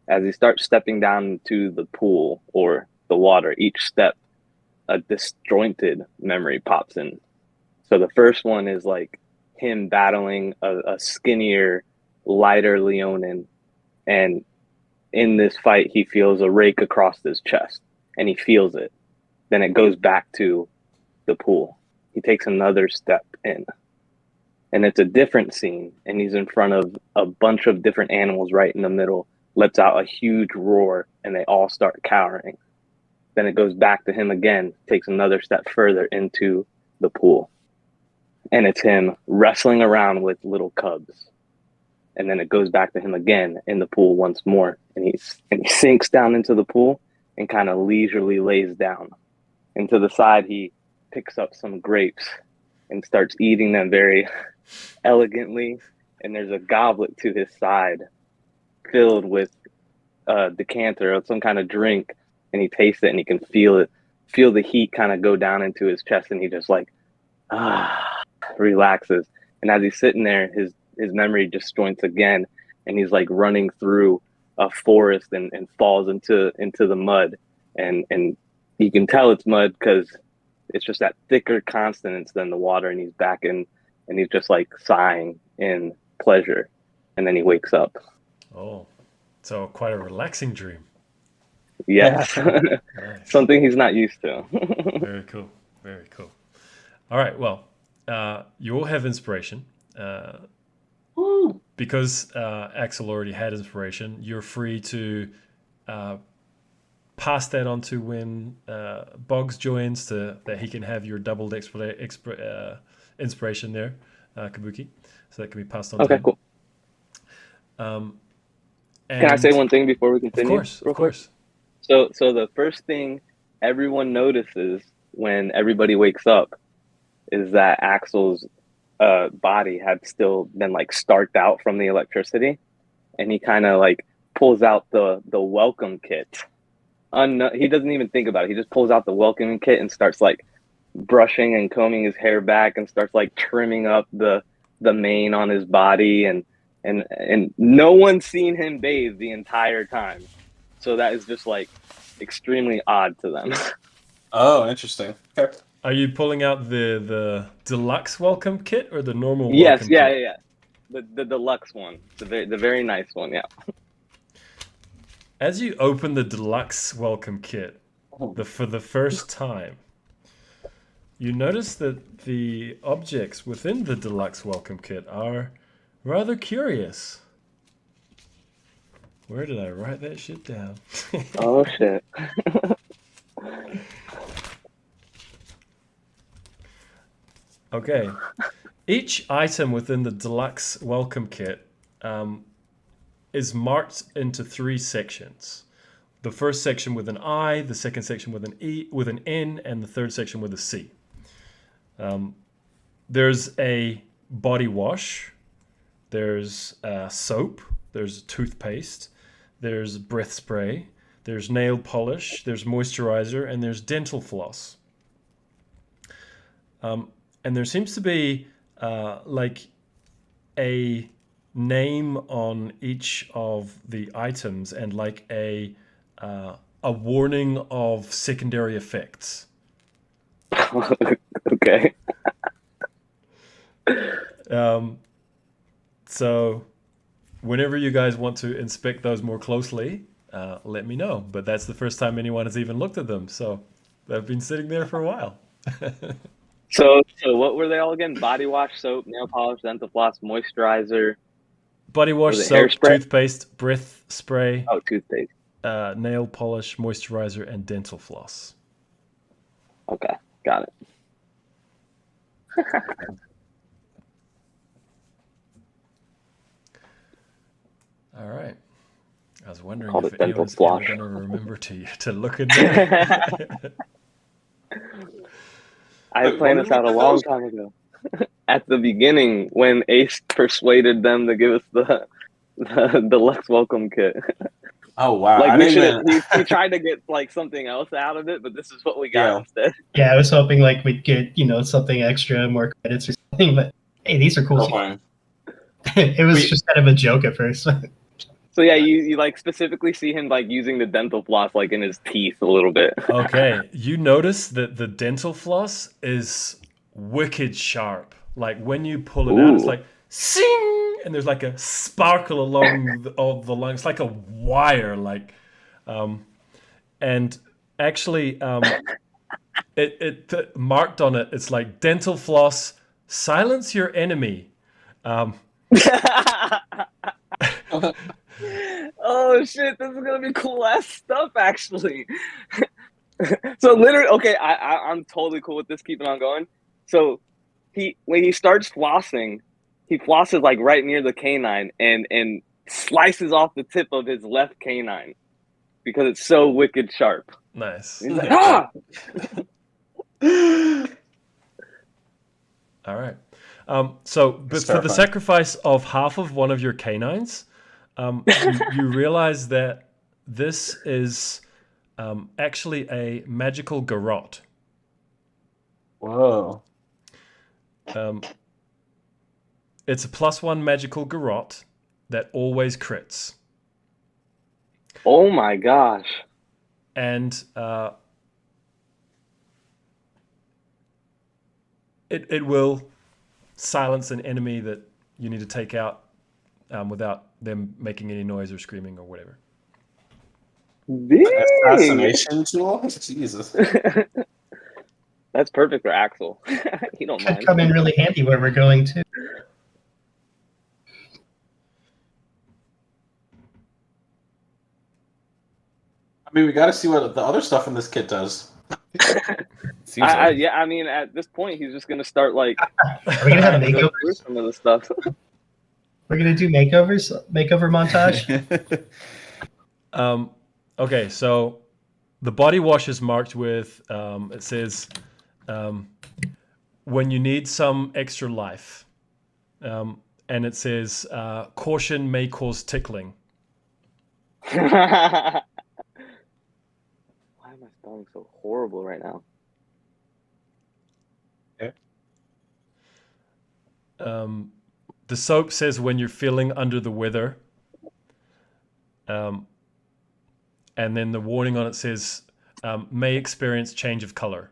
As he starts stepping down into the pool or the water, each step, a disjointed memory pops in. So the first one is like him battling a skinnier, lighter Leonin, and in this fight, he feels a rake across his chest, and he feels it. Then it goes back to the pool. He takes another step in, and it's a different scene, and he's in front of a bunch of different animals right in the middle, lets out a huge roar, and they all start cowering. Then it goes back to him again, takes another step further into the pool, and it's him wrestling around with little cubs. And then it goes back to him again in the pool once more, and he sinks down into the pool and kind of leisurely lays down. And to the side, he picks up some grapes and starts eating them very elegantly. And there's a goblet to his side filled with a decanter of some kind of drink, and he tastes it, and he can feel the heat kind of go down into his chest, and he just like relaxes. And as he's sitting there, his memory disjoints again, and he's like running through a forest and falls into the mud, and you can tell it's mud because it's just that thicker consonants than the water, and he's back in, and he's just like sighing in pleasure, and then he wakes up. Oh, so quite a relaxing dream. Yes. Nice. Something he's not used to. Very cool. Very cool. All right. Well, you all have inspiration. Because Axel already had inspiration, you're free to pass that on to when Boggs joins, that he can have your doubled inspiration there, Kabuki. So that can be passed on to him. Okay, cool. Can I say one thing before we continue? Of course. So the first thing everyone notices when everybody wakes up is that Axel's body had still been like starked out from the electricity, and he kind of like pulls out the welcome kit. He doesn't even think about it. He just pulls out the welcoming kit and starts like brushing and combing his hair back and starts like trimming up the mane on his body, and no one's seen him bathe the entire time. So that is just like extremely odd to them. Oh, interesting. Okay. Are you pulling out the deluxe welcome kit or the normal Yes, welcome yeah, kit? yeah, yeah. The deluxe one, the very nice one, yeah. As you open the deluxe welcome kit for the first time, you notice that the objects within the deluxe welcome kit are rather curious. Where did I write that shit down? Oh shit. Okay. Each item within the deluxe welcome kit is marked into 3 sections. The first section with an I, the second section with an E, with an N, and the third section with a C. There's a body wash, there's soap, there's toothpaste, there's breath spray, there's nail polish, there's moisturizer, and there's dental floss. And there seems to be like a name on each of the items and like a warning of secondary effects. Okay. So whenever you guys want to inspect those more closely, let me know. But that's the first time anyone has even looked at them. So they've been sitting there for a while. So what were they all again? Body wash, soap, nail polish, dental floss, moisturizer. Body wash, soap, hairspray? toothpaste, breath spray, Oh, toothpaste. nail polish, moisturizer, and dental floss. Okay, got it. All right. I was wondering Called if it dental anyone's floss. ever going to remember to look at that. I had planned this out a long time ago. At the beginning, when Ace persuaded them to give us the deluxe welcome kit. Oh wow! Like I we didn't should even... he tried to get like something else out of it, but this is what we got Yeah. instead. Yeah, I was hoping like we'd get, something extra, more credits or something, but hey, these are cool. No point. It was Wait. just kind of a joke at first. So yeah, you like specifically see him like using the dental floss like in his teeth a little bit. Okay, you notice that the dental floss is wicked sharp. Like when you pull it out, it's Ooh. like sing, and there's like a sparkle along the line. It's like a wire, like, and actually, it marked on it. It's like dental floss, silence your enemy. Oh shit, this is gonna be cool ass stuff actually. So literally, okay, I'm totally cool with this, keeping on going. So when he starts flossing, he flosses like right near the canine and slices off the tip of his left canine because it's so wicked sharp. Nice. And he's like, ah! All right. So, but for the sacrifice of half of one of your canines, you realize that this is actually a magical garrote. Whoa. It's a +1 magical garrote that always crits. Oh my gosh. And it will silence an enemy that you need to take out without them making any noise or screaming or whatever. Dang. Assassination tool? Jesus. That's perfect for Axel. He don't Could mind. come in really handy where we're going to. I mean, we got to see what the other stuff in this kit does. Seems like. Yeah, I mean, at this point, he's just gonna start like Are we gonna have go through makeovers? some of the stuff. We're gonna do makeover montage. Okay, so the body wash is marked with, it says, when you need some extra life. and it says, "Caution may cause tickling." Why am I spelling so horrible right now? The soap says when you're feeling under the weather. And then the warning on it says, may experience change of color.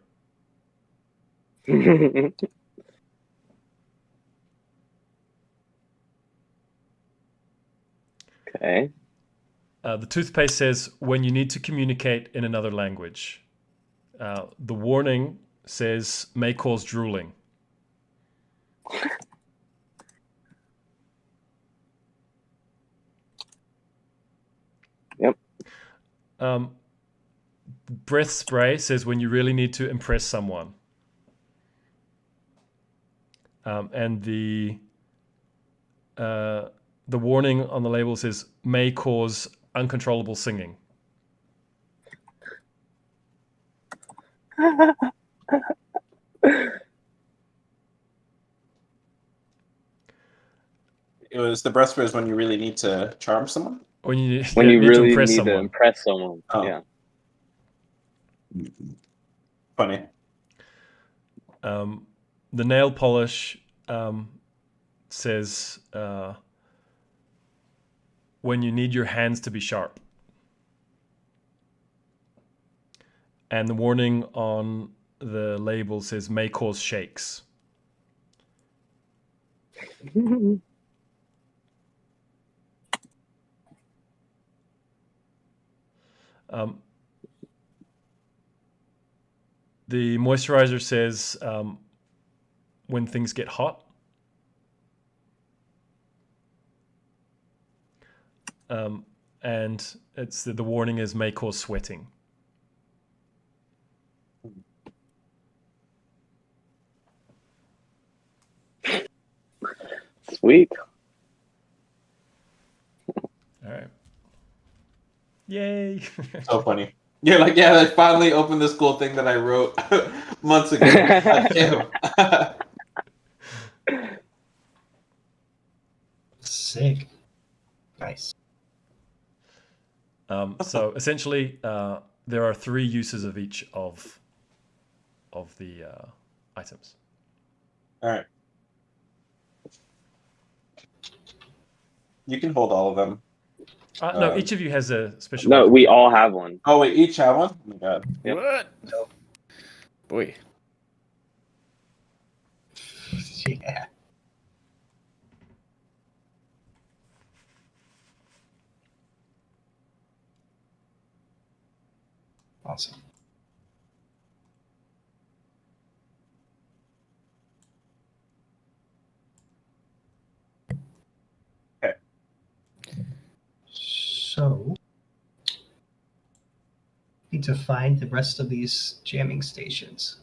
Okay. The toothpaste says when you need to communicate in another language. The warning says may cause drooling. Yep. Breath spray says when you really need to impress someone. And the warning on the label says may cause uncontrollable singing. It was the breath spray is when you really need to charm someone. When you When you need to really impress need to someone. impress someone. Oh. Yeah. Funny. The nail polish says when you need your hands to be sharp. And the warning on the label says may cause shakes. The moisturizer says when things get hot. And it's the warning is may cause sweating. Sweet. All right. Yay. So funny. You're like, yeah, I finally opened this cool thing that I wrote months ago. Sick. Nice. So essentially, there are 3 uses of each of the items. All right. You can hold all of them. No, each of you has a special. No, we all have one. Oh wait, each have one. Oh my god. Yep. What? Boy. Yeah. Awesome. Okay. So, need to find the rest of these jamming stations.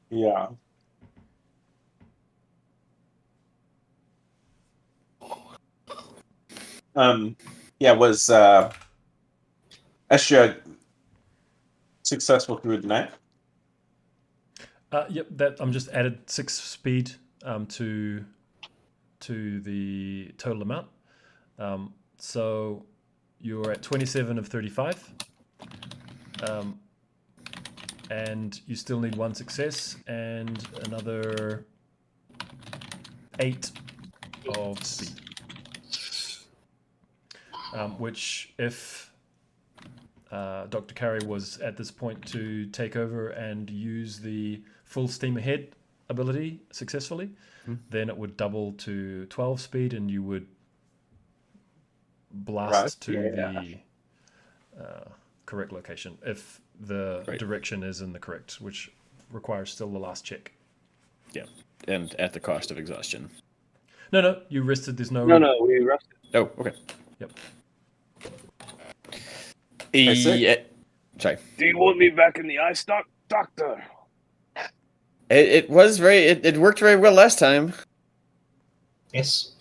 Yeah. Yeah, was Estra successful through the night? Yep, that I'm just added 6 speed to the total amount. So you're at 27 of 35. And you still need 1 success and another 8 of speed. Which, if Dr. Carey was at this point to take over and use the full steam ahead ability successfully, then it would double to 12 speed and you would blast to the correct location if the direction is in the correct, which requires still the last check. Yeah, and at the cost of exhaustion. No, you rested. There's no. No, we rested. Oh, okay. Yep. Sorry. Do you want me back in the eye stock, doctor? It was very. It worked very well last time. Yes.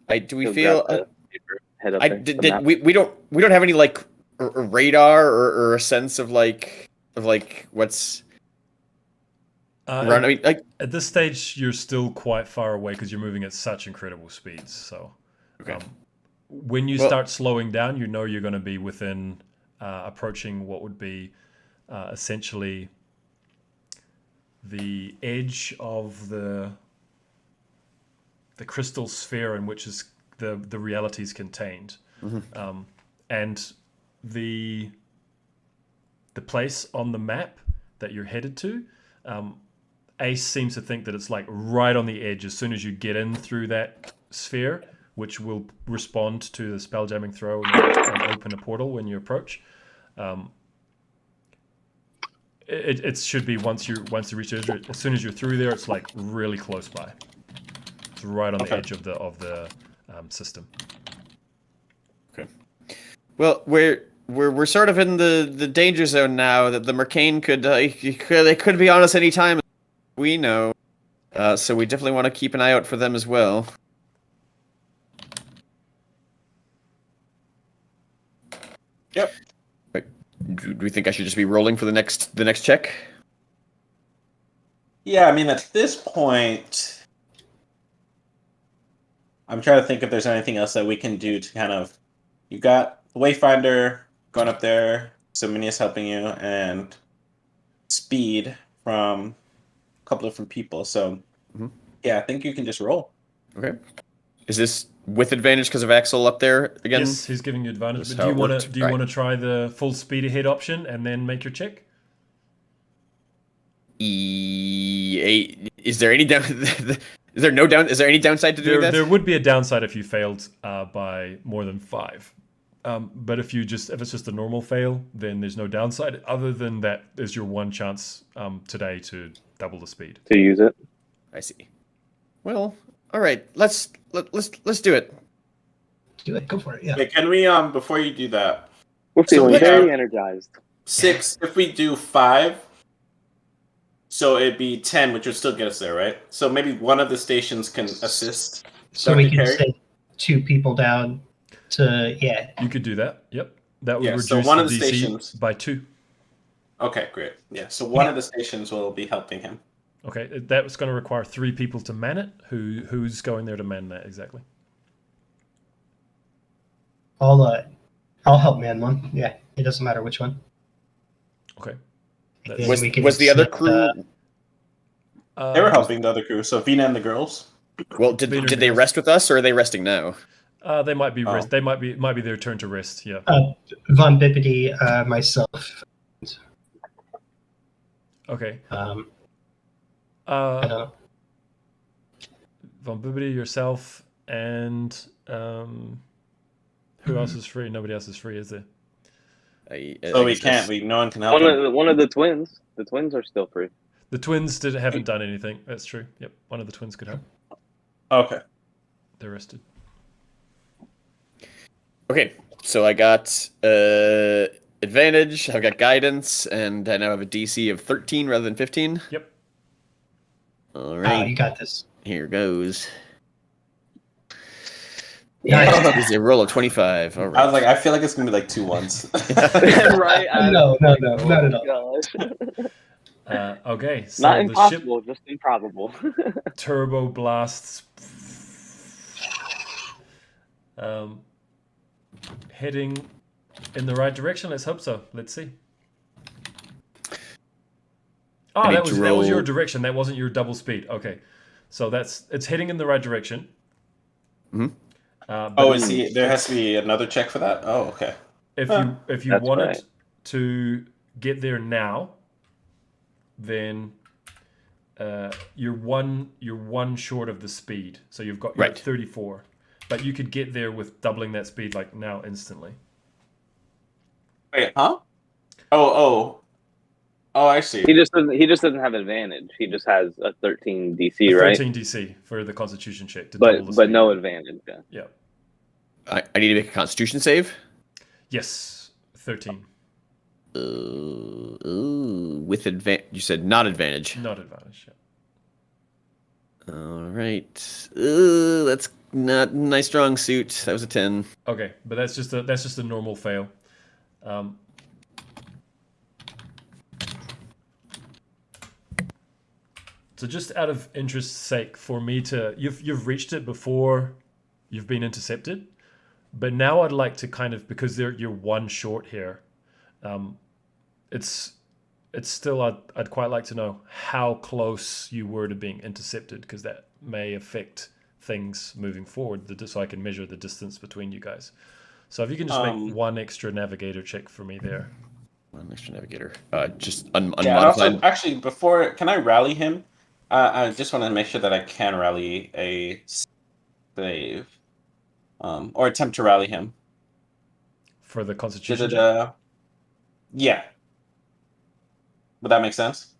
Do we He'll feel? grab the paper, head up there, the map. We don't have any like radar or a sense of like what's run? I mean, like, At this stage, you're still quite far away because you're moving at such incredible speeds. So, okay. When you Well- start slowing down, you know you're going to be within approaching what would be essentially the edge of the crystal sphere in which is the reality is contained, and the place on the map that you're headed to. Ace seems to think that it's like right on the edge. As soon as you get in through that sphere, which will respond to the spelljamming throw and open a portal when you approach. It should be once you reach it. As soon as you're through there, it's like really close by. It's right on the edge of the system. Okay. Well, we're sort of in the danger zone now. That the Mercane could be on us any time. We know, so we definitely want to keep an eye out for them as well. Yep. Do we think I should just be rolling for the next check? Yeah, I mean, at this point, I'm trying to think if there's anything else that we can do to kind of. You got the Wayfinder going up there, Simonius helping you, and speed from a couple different people. So, yeah, I think you can just roll. Okay. Is this with advantage because of Axel up there again? Yes, he's giving you advantage. That's But how do you it want worked. to want to try the full speed ahead option and then make your check? Is there any down? Is there no down? Is there any downside to doing that? There would be a downside if you failed by more than 5. But if it's just a normal fail, then there's no downside. Other than that, is your one chance today to double the speed. To use it. I see. Well, all right. Let's do it. Do it. Go for it. Yeah. Okay, can we before you do that, We're So feeling we very have- energized. 6? If we do 5, so it'd be 10, which would still get us there, right? So maybe one of the stations can assist. So we Dr. can Carey? send 2 people down to You could do that. Yep. That would Yeah, reduce so one the of the DC stations- by 2. Okay, great. Yeah, so one of the stations will be helping him. Okay, that was going to require 3 people to man it. Who's going there to man that exactly? I'll help man one. Yeah, it doesn't matter which one. Okay. And That's- we can Was the other send, crew? They were helping the other crew, so Vina and the girls. Well, did they rest with us, or are they resting now? They might be Oh. rest. They might be their turn to rest. Yeah. Von Bippity, myself. Okay. I don't Uh, know. Von Bibbidi, yourself, and who else is free? Nobody else is free, is there? So we can't. No one can help him. One of the twins. The twins are still free. The twins haven't done anything. That's true. Yep. One of the twins could help. Okay. They're rested. Okay, so I got advantage. I've got guidance, and I now have a DC of 13 rather than 15. Yep. All You right, got this. here goes. Nice. This is a roll of 25. All I was right. like, I feel like it's gonna be like 2 1s. Right? No, not at all. Gosh. Okay. So Not the ship impossible, just improbable. turbo blasts. Heading in the right direction. Let's hope so. Let's see. Oh, I need that to was your roll- direction. That wasn't your double speed. Okay, so it's heading in the right direction. Mhm. But Oh, is he? There has to be another check for that. Oh, okay. if you That's wanted right. to get there now, then you're one short of the speed. So you're at Right. 34, but you could get there with doubling that speed like now instantly. Wait, huh? Oh, I see. He just doesn't have advantage. He just has a 13 DC, right? 13 DC for the Constitution check to double the But speed. no advantage. Yeah. Yeah. I need to make a Constitution save. Yes. 13. With advantage. You said not advantage. Not advantage. Yeah. All right. That's not nice strong suit. That was a 10. Okay, but that's just a normal fail. So just out of interest's sake, for me to you've reached it before you've been intercepted, but now I'd like to kind of, because you're one short here, it's still I'd quite like to know how close you were to being intercepted, because that may affect things moving forward, so I can measure the distance between you guys. So if you can just make one extra navigator check for me there. One extra navigator. Just Yeah, unmodified. also, actually, before, can I rally him? I just want to make sure that I can rally a save. Or attempt to rally him. For the constitution check? Yeah. Would that make sense?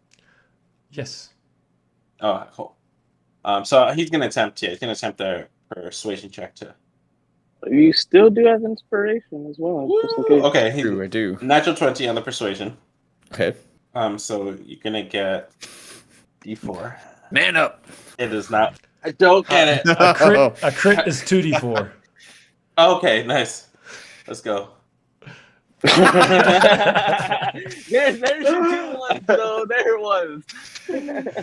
Yes. Oh, cool. So he's going to attempt a persuasion check to... You still do have inspiration as well. Just in case. Okay, True, I do. natural 20 on the persuasion. Okay. So you're going to get D4. Man up. It is not... I don't get it. A crit is 2d4. Okay, nice. Let's go. there's your 2 ones, though. There it was.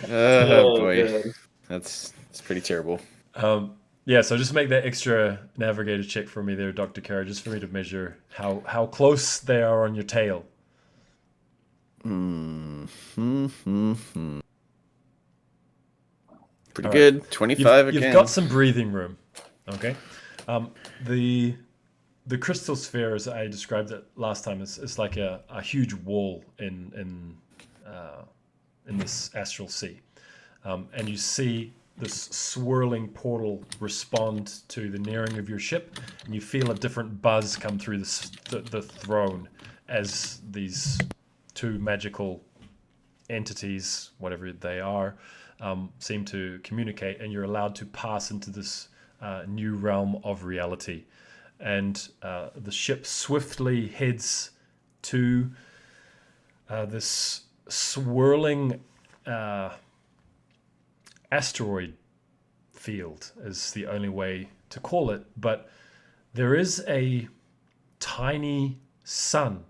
Oh boy, man. that's pretty terrible. Yeah, so just make that extra navigator check for me there, Dr. Kara, just for me to measure how close they are on your tail. Pretty good. 25 again. You've got some breathing room. Okay. The crystal sphere, as I described it last time, is like a huge wall in this astral sea, and you see this swirling portal respond to the nearing of your ship, and you feel a different buzz come through the throne as these two magical entities, whatever they are, seem to communicate, and you're allowed to pass into this new realm of reality. And the ship swiftly heads to this swirling asteroid field, is the only way to call it. But there is a tiny sun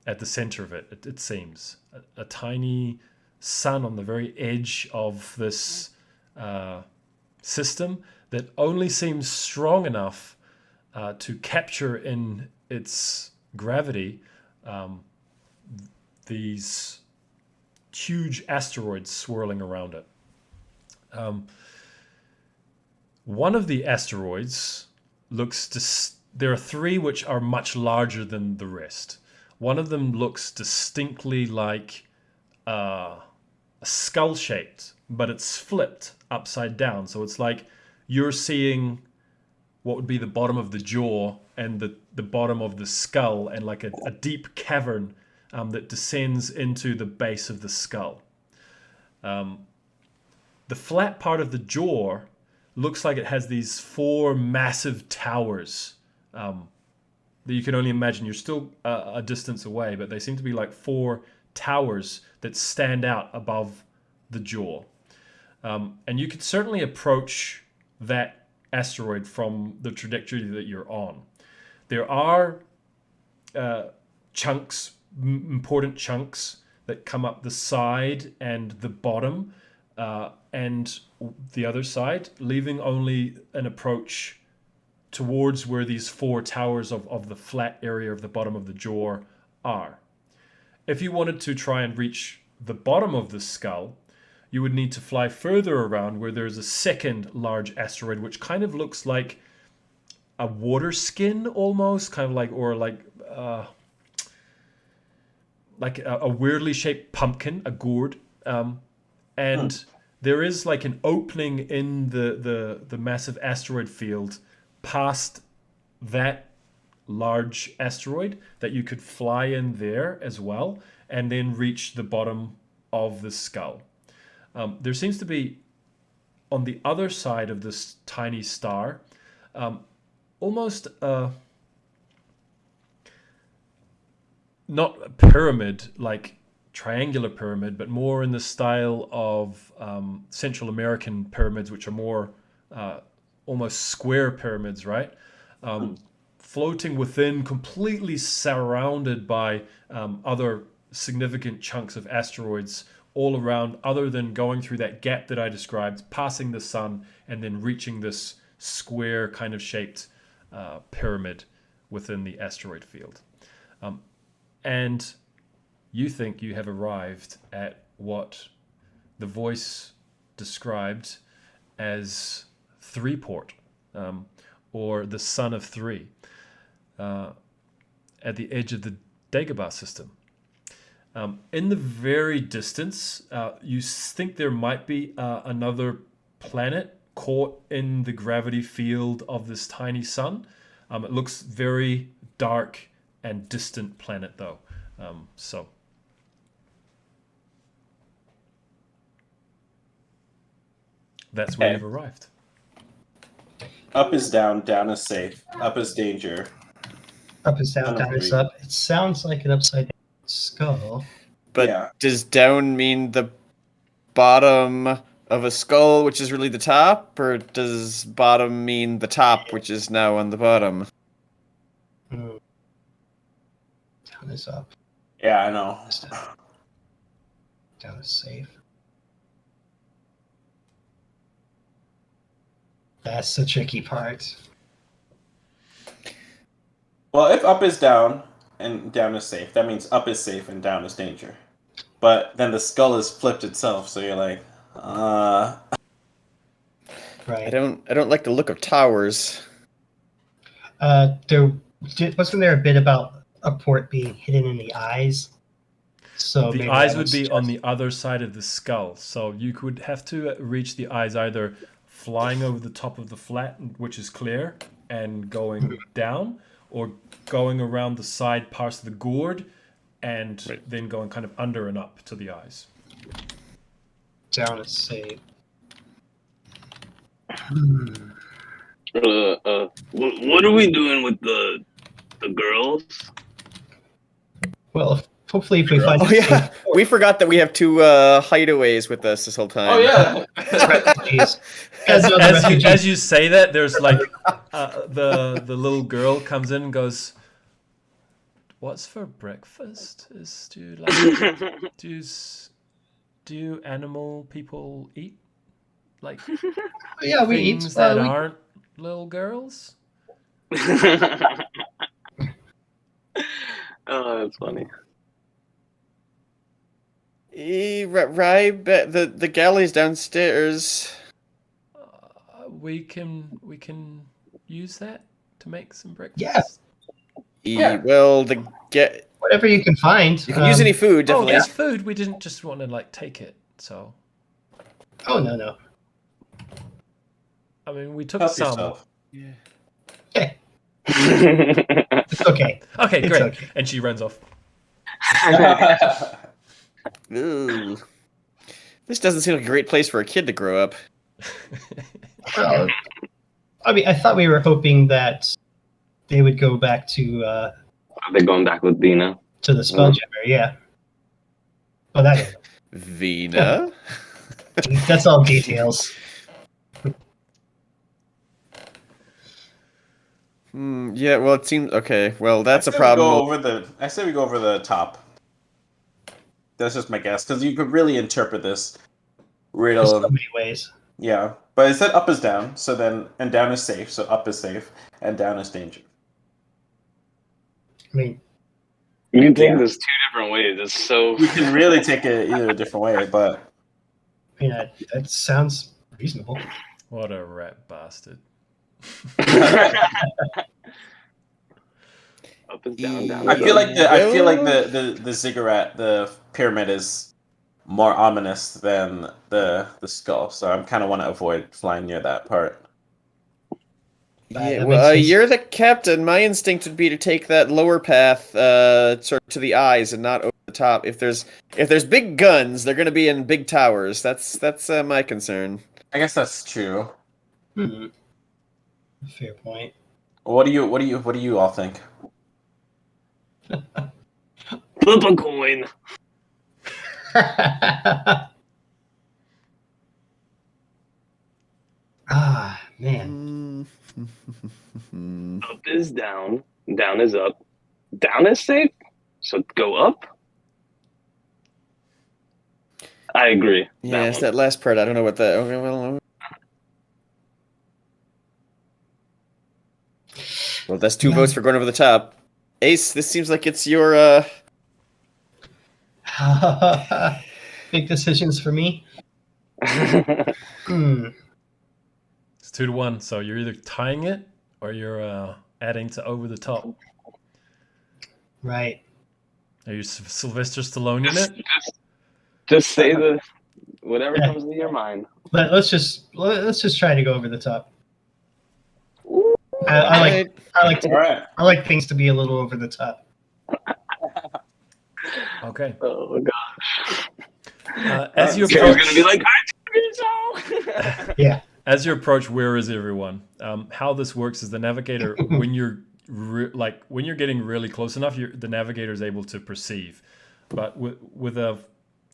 at the center of it, it seems. A tiny sun on the very edge of this system that only seems strong enough to capture in its gravity these huge asteroids swirling around it. One of the asteroids there are three which are much larger than the rest. One of them looks distinctly like skull-shaped, but it's flipped upside down. So it's like you're seeing what would be the bottom of the jaw and the bottom of the skull, and like a deep cavern that descends into the base of the skull. The flat part of the jaw looks like it has these four massive towers that you can only imagine. You're still a distance away, but they seem to be like four towers that stand out above the jaw. And you could certainly approach that asteroid from the trajectory that you're on. There are important chunks that come up the side and the bottom and the other side, leaving only an approach towards where these four towers of the flat area of the bottom of the jaw are. If you wanted to try and reach the bottom of the skull, you would need to fly further around where there's a second large asteroid, which kind of looks like a water skin almost, kind of like, or like a weirdly shaped pumpkin, a gourd. And there is like an opening in the massive asteroid field past that large asteroid that you could fly in there as well, and then reach the bottom of the skull. There seems to be, on the other side of this tiny star, almost not a pyramid, like triangular pyramid, but more in the style of Central American pyramids, which are more almost square pyramids, right? Floating within, completely surrounded by other significant chunks of asteroids all around, other than going through that gap that I described, passing the sun, and then reaching this square kind of shaped pyramid within the asteroid field. And you think you have arrived at what the voice described as Threeport, or the Sun of Three, at the edge of the Dagobah system. In the very distance, you think there might be another planet caught in the gravity field of this tiny sun. It looks very dark and distant planet, though. So that's where Okay. you've arrived. Up is down, down is safe, up is danger. Up is down, Son of down is three. up. It sounds like an upside down skull. But Yeah. does down mean the bottom of a skull, which is really the top, or does bottom mean the top, which is now on the bottom? Hmm. Down is up. Yeah, I know. Down is safe. That's the tricky part. Well, if up is down and down is safe, that means up is safe and down is danger. But then the skull is flipped itself, so you're like, I Right. don't like the look of towers. Wasn't there a bit about a port being hidden in the eyes? So The maybe eyes that would be suggest- on the other side of the skull, so you could have to reach the eyes either flying over the top of the flat, which is clear, and going down, or going around the side past the gourd, and Right. then going kind of under and up to the eyes. down is safe. What are we doing with the girls? Well, hopefully, if we find Oh yeah, we forgot that we have two hideaways with us this whole time. oh yeah. refugees. As, As other as, you, refugees. as you say that, there's like the little girl comes in and goes, "What's for breakfast? Do animal people eat like Yeah, we eat. things that we- aren't little girls?" Oh, that's funny. Right, the galley's downstairs. We can use that to make some breakfast. Yeah. Yeah. Well, Whatever you can find. you can use any food, Oh, definitely. there's food. We didn't just want to like take it. So Oh no. I mean, we took Help some. yourself. Okay, it's okay. Okay, It's great. okay. And she runs off. Ooh. This doesn't seem like a great place for a kid to grow up. Well, I mean, I thought we were hoping that they would go back to Are they going back with Dina? the Spelljammer. Yeah. Oh, that Vina? that's all details. Yeah, well, it seems... Okay, well, that's a I say problem. I say we go over the top. That's just my guess, because you could really interpret this There's riddle. so many ways. Yeah, but it said up is down, so then and down is safe, so up is safe, and down is danger. I mean, You can take Yeah. this two different ways. It's so. You can really take it either a different way, but that sounds reasonable. What a rat bastard. Up and down, down. I and feel up. like the ziggurat, the pyramid is more ominous than the skull, so I kind of want to avoid flying near that part. Yeah, That well, makes sense. you're the captain. My instinct would be to take that lower path, sort of to the eyes and not over the top. If there's big guns, they're going to be in big towers. That's my concern. I guess that's true. Fair point. What do you all think? Flip a coin. Ah, man. Up is down. Down is up. Down is safe. So go up. I agree. Yeah, it's that last part. I don't know what that. Okay, well, that's 2 votes for going over the top. Ace, this seems like it's your. Big decisions for me. Hmm. It's 2-1, so you're either tying it or you're adding to over the top. Right. Are you Sylvester Stallone in it? Just say whatever comes to your mind. But let's just try to go over the top. I like things to be a little over the top. Okay. Oh gosh. As you Gary's approach, gonna be like, I told you so. Yeah. as you approach, where is everyone? How this works is the navigator, when you're when you're getting really close enough, the navigator is able to perceive. But with a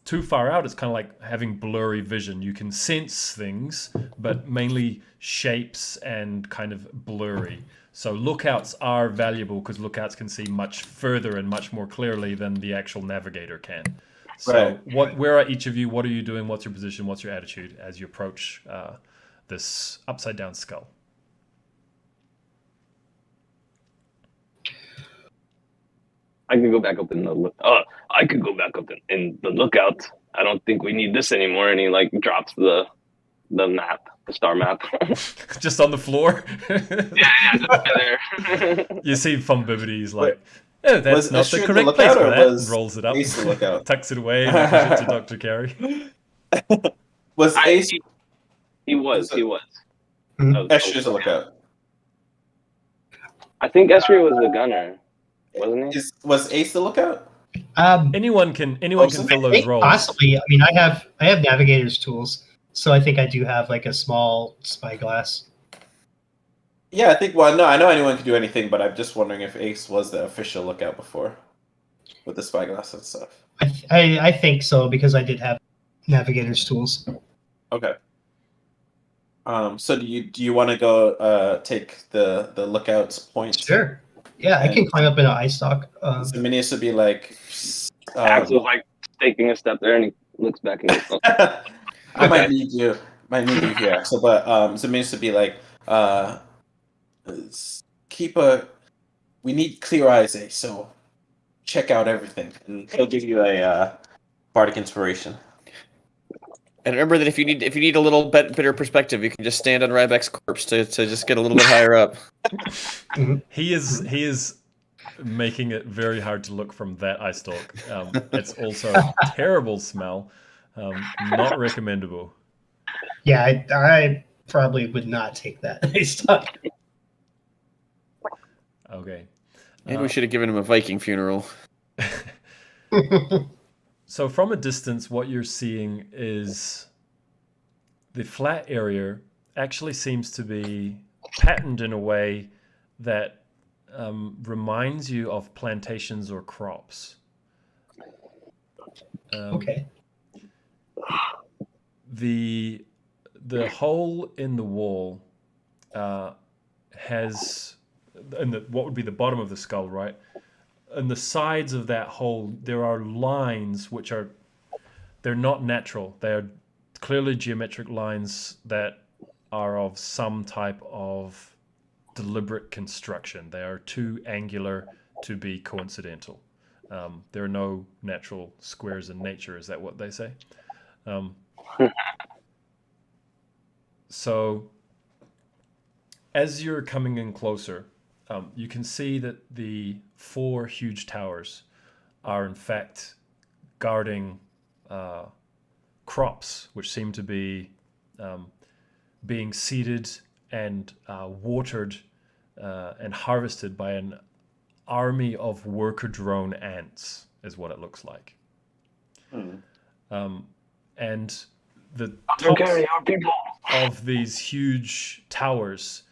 too far out, it's kind of like having blurry vision. You can sense things, but mainly shapes and kind of blurry. So lookouts are valuable because lookouts can see much further and much more clearly than the actual navigator can. So where are each of you? What are you doing? What's your position? What's your attitude as you approach this upside down skull? I could go back up in the I could go back up in the lookout. I don't think we need this anymore. And he like drops the map, the star map. Just on the floor? yeah, just there. You see Von Bibbity's like, oh, that's Was not the Astrid correct the place lookout, for or that. was And rolls it up, Ace the lookout? tucks it away, and gives it to Dr. Carey. Was Ace He was. Esther's a lookout? I think Esther was the gunner, wasn't he? Was Ace the lookout? Anyone can fill those roles. Possibly. I mean, I have navigator's tools, so I think I do have like a small spyglass. Yeah, I think. Well, no, I know anyone can do anything, but I'm just wondering if Ace was the official lookout before, with the spyglass and stuff. I think so because I did have navigator's tools. Okay. So do you want to go take the lookout's point? Sure. Yeah, I can climb up in an eye stalk. Zeminius would be like. Axel's like taking a step there, and he looks back and goes, I Okay. might need you here, Axel. But Zeminius would be like, we need clear eyes, Ace. So check out everything, and he'll give you a bardic inspiration. And remember that if you need a little bit better perspective, you can just stand on Rybek's corpse to just get a little bit higher up. He is making it very hard to look from that eye stalk. It's also a terrible smell. Not recommendable. Yeah, I probably would not take that eye stalk. Okay. Maybe we should have given him a Viking funeral. So from a distance, what you're seeing is the flat area actually seems to be patterned in a way that reminds you of plantations or crops. Okay. The hole in the wall has, what would be the bottom of the skull, right? On the sides of that hole, there are lines which they're not natural. They are clearly geometric lines that are of some type of deliberate construction. They are too angular to be coincidental. There are no natural squares in nature. Is that what they say? So as you're coming in closer, you can see that the 4 huge towers are in fact guarding crops, which seem to be being seeded and watered and harvested by an army of worker drone ants, is what it looks like. And the tops of these huge towers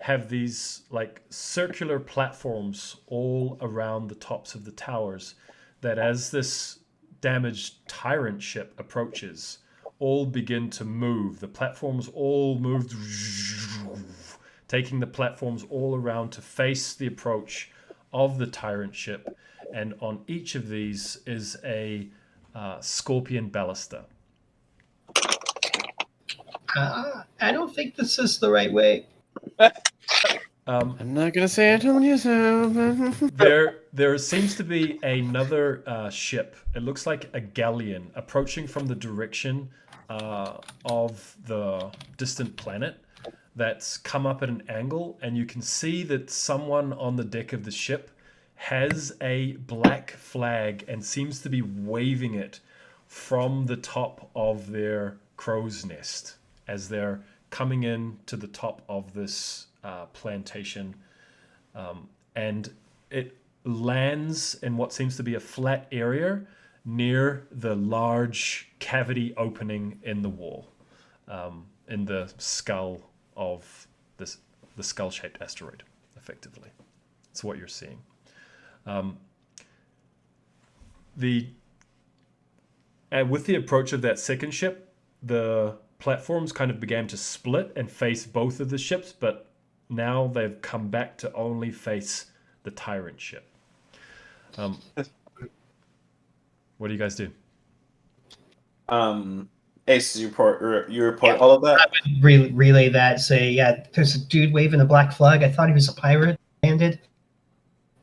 have these like circular platforms all around the tops of the towers that, as this damaged tyrant ship approaches, all begin to move. The platforms all move, taking the platforms all around to face the approach of the tyrant ship. And on each of these is a scorpion ballista. I don't think this is the right way. I'm not gonna say I told you so. There seems to be another ship. It looks like a galleon approaching from the direction of the distant planet that's come up at an angle, and you can see that someone on the deck of the ship has a black flag and seems to be waving it from the top of their crow's nest as they're coming in to the top of this plantation. And it lands in what seems to be a flat area near the large cavity opening in the wall, in the skull of the skull-shaped asteroid, effectively. That's what you're seeing. With the approach of that second ship, the platforms kind of began to split and face both of the ships, but now they've come back to only face the tyrant ship. What do you guys do? Ace, you report all of that? I would relay that, say, yeah, there's a dude waving a black flag. I thought he was a pirate, landed.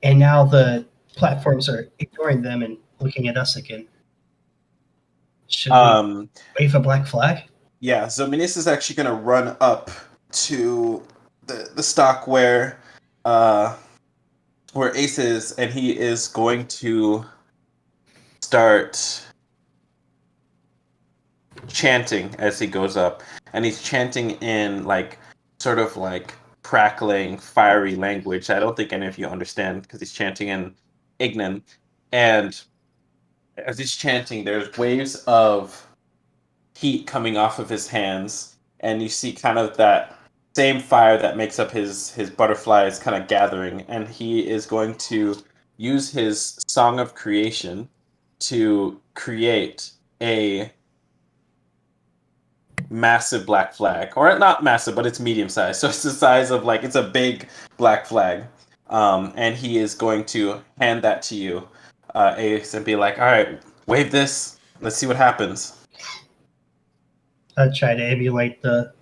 And now the platforms are ignoring them and looking at us again. Should we wave a black flag? Yeah, so Minis is actually going to run up to the stock where Ace is, and he is going to start chanting as he goes up, and he's chanting in sort of crackling, fiery language. I don't think any of you understand because he's chanting in Ignan, and as he's chanting, there's waves of heat coming off of his hands, and you see kind of that same fire that makes up his butterflies kind of gathering, and he is going to use his Song of Creation to create a massive black flag, or not massive, but it's medium size. So it's the size of it's a big black flag, and he is going to hand that to you, Ace, and be like, "All right, wave this. Let's see what happens." I'd try to emulate the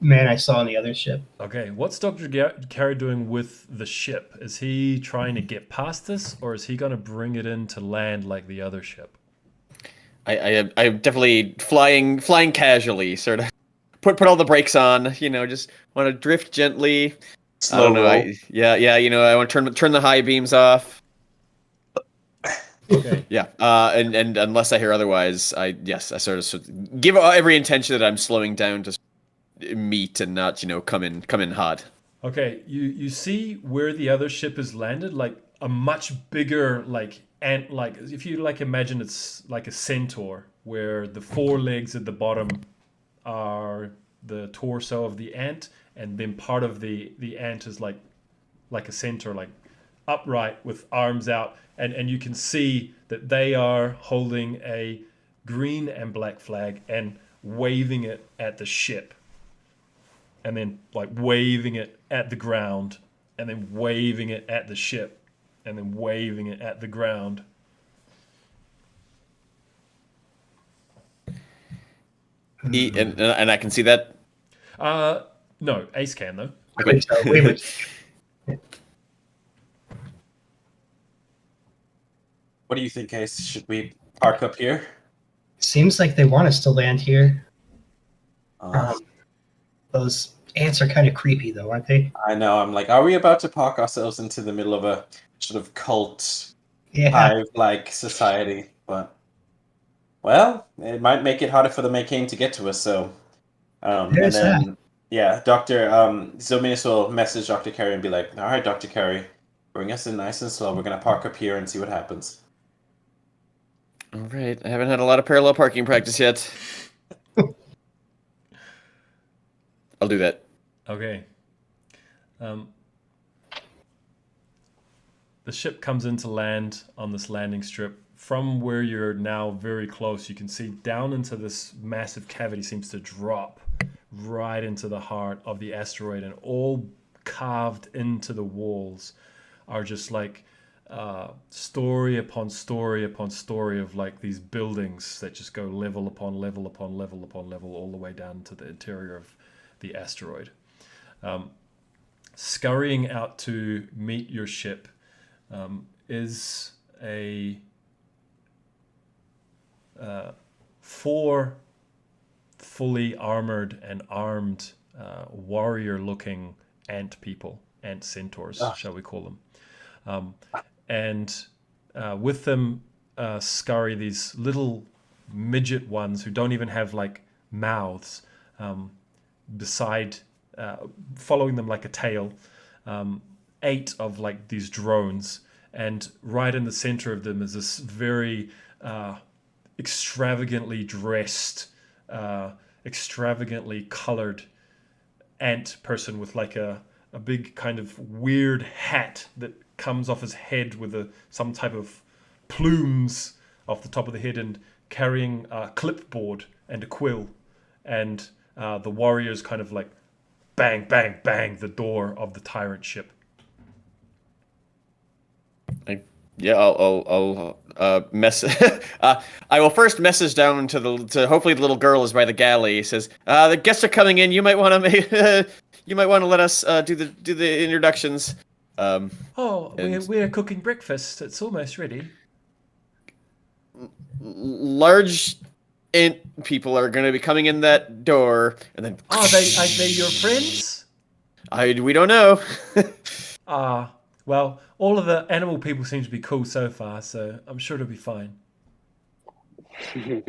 man I saw on the other ship. Okay, what's Dr. Carey doing with the ship? Is he trying to get past this, or is he going to bring it in to land like the other ship? I'm definitely flying casually, sort of put all the brakes on, just want to drift gently. Slow I don't know. roll. I want to turn the high beams off. Okay. Yeah. And unless I hear otherwise, I sort of give every intention that I'm slowing down to meet and not, come in hot. Okay, you see where the other ship has landed, like a much bigger ant, if you imagine it's like a centaur, where the four legs at the bottom are the torso of the ant, and then part of the ant is like a centaur, upright with arms out, and you can see that they are holding a green and black flag and waving it at the ship, and then waving it at the ground, and then waving it at the ship, and then waving it at the ground. And I can see that. No, Ace can though. Okay. What do you think, Ace? Should we park up here? Seems like they want us to land here. Uh, Those ants are kind of creepy, though, aren't they? I know. I'm are we about to park ourselves into the middle of a sort of cult Yeah. hive-like society? But well, it might make it harder for the Mercane to get to us. So, There's that. yeah, Doctor Zominis will message Dr. Carey and be like, "All right, Dr. Carey, bring us in nice and slow. We're gonna park up here and see what happens." All right. I haven't had a lot of parallel parking practice yet. I'll do that. Okay. The ship comes into land on this landing strip. From where you're now very close, you can see down into this massive cavity seems to drop right into the heart of the asteroid, and all carved into the walls are just story upon story upon story of like these buildings that just go level upon level upon level upon level all the way down to the interior of the asteroid. Scurrying out to meet your ship is a 4 fully armored and armed warrior-looking ant centaurs, shall we call them. And with them scurry these little midget ones who don't even have like mouths beside, following them like a tail, 8 of like these drones, and right in the center of them is this very extravagantly dressed, extravagantly colored ant person with like a big kind of weird hat that comes off his head with some type of plumes off the top of the head, and carrying a clipboard and a quill, and the warriors kind of like bang, bang, bang the door of the tyrant ship. Yeah, I'll I will first message down to hopefully the little girl is by the galley. He says, the guests are coming in. You might want to let us do the introductions. We're cooking breakfast. It's almost ready. Large ant people are going to be coming in that door, and then Are they your friends? We don't know. Well, all of the animal people seem to be cool so far, so I'm sure it'll be fine. You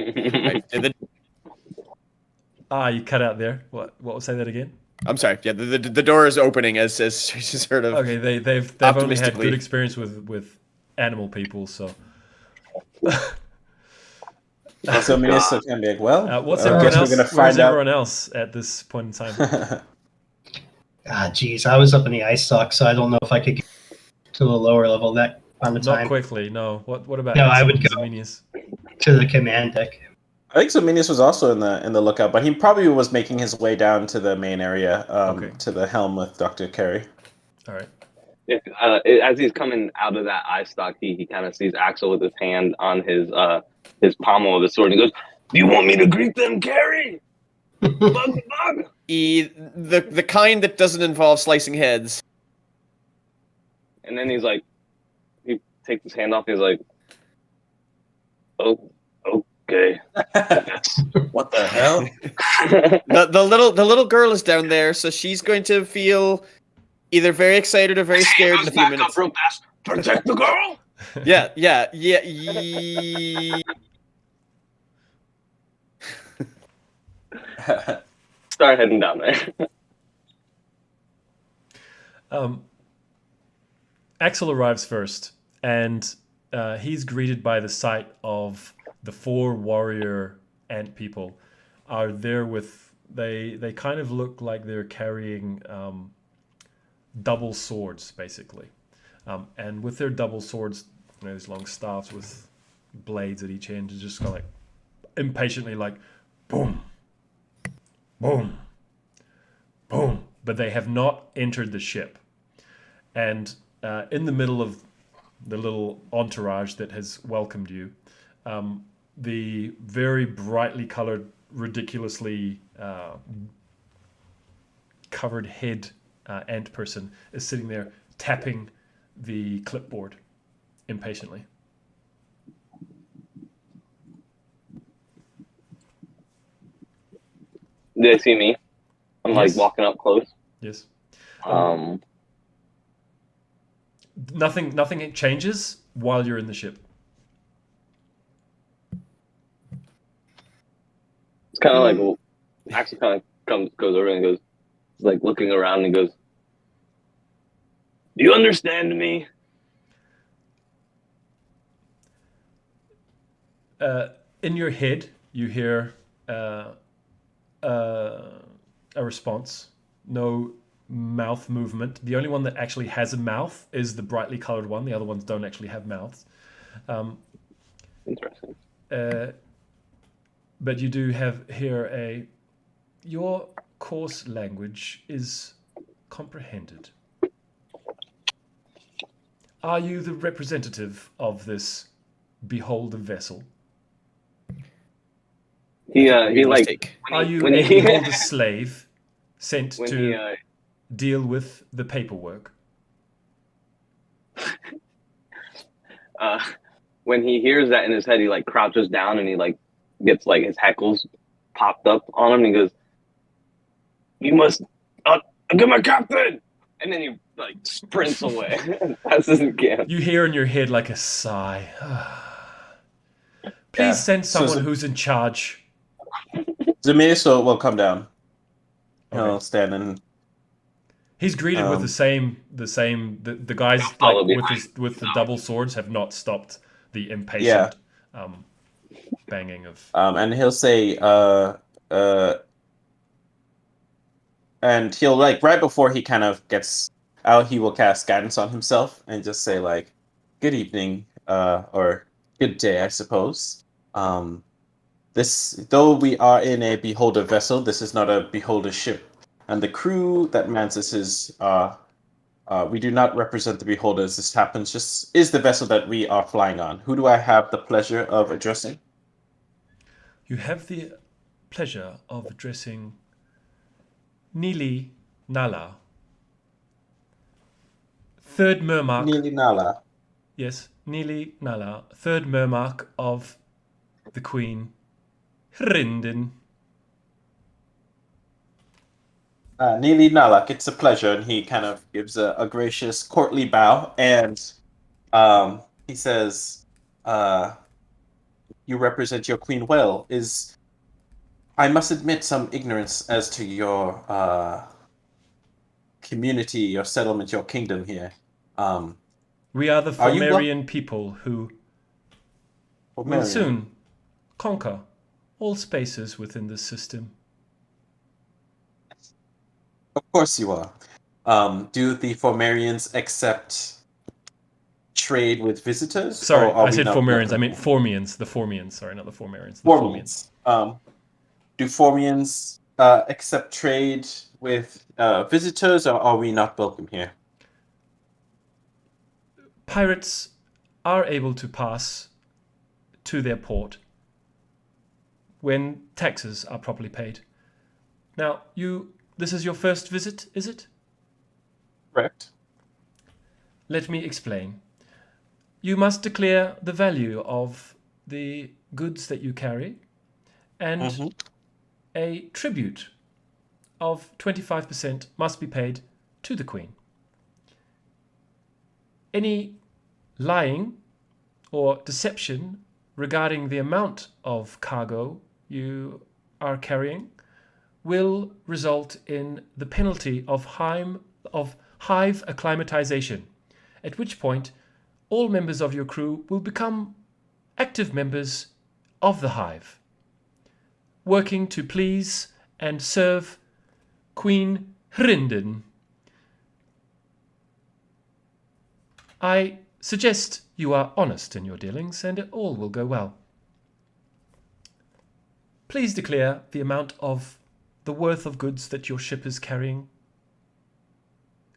cut out there. What was, say that again? I'm sorry. Yeah, the door is opening as sort of. Okay, they've only had good experience with animal people, so. So Minister can be like, well, what's I everyone guess else? we're gonna Where's find out. everyone else at this point in time? Geez, I was up in the ice dock, so I don't know if I could get to the lower level that on the Not time. quickly, no. What about No, Axel I would and go Zaminius? to the command deck. I think Sominius was also in the lookout, but he probably was making his way down to the main area, to the helm with Dr. Carey. All right. As he's coming out of that eye stock, he kind of sees Axel with his hand on his pommel of the sword, and he goes, "Do you want me to greet them, Carey? Bug. The kind that doesn't involve slicing heads." And then he's like, he takes his hand off. And he's like, "Oh, okay." What the hell? the little girl is down there, so she's going to feel either very excited or very scared in a few minutes. Real fast. Protect the girl. Yeah. Start heading down there. Axel arrives first, and he's greeted by the sight of the 4 warrior ant people are there with they kind of look like they're carrying double swords, basically, and with their double swords, these long staffs with blades at each end, is just kind of like impatiently like boom, boom, boom, but they have not entered the ship. And in the middle of the little entourage that has welcomed you, the very brightly colored, ridiculously covered head ant person is sitting there tapping the clipboard impatiently. Do they see me? I'm Yes. like walking up close. Yes. Nothing changes while you're in the ship. It's kind of like, well, Axel kind of goes over and goes, like looking around and goes, "Do you understand me?" In your head, you hear a response. No mouth movement. The only one that actually has a mouth is the brightly colored one. The other ones don't actually have mouths. Interesting. But you do have here your coarse language is comprehended. Are you the representative of this beholder vessel? He Made a like mistake. Are you when a he- beholder slave sent when to he deal with the paperwork? when he hears that in his head, he like crouches down and he like gets like his hackles popped up on him. And he goes, "You must get my captain!" And then he like sprints away as fast as he can. You hear in your head like a sigh. Please Yeah. send So someone who's in charge. Zamiso will come down. He'll Okay. stand and He's greeted with the same. The guys Follow like behind. with the double swords have not stopped the impatient banging of. and he'll say, and he'll like right before he kind of gets out, he will cast guidance on himself and just say like, "Good evening, or good day, I suppose. This, though we are in a beholder vessel, this is not a beholder ship, and the crew that mans this is we do not represent the beholders. This happens just is the vessel that we are flying on. Who do I have the pleasure of addressing?" You have the pleasure of addressing Nili Nala, third Mermark. Nili Nala. Yes, Nili Nala, third Mermark of the Queen Hrindin. Nili Nalak, it's a pleasure, and he kind of gives a gracious, courtly bow, and he says, "You represent your queen well. I must admit some ignorance as to your community, your settlement, your kingdom here. We are the Are you Fomerian people who will Fomerian. soon conquer all spaces within this system. Of course you are. Do the Fomerians accept trade with visitors? Sorry, or are I we said not Fomerians. I welcome meant here? Formians. The Formians. Sorry, not the Fomerians. The Formians. Formians. Do Formians accept trade with visitors, or are we not welcome here? Pirates are able to pass to their port when taxes are properly paid. Now, this is your first visit, is it? Correct. Let me explain. You must declare the value of the goods that you carry, and a tribute of 25% must be paid to the Queen. Any lying or deception regarding the amount of cargo you are carrying will result in the penalty of hive acclimatization, at which point all members of your crew will become active members of the hive, working to please and serve Queen Hrindin. I suggest you are honest in your dealings, and it all will go well. Please declare the amount of the worth of goods that your ship is carrying,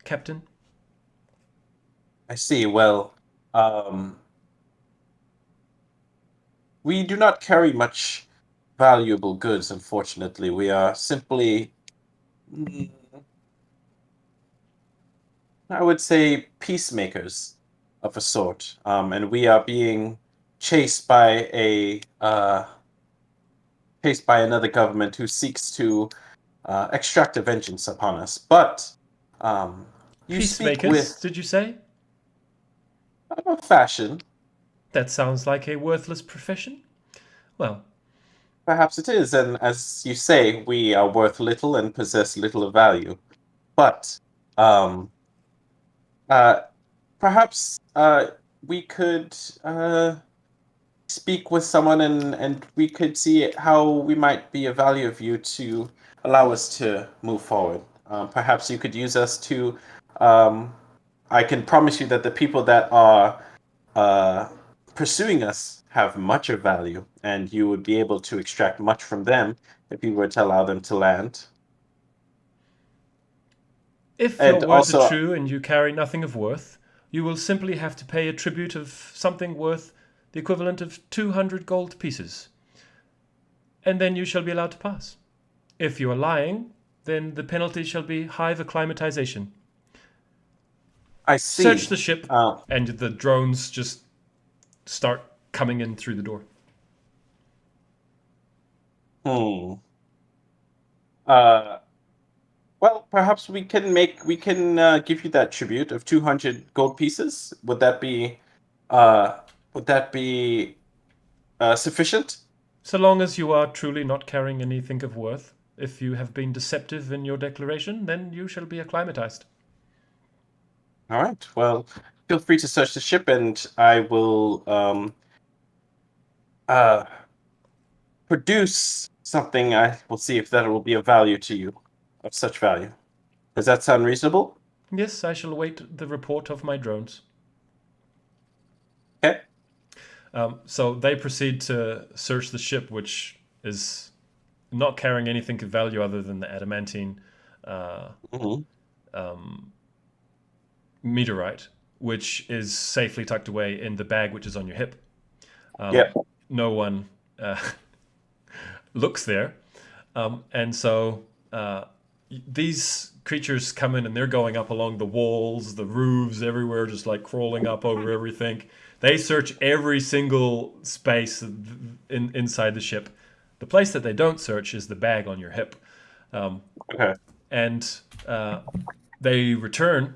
Captain. I see. Well, we do not carry much valuable goods, unfortunately. We are simply, I would say, peacemakers of a sort. And we are being chased by another government who seeks to extract a vengeance upon us. But you speak Peacemakers, with did you say? a fashion. That sounds like a worthless profession. Well, Perhaps it is, and as you say, we are worth little and possess little of value. But perhaps we could speak with someone, and we could see how we might be of value of you to allow us to move forward. Perhaps you could use us to. I can promise you that the people that are pursuing us have much of value, and you would be able to extract much from them if you were to allow them to land. if And your words are also- true and you carry nothing of worth, you will simply have to pay a tribute of something worth the equivalent of 200 gold pieces. And then you shall be allowed to pass. If you are lying, then the penalty shall be hive acclimatization. I see. Search the ship, Uh, and the drones just start coming in through the door. Well, perhaps we can give you that tribute of 200 gold pieces. Would that be sufficient? So long as you are truly not carrying anything of worth. If you have been deceptive in your declaration, then you shall be acclimatized. All right. Well, feel free to search the ship, and I will produce something. I will see if that will be of value to you, of such value. Does that sound reasonable? Yes, I shall await the report of my drones. Okay. So they proceed to search the ship, which is not carrying anything of value other than the adamantine meteorite, which is safely tucked away in the bag which is on your hip. No one looks there. And so these creatures come in and they're going up along the walls, the roofs, everywhere, just like crawling up over everything. They search every single space inside the ship. The place that they don't search is the bag on your hip. Okay. And they return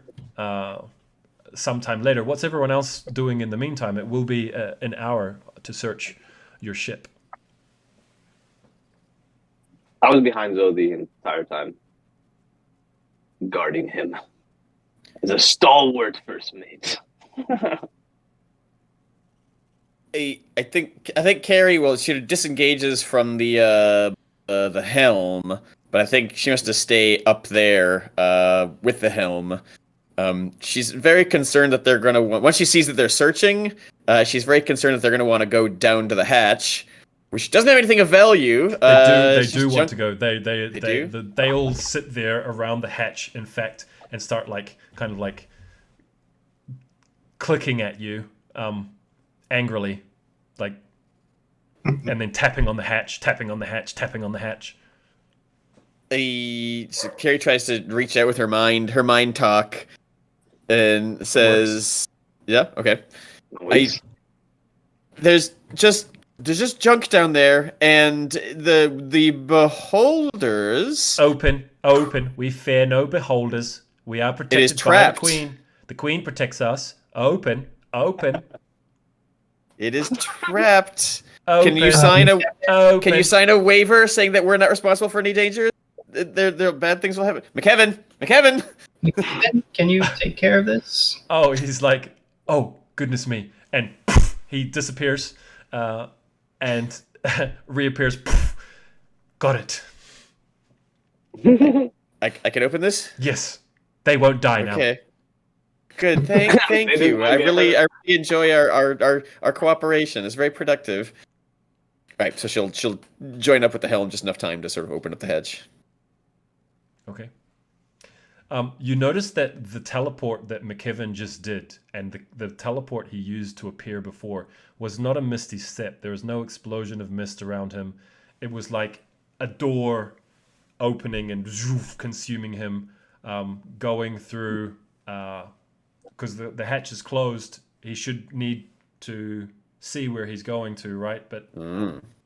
sometime later. What's everyone else doing in the meantime? It will be an hour to search your ship. I was behind Zoe the entire time, guarding him as a stalwart first mate. I think Carrie, well, she disengages from the helm, but I think she wants to stay up there with the helm. She's very concerned that they're gonna once she sees that they're searching. She's very concerned that they're gonna want to go down to the hatch, which doesn't have anything of value. They do want to go. They do? they all sit there around the hatch, in fact, and start kind of clicking at you angrily, and then tapping on the hatch. So Carrie tries to reach out with her mind talk, and says, "Yeah, okay. There's just junk down there, and the beholders." Open. We fear no beholders. We are protected is by the trapped. Queen. The Queen protects us. Open. It is trapped. Open. Can you sign Open. Can you sign a waiver saying that we're not responsible for any danger? There bad things will happen. McKevin. Can you take care of this? Oh, he's like, oh, goodness me. And he disappears and reappears. Got it. I can open this? Yes. They won't die now. Okay. Good. Thank you. I really enjoy our cooperation. It's very productive. Right, so she'll join up with the helm just enough time to sort of open up the hatch. Okay. You notice that the teleport that McKevin just did, and the teleport he used to appear before, was not a misty step. There was no explosion of mist around him. It was like a door opening and consuming him, going through, because the hatch is closed. He should need to see where he's going to, right? But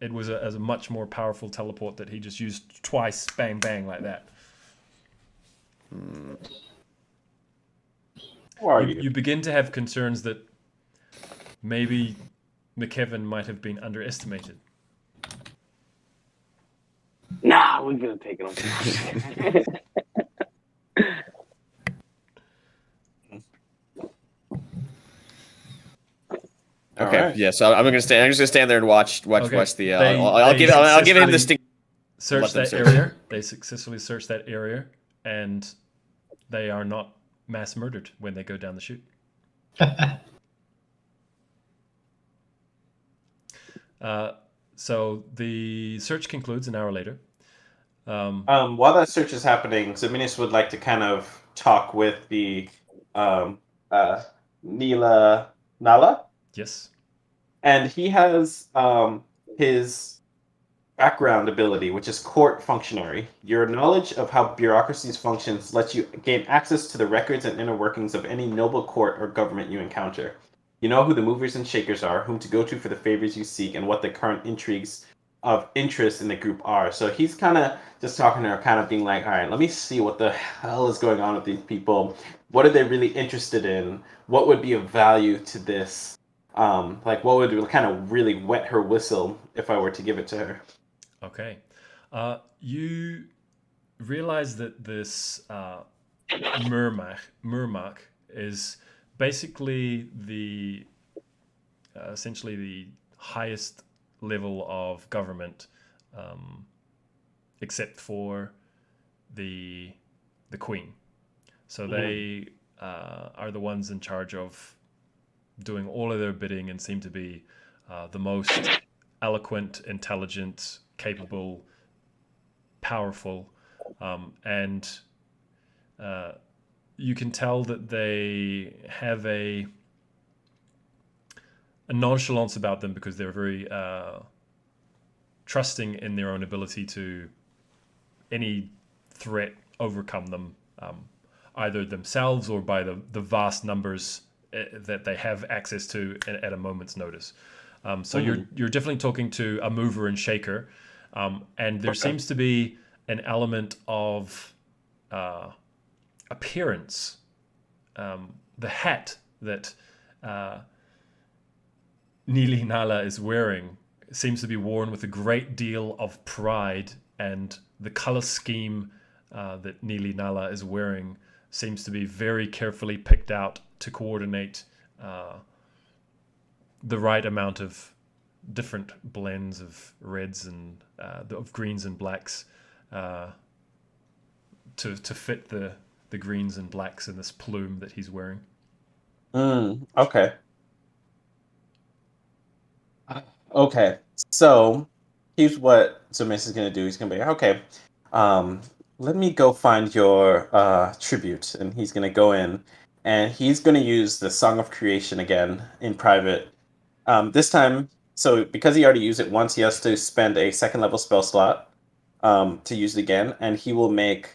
it was a much more powerful teleport that he just used twice, bang, bang, like that. Who are you? You begin to have concerns that maybe McKevin might have been underestimated. Nah, we're gonna take it on. Okay, Right. yeah. So I'm just gonna stand there and watch Okay. the. They I'll give him the stick. Search Let them that search. area. They successfully search that area, and they are not mass murdered when they go down the chute. So the search concludes an hour later. While that search is happening, Zaminis would like to kind of talk with the Nila Nala, Yes. and he has his background ability, which is court functionary. Your knowledge of how bureaucracies functions lets you gain access to the records and inner workings of any noble court or government you encounter. You know who the movers and shakers are, whom to go to for the favors you seek, and what the current intrigues of interest in the group are. So he's kind of just talking to her, kind of being like, all right, let me see what the hell is going on with these people. What are they really interested in? What would be of value to this? Like, what would kind of really wet her whistle if I were to give it to her? Okay. You realize that this Murmak is basically the essentially the highest level of government, except for the queen. So they are the ones in charge of doing all of their bidding and seem to be the most eloquent, intelligent, capable, powerful, and you can tell that they have a nonchalance about them because they're very trusting in their own ability to any threat overcome them, either themselves or by the vast numbers that they have access to at a moment's notice. So you're definitely talking to a mover and shaker, and there seems to be an element of appearance. The hat that Nili Nala is wearing seems to be worn with a great deal of pride, and the color scheme that Nili Nala is wearing seems to be very carefully picked out to coordinate the right amount of different blends of reds and of greens and blacks to fit the greens and blacks in this plume that he's wearing. Okay. Okay. So here's what Zemesis is gonna do. He's gonna be okay. Let me go find your tribute, and he's gonna go in, and he's gonna use the Song of Creation again in private. This time, so because he already used it once, he has to spend a second level spell slot to use it again, and he will make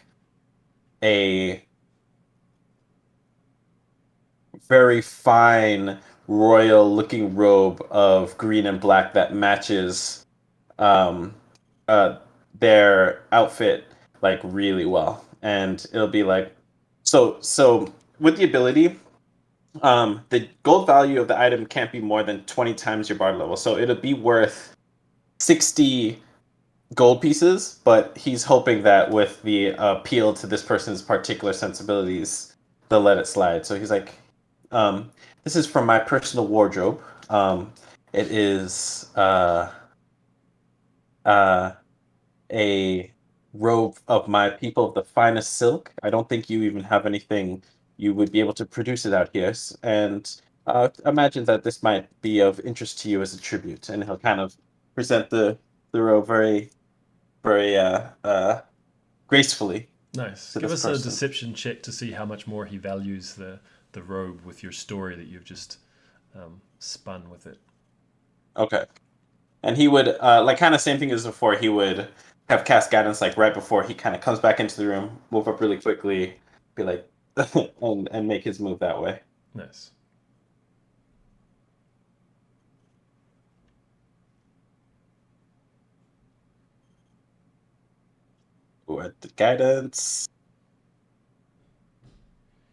a very fine royal looking robe of green and black that matches their outfit like really well, and it'll be like so with the ability, the gold value of the item can't be more than 20 times your bard level, so it'll be worth 60 gold pieces, but he's hoping that with the appeal to this person's particular sensibilities, they'll let it slide. So he's like, this is from my personal wardrobe. It is a robe of my people of the finest silk. I don't think you even have anything you would be able to produce it out here. And imagine that this might be of interest to you as a tribute. And he'll kind of present the robe very, very gracefully. Nice. To Give this us a person. deception check to see how much more he values the robe with your story that you've just spun with it. Okay. And he would, like, kind of same thing as before, he would have cast guidance, like, right before he kind of comes back into the room, move up really quickly, be like, and make his move that way. Nice. Ooh, at the guidance.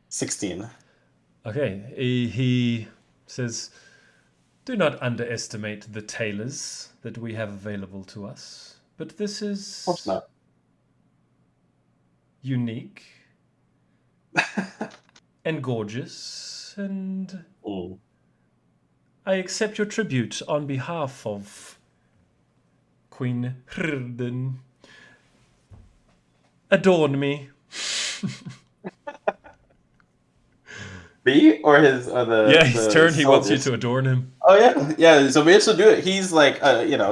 16. Okay. He says, do not underestimate the tailors that we have available to us, but this is Of course not. unique and gorgeous, and Mm. I accept your tribute on behalf of Queen Hrden. Adorn me. Me or his the Yeah, his the turn. He wants you soldiers? to adorn him. Oh yeah. So Mitch will do it. He's like,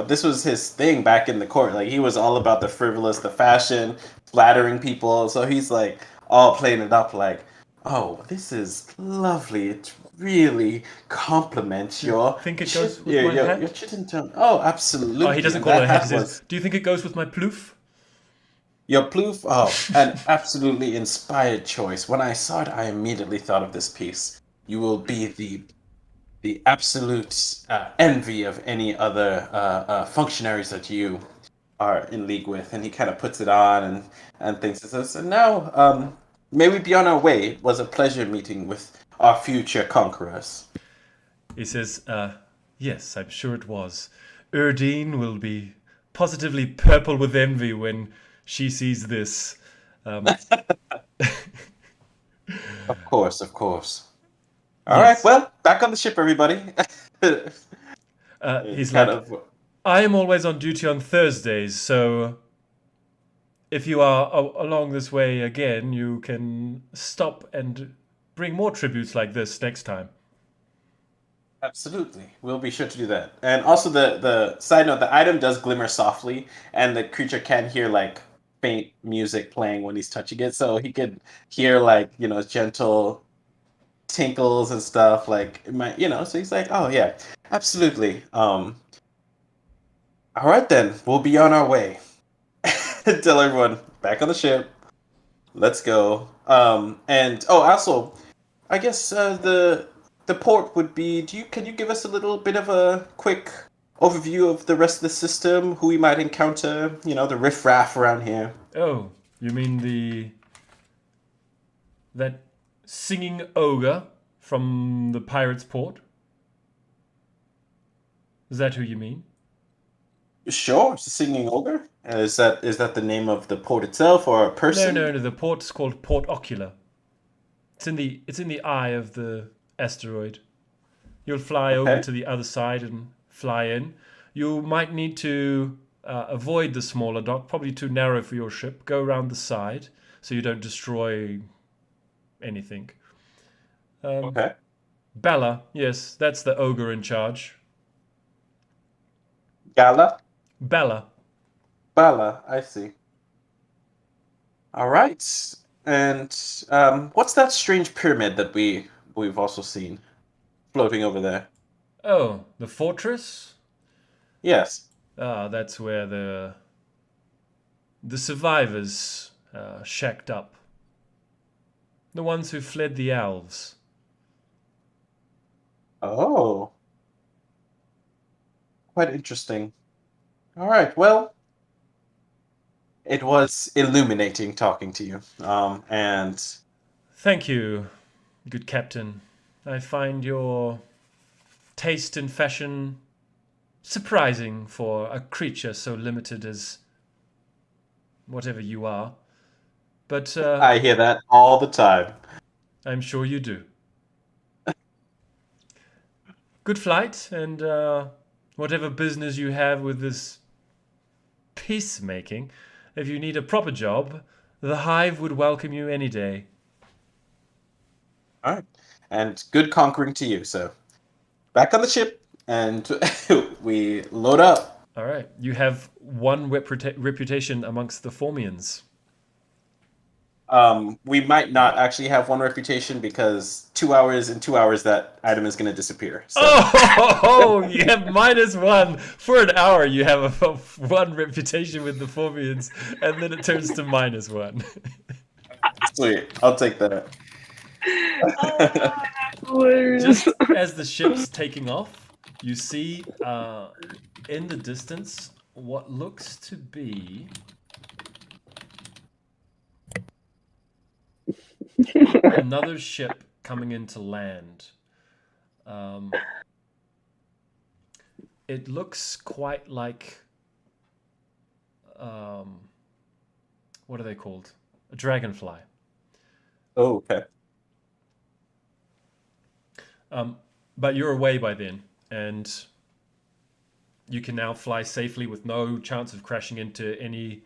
this was his thing back in the court. Like he was all about the frivolous, the fashion, flattering people. So he's like all playing it up, like, oh, this is lovely. It's really compliment your think it goes with my hat? your chitin tone. Oh, absolutely. Oh, he doesn't And call it a that hat. He hat says, "Do you think it goes with my ploof?" your ploof. Oh, an absolutely inspired choice. When I saw it, I immediately thought of this piece. You will be the absolute envy of any other functionaries that you are in league with. And he kind of puts it on and thinks it says, and now may we be on our way. It was a pleasure meeting with our future conquerors. He says, "Yes, I'm sure it was. Erdine will be positively purple with envy when she sees this." Of course, of course. All right, well, back on the ship, everybody. He's kind like, "I am always on duty on Thursdays, so if you are along this way again, you can stop and bring more tributes like this next time." Absolutely. We'll be sure to do that. And also the side note, the item does glimmer softly and the creature can hear like faint music playing when he's touching it. So he could hear like, gentle tinkles and stuff like it might, so he's like, "Oh yeah, absolutely. All right then, we'll be on our way." Tell everyone back on the ship. Let's go. And also, I guess the port would be. Can you give us a little bit of a quick overview of the rest of the system? Who we might encounter? The riffraff around here. Oh, you mean that singing ogre from the pirate's port? Is that who you mean? Sure, it's a singing ogre. Is that the name of the port itself or a person? No. The port's called Port Ocular. It's in the eye of the asteroid. You'll fly over to the other side and fly in. You might need to avoid the smaller dock, probably too narrow for your ship. Go around the side so you don't destroy anything. Okay. Bella, yes, that's the ogre in charge. Gala? Bella. Bala, I see. All right. And what's that strange pyramid that we've also seen floating over there? Oh, the fortress? Yes. That's where the survivors shacked up. The ones who fled the elves. Oh. Quite interesting. All right. Well, it was illuminating talking to you. And Thank you, good captain. I find your taste in fashion surprising for a creature so limited as whatever you are. But I hear that all the time. I'm sure you do. Good flight, and whatever business you have with this peacemaking, if you need a proper job, the Hive would welcome you any day. All right. And good conquering to you. So back on the ship, and we load up. All right. You have one reputation amongst the Formians. We might not actually have one reputation because 2 hours, in 2 hours, that item is going to disappear. So. Oh, you have -1 for an hour. You have one reputation with the Formians, and then it turns to -1. Sweet, I'll take that. Just as the ship's taking off, you see in the distance what looks to be another ship coming into land. It looks quite like what are they called? A dragonfly. Oh, okay. But you're away by then, and you can now fly safely with no chance of crashing into any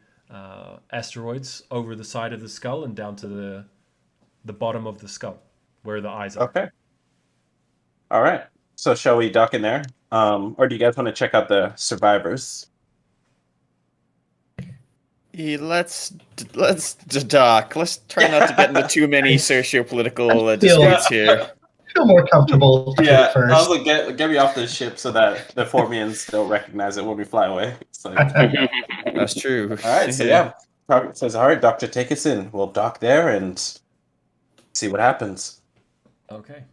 asteroids over the side of the skull and down to the bottom of the skull, where the eyes are. Okay. All right. So shall we dock in there? Or do you guys want to check out the survivors? Yeah, let's dock. Let's try not to get into too many socio-political disputes here. feel more comfortable to Yeah, first. I was like, get me off this ship so that the Formians don't recognize it when we fly away. It's like, That's true. all right, so yeah, Prophet says, all right, Doctor, take us in. We'll dock there and see what happens. Okay.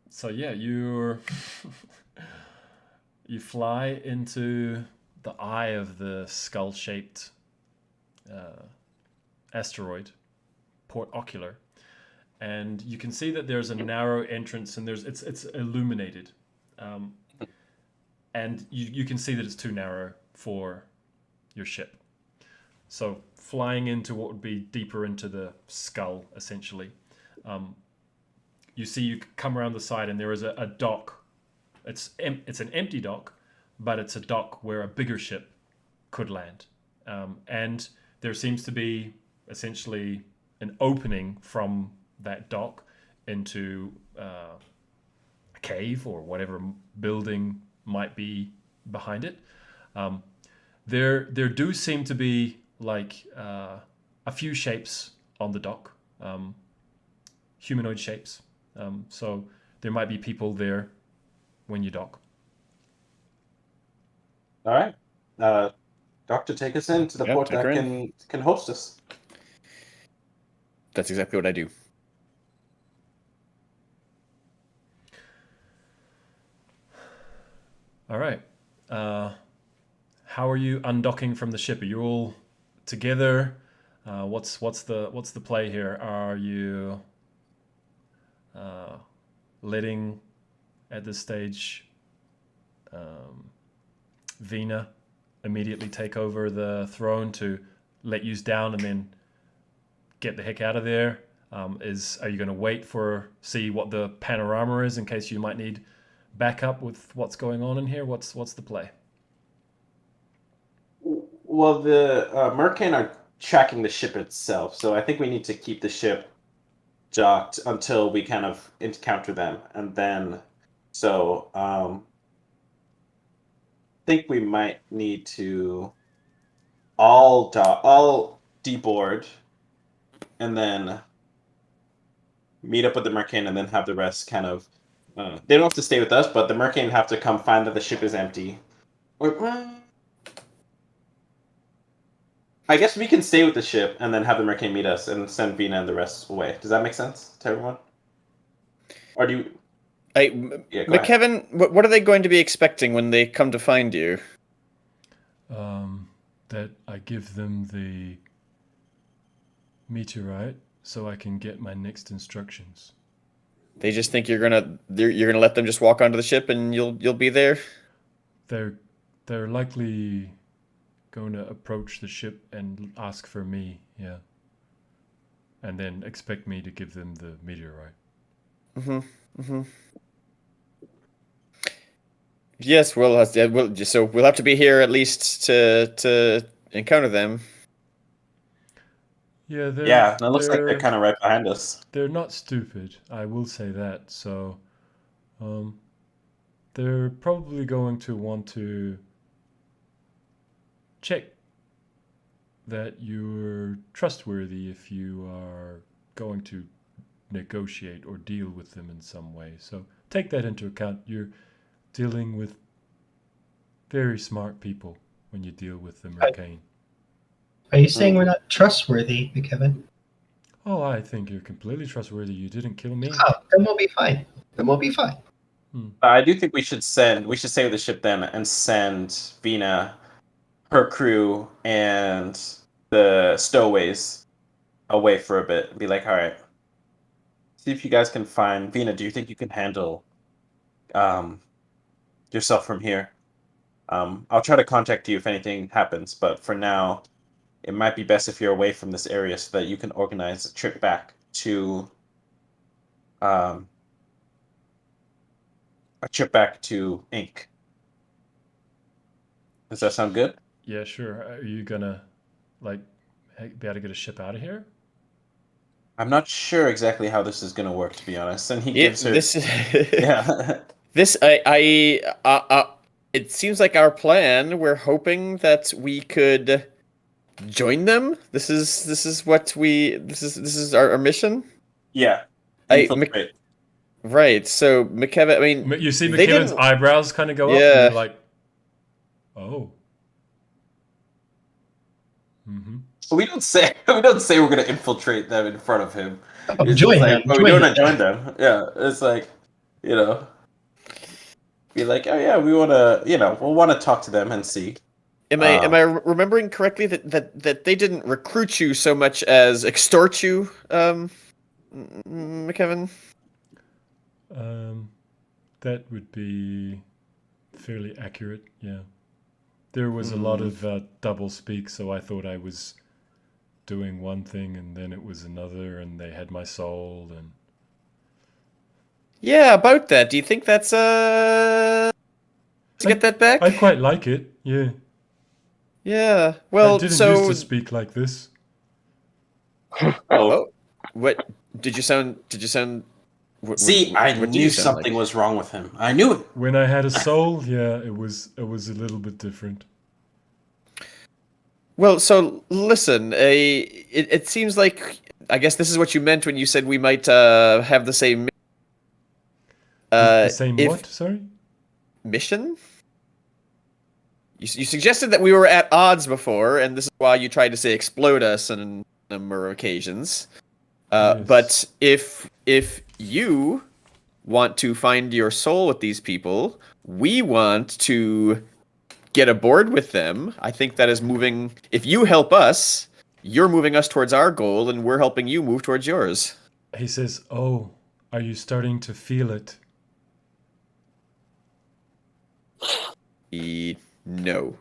So yeah, you fly into the eye of the skull-shaped asteroid, Port Ocular, and you can see that there's a narrow entrance, and it's illuminated, and you can see that it's too narrow for your ship. So flying into what would be deeper into the skull, essentially, you see you come around the side, and there is a dock. It's an empty dock, but it's a dock where a bigger ship could land, and there seems to be essentially an opening from that dock into a cave or whatever building might be behind it. There do seem to be like a few shapes on the dock, humanoid shapes. So there might be people there when you dock. All right, Doctor, take us into the port take that her can host us. That's exactly what I do. All right. How are you undocking from the ship? Are you all together? What's the play here? Are you letting at this stage Vina immediately take over the throne to let you down and then get the heck out of there? Are you going to wait see what the panorama is in case you might need backup with what's going on in here? What's the play? Well, the Mercane are tracking the ship itself, so I think we need to keep the ship docked until we kind of encounter them, and then I think we might need to all deboard, and then meet up with the Mercane, and then have the rest kind of. They don't have to stay with us, but the Mercane have to come find that the ship is empty. I guess we can stay with the ship and then have the Mercane meet us and send Vina and the rest away. Does that make sense to everyone? Or do you? Yeah, go ahead. McKevin, what are they going to be expecting when they come to find you? That I give them the meteorite so I can get my next instructions. They just think you're gonna let them just walk onto the ship and you'll be there? They're likely going to approach the ship and ask for me, yeah. And then expect me to give them the meteorite. Yes, we'll have to be here at least to encounter them. Yeah, it looks like they're kind of right behind us. They're not stupid, I will say that. So, they're probably going to want to check that you're trustworthy if you are going to negotiate or deal with them in some way. So take that into account. You're dealing with very smart people when you deal with the Mercane. Are you saying we're not trustworthy, Kevin? Oh, I think you're completely trustworthy. You didn't kill me. Oh, then we'll be fine. I do think we should stay with the ship then and send Vina, her crew, and the stowaways away for a bit. Be like, all right, see if you guys can find Vina. Do you think you can handle yourself from here? I'll try to contact you if anything happens, but for now, it might be best if you're away from this area so that you can organize a trip back to Inc. Does that sound good? Yeah, sure. Are you gonna be able to get a ship out of here? I'm not sure exactly how this is gonna work, to be honest. And he gives her. Yeah. It seems like our plan. We're hoping that we could join them? This is what we this is our mission. Yeah. I- Infiltrate. Right. So McKevin, I mean, You see they McKibben's didn't- eyebrows kind of go up, Yeah. and you're like, oh. Mm-hmm. So we don't say we're gonna infiltrate them in front of him. It's Join just them. like, we Join don't them. join them. Yeah, it's like, you know, be like, oh yeah, we want to, we'll want to talk to them and see. am I remembering correctly that they didn't recruit you so much as extort you, McKevin? That would be fairly accurate, yeah. There was a lot of double speak, so I thought I was doing one thing and then it was another, and they had my soul. And Yeah, about that. Do you think that's to get that back? I quite like it, yeah. Yeah. I Well, didn't so used to speak like this. oh, what did you sound? See, I what did you knew sound something like? was wrong with him. I knew it. When I had a soul, yeah, it was a little bit different. Well, so listen. It seems like I guess this is what you meant when you said we might have the same. The same if- what? Sorry. Mission? You suggested that we were at odds before, and this is why you tried to say explode us on a number of occasions. Yes. But if you want to find your soul with these people, we want to get aboard with them. I think that is moving. If you help us, you're moving us towards our goal, and we're helping you move towards yours. He says, "Oh, are you starting to feel it?" No.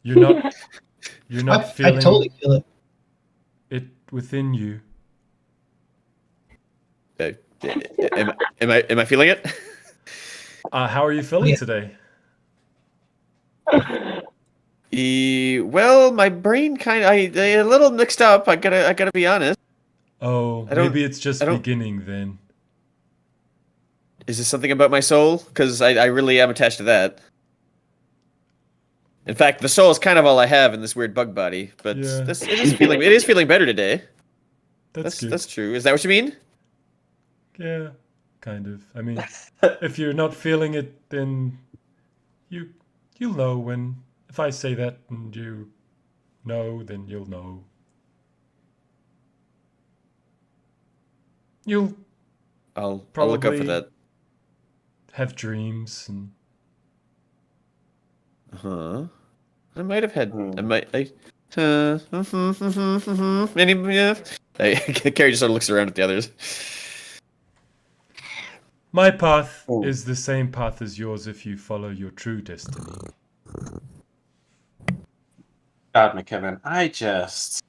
You're not. You're not I feeling totally feel it. it within you. Am I feeling it? How are you feeling Yeah. today? Well, my brain kind of a little mixed up. I gotta be honest. Oh, I don't- maybe it's just I don't- beginning then. Is this something about my soul? Because I really am attached to that. In fact, the soul is kind of all I have in this weird bug body. But Yeah. it is feeling better today. That's good. That's true. Is that what you mean? Yeah, kind of. I mean, if you're not feeling it, then you'll know when. If I say that and you know, then you'll know. You'll I'll look up for Probably- that. have dreams and I might have had. Hmm. I might. Any, yeah. Carrie just sort of looks around at the others. my path Oh. is the same path as yours if you follow your true destiny. God, McKevin, I just.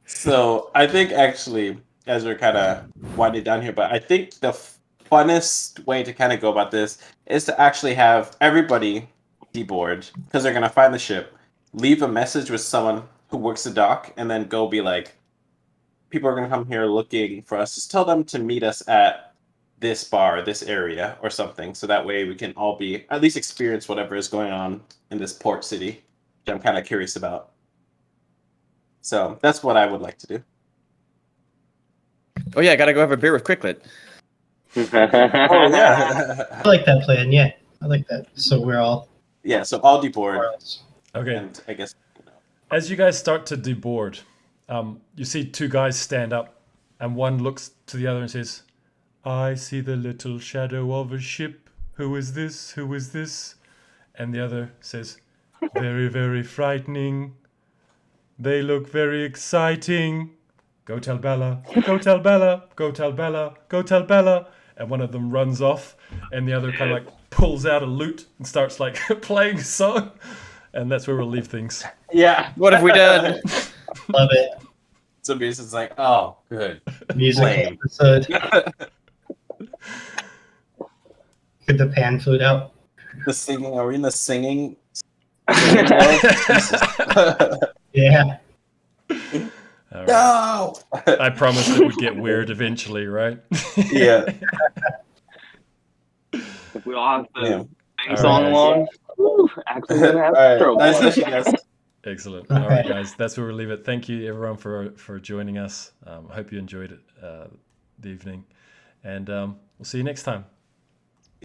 So I think actually, as we're kind of winding down here, but I think the funnest way to kind of go about this is to actually have everybody deboard because they're gonna find the ship, leave a message with someone who works the dock, and then go be like, people are gonna come here looking for us. Just tell them to meet us at this bar, this area, or something, so that way we can all be at least experience whatever is going on in this port city, which I'm kind of curious about. So that's what I would like to do. Oh yeah, I gotta go have a beer with Quicklet. Oh yeah, I like that plan. Yeah, I like that. So we're all. yeah. So all deboard, Okay. and I guess As you guys start to deboard, you see two guys stand up, and one looks to the other and says, "I see the little shadow of a ship. Who is this? Who is this?" And the other says, "Very, very frightening. They look very exciting. Go tell Bella. Go tell Bella. Go tell Bella. Go tell Bella." And one of them runs off, and the other kind of like pulls out a lute and starts like playing a song. And that's where we'll leave things. yeah. What have we done? Love it. So Mason's like, oh, good. Music Lame. episode. Get the pan flute out. The singing. Are we in the singing? Yeah. All right. No. I promised it would get weird eventually, right? Yeah. We all have to Yeah. sing song Alright. along. Woo, Axel's gonna have All right. trouble. Nice session, guys. Excellent. All All right, right. guys, that's where we'll leave it. Thank you, everyone, for joining us. I hope you enjoyed it, the evening, and we'll see you next time.